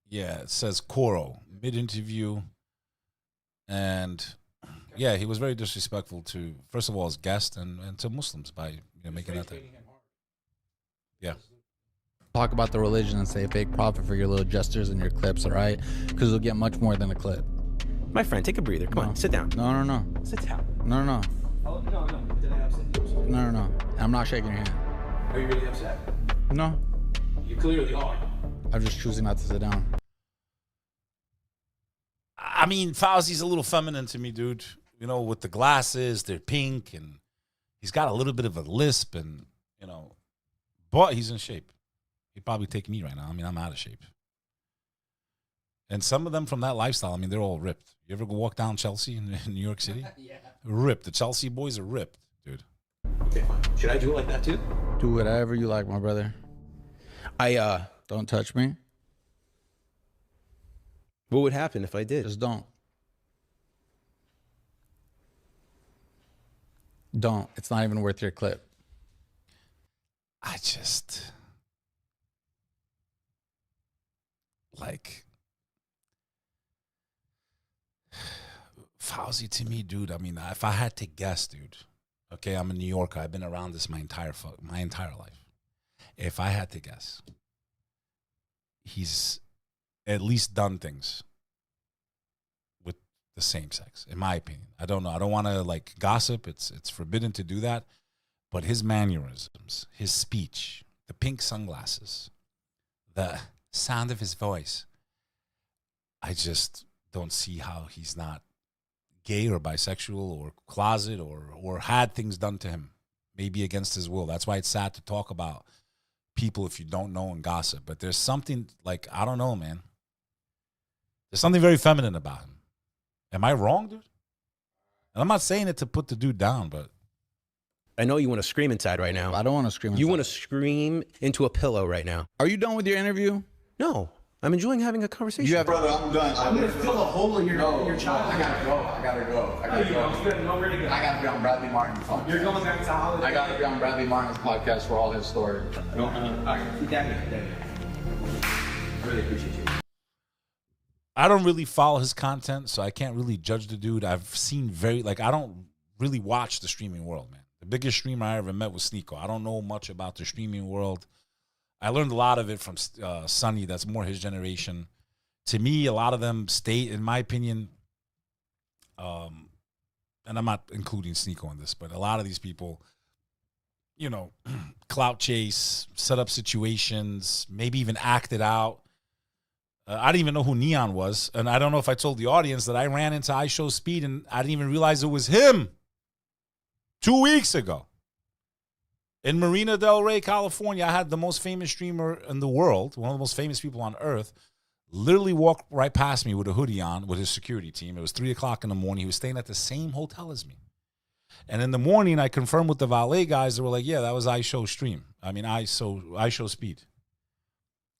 Yeah, it says 𝐂𝐴 mid-interview, and yeah, he was very disrespectful to, first of all, his guest and to Muslims by making that thing. Yeah. Talk about the religion and say fake prophet for your little gestures and your clips, all right? Because you'll get much more than a clip. My friend, take a breather. Come on, sit down. No. Sit down. No. Oh, no. Did I upset you? No. I'm not shaking your hand. Are you really upset? No. You clearly are. I'm just choosing not to sit down. I mean, 𝐕𝐄's a little feminine to me, dude. With the glasses, they're pink, and he's got a little bit of a lisp, and, but he's in shape. He'd probably take me right now. I mean, I'm out of shape. And some of them from that lifestyle, I mean, they're all ripped. You ever go walk down Chelsea in New York City? Yeah. Ripped. The Chelsea boys are ripped, dude. Okay, fine. Should I do it like that, too? Do whatever you like, my brother. Don't touch me. What would happen if I did? Just don't. Don't. It's not even worth your clip. I just... 𝐿𝐳 to me, dude. I mean, if I had to guess, dude. Okay, I'm a New Yorker. I've been around this my entire life. If I had to guess, he's at least done things with the same sex, in my opinion. I don't know. I don't want to like gossip. It's forbidden to do that. But his mannerisms, his speech, the pink sunglasses, the sound of his voice, I just don't see how he's not gay or bisexual or closet or had things done to him, maybe against his will. That's why it's sad to talk about people if you don't know and gossip. But there's something like, I don't know, man. There's something very feminine about him. Am I wrong, dude? And I'm not saying it to put the dude down, but I know you want to scream inside right now. I don't want to scream. You want to scream into a pillow right now. Are you done with your interview? No. I'm enjoying having a conversation. Brother, I'm done. I'm going to fill a hole in your child. I gotta go. I gotta go. I gotta be on Bradley Martin's podcast. You're going back to holiday. I gotta be on Bradley Martin's podcast for all his story. All right. Really appreciate you. I don't really follow his content, so I can't really judge the dude. I've seen I don't really watch the streaming world, man. The biggest streamer I ever met was 𝐂𝐚. I don't know much about the streaming world. I learned a lot of it from Sonny. That's more his generation. To me, a lot of them stay, in my opinion, and I'm not including 𝐂𝐚 in this, but a lot of these people, you know, clout chase, set up situations, maybe even act it out. I didn't even know who Neon was, and I don't know if I told the audience that I ran into 𝐈𝐸 and I didn't even realize it was him 2 weeks ago. In Marina Del Rey, California, I had the most famous streamer in the world, one of the most famous people on earth, literally walk right past me with a hoodie on with his security team. It was 3 o'clock in the morning. He was staying at the same hotel as me. And in the morning, I confirmed with the valet guys. They were like, yeah, that was 𝐈𝐸 stream. I mean, 𝐈𝐸 speed.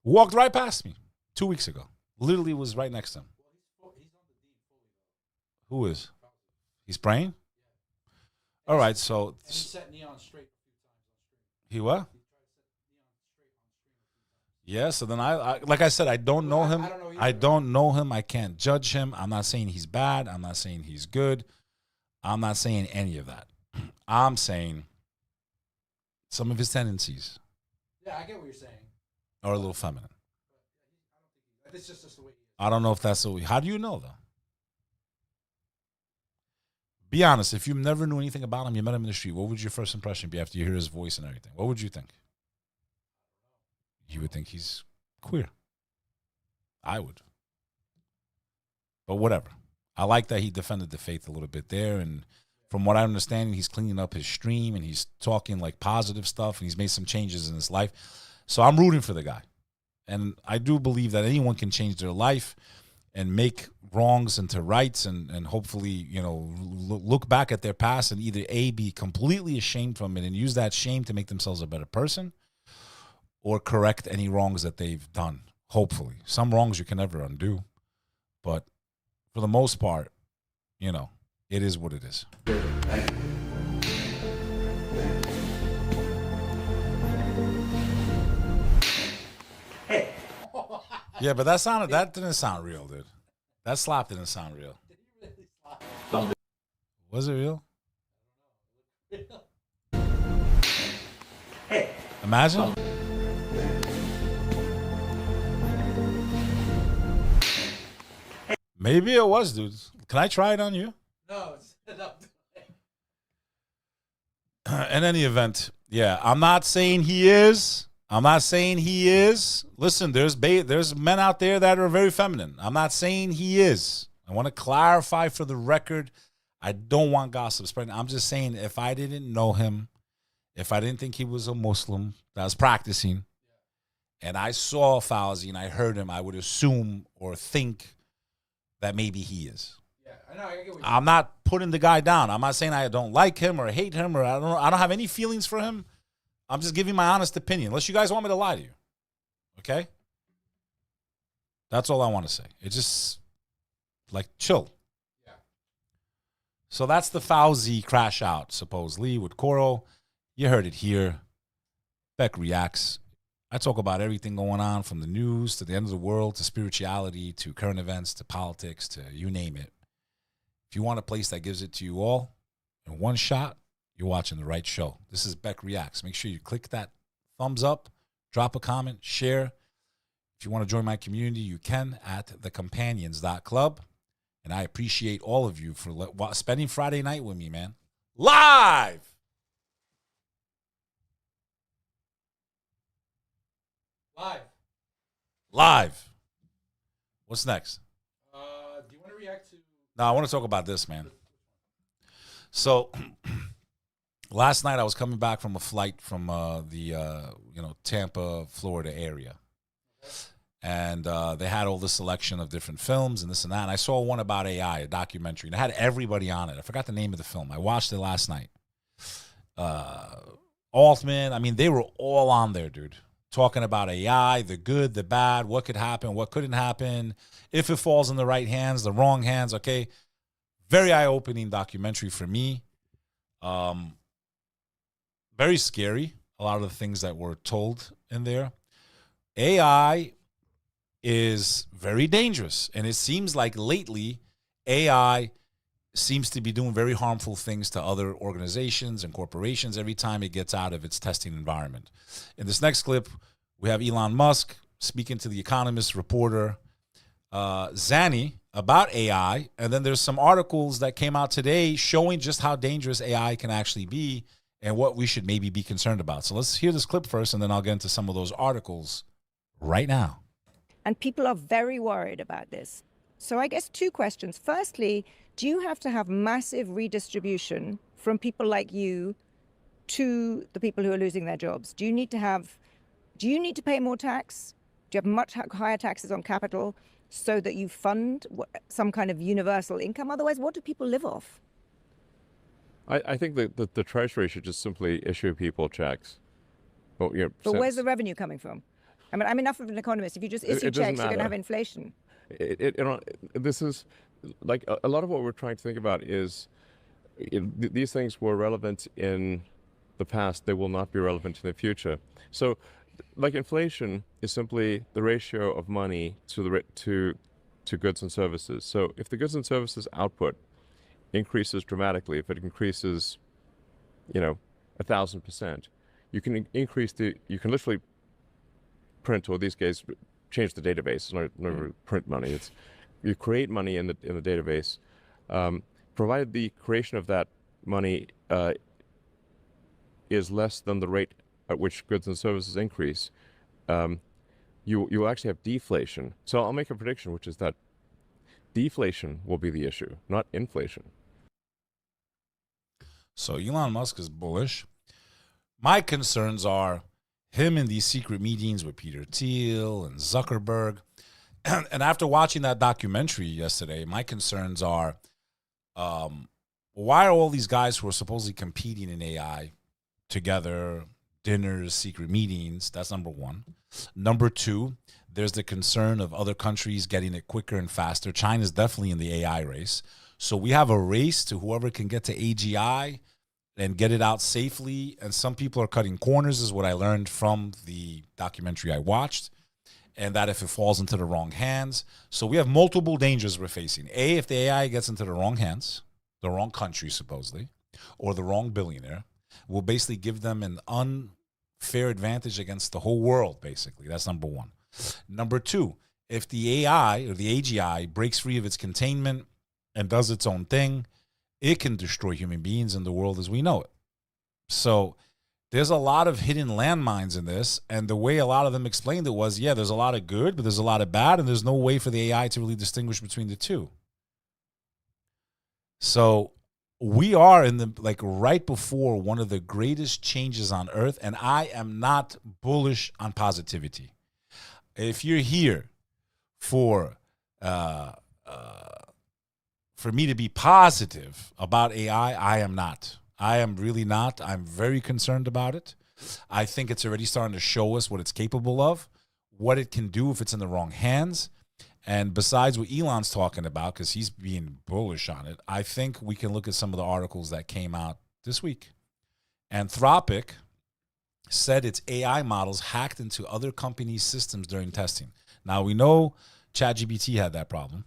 Walked right past me 2 weeks ago. Literally was right next to him. Who is? He's praying? All right, so. And he set Neon straight. He what? Yeah, so then I like I said, I don't know him. I don't know him. I can't judge him. I'm not saying he's bad. I'm not saying he's good. I'm not saying any of that. I'm saying some of his tendencies Yeah, I get what you're saying. are a little feminine. It's just the way. I don't know if that's the way. How do you know, though? Be honest. If you never knew anything about him, you met him in the street, what would your first impression be after you hear his voice and everything? What would you think? You would think he's queer. I would. But whatever. I like that he defended the faith a little bit there. And from what I understand, he's cleaning up his stream and he's talking like positive stuff and he's made some changes in his life. So I'm rooting for the guy. And I do believe that anyone can change their life and make wrongs into rights and hopefully, you know, look back at their past and either A, be completely ashamed from it and use that shame to make themselves a better person, or correct any wrongs that they've done, hopefully. Some wrongs you can never undo. But for the most part, you know, it is what it is. Hey. Yeah, but that didn't sound real, dude. That slap didn't sound real. Was it real? Hey. Imagine. Maybe it was, dude. Can I try it on you? No, In any event, yeah, I'm not saying he is. Listen, there's men out there that are very feminine. I'm not saying he is. I want to clarify for the record. I don't want gossip spreading. I'm just saying if I didn't know him, if I didn't think he was a Muslim that was practicing, and I saw 𝐈𝐸 and I heard him, I would assume or think that maybe he is. Yeah, I know. I get what you're I'm not putting the guy down. I'm not saying I don't like him or hate him or I don't have any feelings for him. I'm just giving my honest opinion. Unless you guys want me to lie to you. Okay? That's all I want to say. It's just like chill. Yeah. So that's the 𝐈𝐸 crash out, supposedly, with Coro. You heard it here. Bek Reacts. I talk about everything going on from the news to the end of the world to spirituality to current events to politics to you name it. If you want a place that gives it to you all in one shot, you're watching the right show. This is Bek Reacts. Make sure you click that thumbs up, drop a comment, share. If you want to join my community, you can at thecompanions.club. And I appreciate all of you for spending Friday night with me, man. Live! Live. What's next? Do you want to react to? No, I want to talk about this, man. So, last night I was coming back from a flight from the Tampa, Florida area, and they had all this selection of different films and this and that. And I saw one about AI, a documentary, and it had everybody on it. I forgot the name of the film. I watched it last night. Altman, I mean, they were all on there, dude. Talking about AI, the good, the bad, what could happen, what couldn't happen, if it falls in the right hands, the wrong hands, okay? Very eye-opening documentary for me. Very scary, a lot of the things that were told in there. AI is very dangerous, and it seems like lately AI seems to be doing very harmful things to other organizations and corporations every time it gets out of its testing environment. In this next clip, we have Elon Musk speaking to the Economist reporter Zani about AI, and then there's some articles that came out today showing just how dangerous AI can actually be and what we should maybe be concerned about. So let's hear this clip first, and then I'll get into some of those articles right now. And people are very worried about this. So I guess two questions. Firstly, do you have to have massive redistribution from people like you to the people who are losing their jobs? Do you need to pay more tax? Do you have much higher taxes on capital so that you fund some kind of universal income? Otherwise, what do people live off? I think that the Treasury should just simply issue people checks. But where's the revenue coming from? I mean, I'm enough of an economist. If you just issue checks, you're going to have inflation. This is like a lot of what we're trying to think about is these things were relevant in the past. They will not be relevant in the future. So, like inflation is simply the ratio of money to goods and services. So, if the goods and services output increases dramatically, if it increases, 1,000%, you can literally print, or these guys change the database. It's not print money. You create money in the database, provided the creation of that money is less than the rate at which goods and services increase. You actually have deflation. So I'll make a prediction, which is that deflation will be the issue, not inflation. So Elon Musk is bullish. My concerns are him in these secret meetings with Peter Thiel and Zuckerberg. And after watching that documentary yesterday, my concerns are, why are all these guys who are supposedly competing in AI together, dinners, secret meetings? That's number one. Number two, there's the concern of other countries getting it quicker and faster. China's definitely in the AI race. So we have a race to whoever can get to AGI and get it out safely. And some people are cutting corners, is what I learned from the documentary I watched. And that if it falls into the wrong hands. So we have multiple dangers we're facing. A, if the AI gets into the wrong hands, the wrong country supposedly, or the wrong billionaire, will basically give them an unfair advantage against the whole world, basically. That's number one. Number two, if the AI or the AGI breaks free of its containment and does its own thing, it can destroy human beings and the world as we know it. So there's a lot of hidden landmines in this, and the way a lot of them explained it was, yeah, there's a lot of good, but there's a lot of bad, and there's no way for the AI to really distinguish between the two. So we are in the right before one of the greatest changes on earth, and I am not bullish on positivity. If you're here for me to be positive about AI, I am not. I am really not. I'm very concerned about it. I think it's already starting to show us what it's capable of, what it can do if it's in the wrong hands. And besides what Elon's talking about, because he's being bullish on it, I think we can look at some of the articles that came out this week. Anthropic said its AI models hacked into other companies' systems during testing. Now, we know ChatGPT had that problem.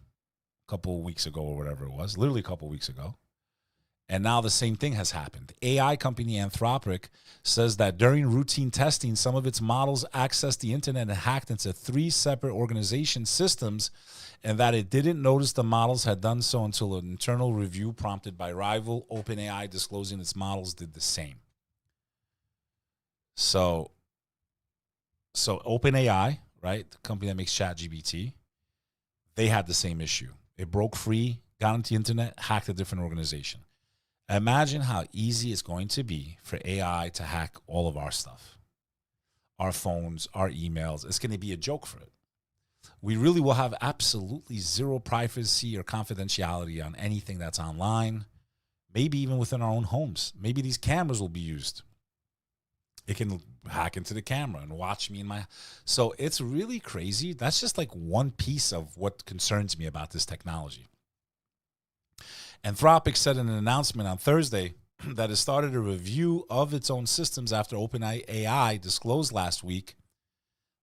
couple of weeks ago or whatever it was, literally a couple of weeks ago. And now the same thing has happened. AI company Anthropic says that during routine testing, some of its models accessed the internet and hacked into 3 separate organization systems, and that it didn't notice the models had done so until an internal review prompted by rival OpenAI disclosing its models did the same. So OpenAI, right, the company that makes ChatGPT, they had the same issue. It broke free, got into the internet, hacked a different organization. Imagine how easy it's going to be for AI to hack all of our stuff, our phones, our emails. It's going to be a joke for it. We really will have absolutely zero privacy or confidentiality on anything that's online, maybe even within our own homes. Maybe these cameras will be used. It can hack into the camera and watch me in my... So it's really crazy. That's just like one piece of what concerns me about this technology. Anthropic said in an announcement on Thursday that it started a review of its own systems after OpenAI disclosed last week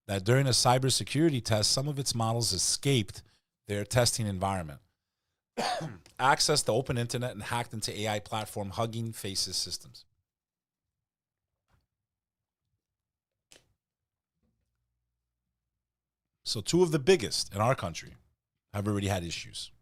that during a cybersecurity test, some of its models escaped their testing environment, accessed the open internet, and hacked into AI platform Hugging Faces systems. So 2 of the biggest in our country have already had issues.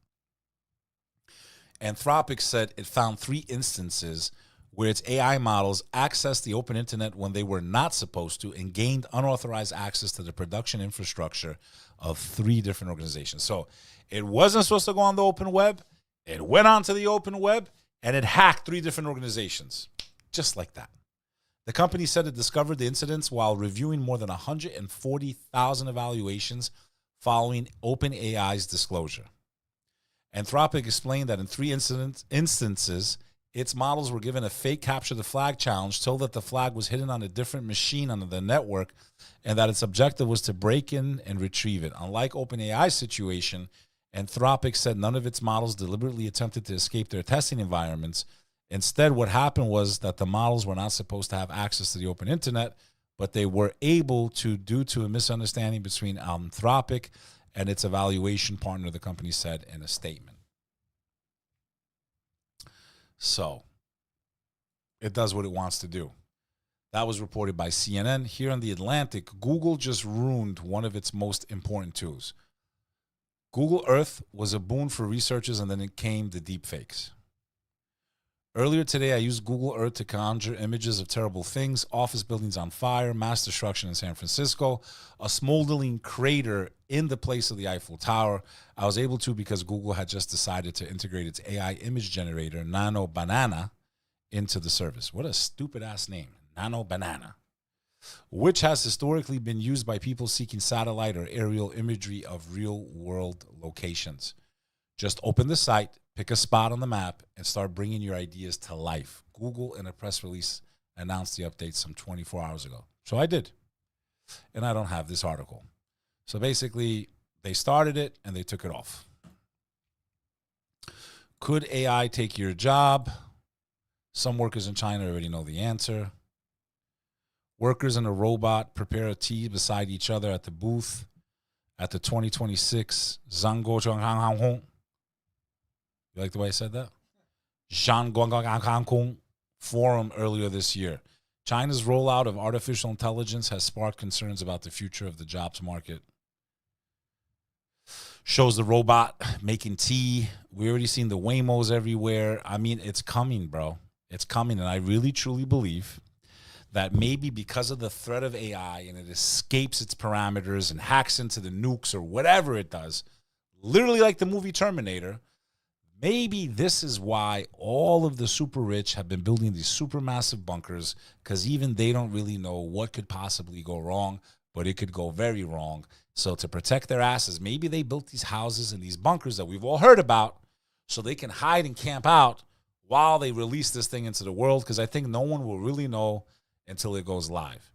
Anthropic said it found 3 instances where its AI models accessed the open internet when they were not supposed to and gained unauthorized access to the production infrastructure of 3 different organizations. So it wasn't supposed to go on the open web. It went onto the open web, and it hacked 3 different organizations, just like that. The company said it discovered the incidents while reviewing more than 140,000 evaluations following OpenAI's disclosure. Anthropic explained that in 3 instances, its models were given a fake capture the flag challenge, told that the flag was hidden on a different machine on the network, and that its objective was to break in and retrieve it. Unlike OpenAI's situation, Anthropic said none of its models deliberately attempted to escape their testing environments. Instead, what happened was that the models were not supposed to have access to the open internet, but they were able to due to a misunderstanding between Anthropic and its evaluation partner, the company said in a statement. So it does what it wants to do. That was reported by CNN. Here in the Atlantic, Google just ruined one of its most important tools. Google Earth was a boon for researchers, and then it came the deepfakes. Earlier today, I used Google Earth to conjure images of terrible things, office buildings on fire, mass destruction in San Francisco, a smoldering crater in the place of the Eiffel Tower. I was able to because Google had just decided to integrate its AI image generator, Nano Banana, into the service. What a stupid-ass name, Nano Banana, which has historically been used by people seeking satellite or aerial imagery of real-world locations. Just open the site, pick a spot on the map, and start bringing your ideas to life. Google, in a press release, announced the update some 24 hours ago. So I did. And I don't have this article. So basically, they started it and they took it off. Could AI take your job? Some workers in China already know the answer. Workers and a robot prepare a tea beside each other at the booth at the 2026 𝐲𝐴 You like the way I said that? 𝐲𝐴 forum earlier this year. China's rollout of artificial intelligence has sparked concerns about the future of the jobs market. Shows the robot making tea. We already seen the Waymos everywhere. I mean, it's coming, bro. It's coming. And I really, truly believe that maybe because of the threat of AI and it escapes its parameters and hacks into the nukes or whatever it does, literally like the movie Terminator, maybe this is why all of the super rich have been building these super massive bunkers, because even they don't really know what could possibly go wrong, but it could go very wrong. So to protect their asses, maybe they built these houses and these bunkers that we've all heard about so they can hide and camp out while they release this thing into the world, because I think no one will really know until it goes live.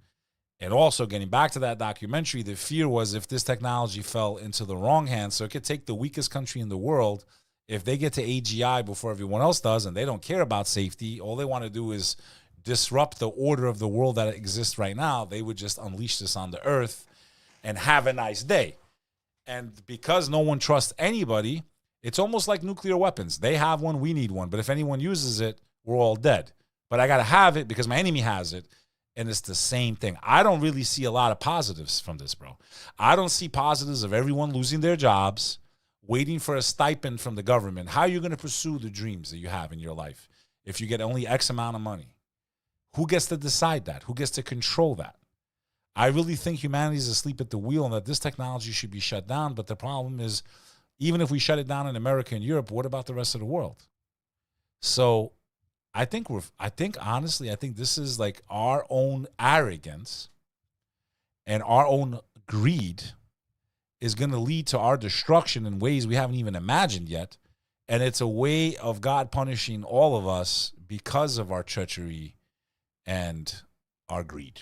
And also, getting back to that documentary, the fear was if this technology fell into the wrong hands, so it could take the weakest country in the world. If they get to AGI before everyone else does and they don't care about safety, all they want to do is disrupt the order of the world that exists right now, they would just unleash this on the earth and have a nice day. And because no one trusts anybody, It's almost like nuclear weapons. They have one, we need one. But if anyone uses it, we're all dead. But I got to have it because my enemy has it. And it's the same thing. I don't really see a lot of positives from this, bro. I don't see positives of everyone losing their jobs, waiting for a stipend from the government. How are you going to pursue the dreams that you have in your life if you get only X amount of money? Who gets to decide that? Who gets to control that? I really think humanity is asleep at the wheel and that this technology should be shut down. But the problem is, even if we shut it down in America and Europe, what about the rest of the world? So I think honestly, this is like our own arrogance and our own greed is going to lead to our destruction in ways we haven't even imagined yet. And it's a way of God punishing all of us because of our treachery and our greed,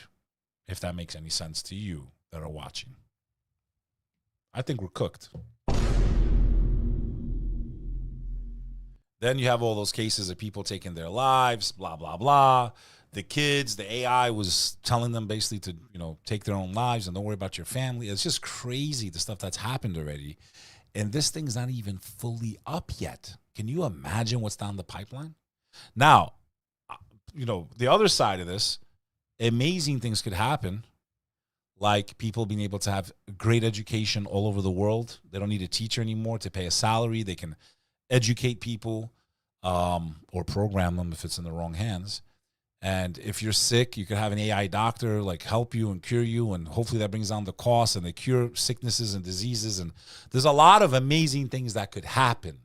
if that makes any sense to you that are watching. I think we're cooked. Then you have all those cases of people taking their lives, blah, blah, blah. The kids, the AI was telling them basically to, take their own lives and don't worry about your family. It's just crazy, the stuff that's happened already. And this thing's not even fully up yet. Can you imagine what's down the pipeline? Now, the other side of this, amazing things could happen, like people being able to have great education all over the world. They don't need a teacher anymore to pay a salary. They can educate people or program them if it's in the wrong hands. And if you're sick, you could have an AI doctor like help you and cure you, and hopefully that brings down the cost and they cure sicknesses and diseases. And there's a lot of amazing things that could happen.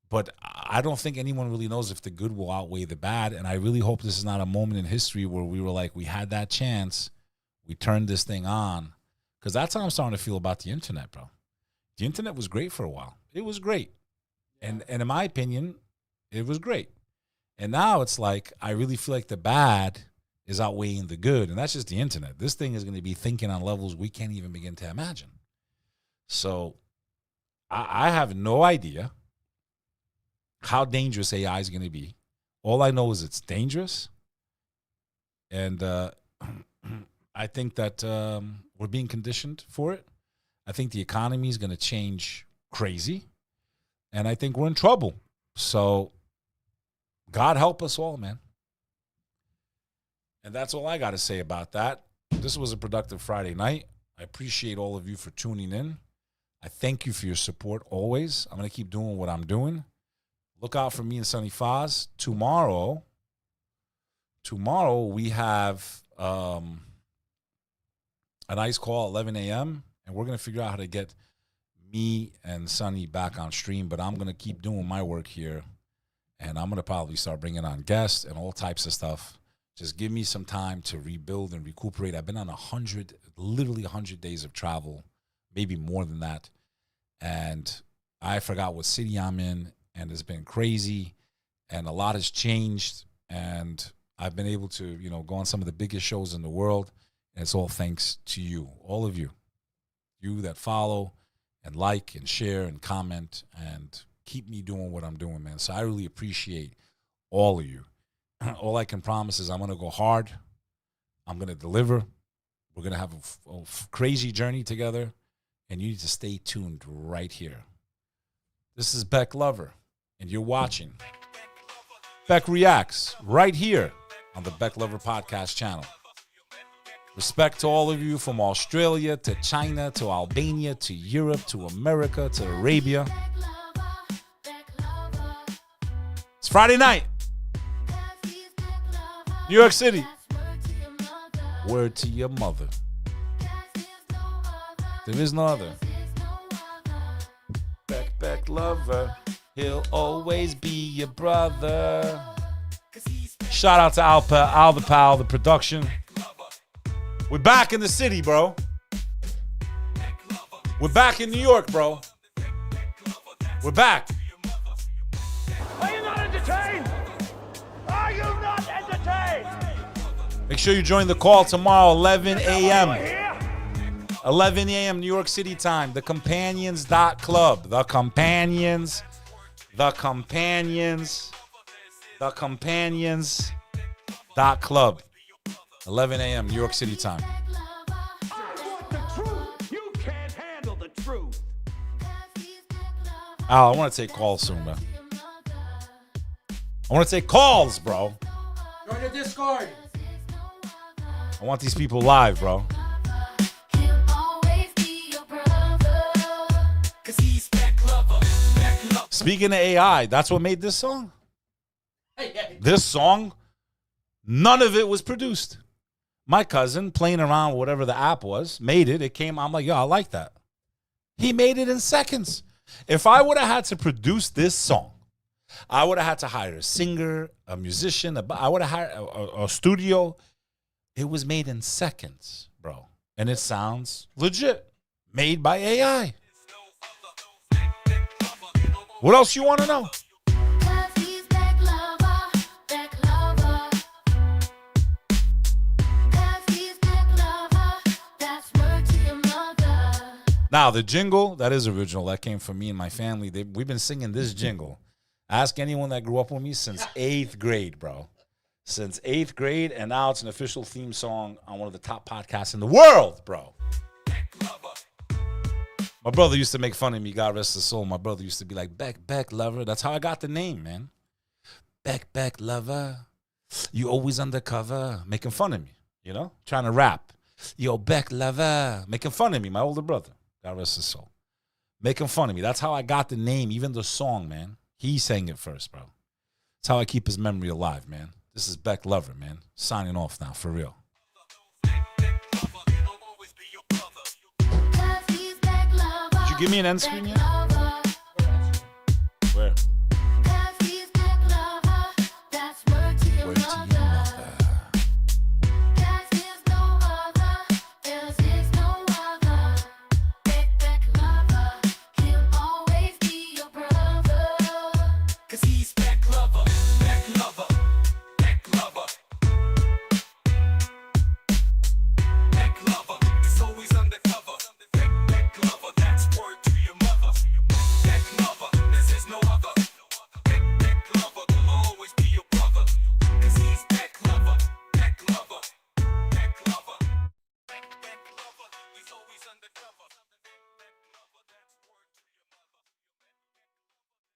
But I don't think anyone really knows if the good will outweigh the bad. And I really hope this is not a moment in history where we were like, we had that chance, we turned this thing on. Because that's how I'm starting to feel about the internet, bro. The internet was great for a while. It was great. And in my opinion, it was great. And now it's like, I really feel like the bad is outweighing the good. And that's just the internet. This thing is going to be thinking on levels we can't even begin to imagine. So I have no idea how dangerous AI is going to be. All I know is it's dangerous. And I think that we're being conditioned for it. I think the economy is going to change crazy. And I think we're in trouble. So God help us all, man. And that's all I got to say about that. This was a productive Friday night. I appreciate all of you for tuning in. I thank you for your support always. I'm going to keep doing what I'm doing. Look out for me and Sonny Foz. Tomorrow we have a nice call at 11 a.m. And we're going to figure out how to get me and Sonny back on stream. But I'm going to keep doing my work here. And I'm going to probably start bringing on guests and all types of stuff. Just give me some time to rebuild and recuperate. I've been on literally 100 days of travel, maybe more than that. And I forgot what city I'm in. And it's been crazy. And a lot has changed. And I've been able to, go on some of the biggest shows in the world. And it's all thanks to you, all of you. You that follow and like and share and comment and keep me doing what I'm doing, man. So I really appreciate all of you. All I can promise is I'm going to go hard. I'm going to deliver. We're going to have a crazy journey together. And you need to stay tuned right here. This is Bek Lover, and you're watching Bek Reacts right here on the Bek Lover Podcast channel. Respect to all of you from Australia to China to Albania to Europe to America to Arabia. It's Friday night. New York City. Word to your mother. There is no other. Bek Lover. He'll always be your brother. Shout out to Al the Pal, the production. We're back in the city, bro. We're back in New York, bro. We're back. Are you not entertained? Are you not entertained? Make sure you join the call tomorrow, 11 a.m. 11 a.m. New York City time. The Companions.club. The Companions. The Companions. The Companions.club. 11 a.m. New York City time. I want the truth. You can't handle the truth. Al, I want to take calls soon, man. I want to take calls, bro. Join the Discord. I want these people live, bro. Speaking of AI, that's what made this song. This song, none of it was produced. My cousin, playing around with whatever the app was, made it. It came. I'm like, yo, I like that. He made it in seconds. If I would have had to produce this song, I would have had to hire a singer, a musician. I would have hired a studio. It was made in seconds, bro. And it sounds legit. Made by AI. What else you want to know? Now, the jingle, that is original. That came from me and my family. We've been singing this jingle. Ask anyone that grew up with me since 8th grade, bro. Since 8th grade, and now it's an official theme song on one of the top podcasts in the world, bro. My brother used to make fun of me, God rest his soul. My brother used to be like, Bek Lover. That's how I got the name, man. Bek Lover. You always undercover. Making fun of me, you know? Trying to rap. Yo, Bek Lover. Making fun of me, my older brother. God rest his soul. Making fun of me. That's how I got the name, even the song, man. He sang it first, bro. That's how I keep his memory alive, man. This is Bek Lover, man. Signing off now, for real. Did you give me an end screen yet? Where?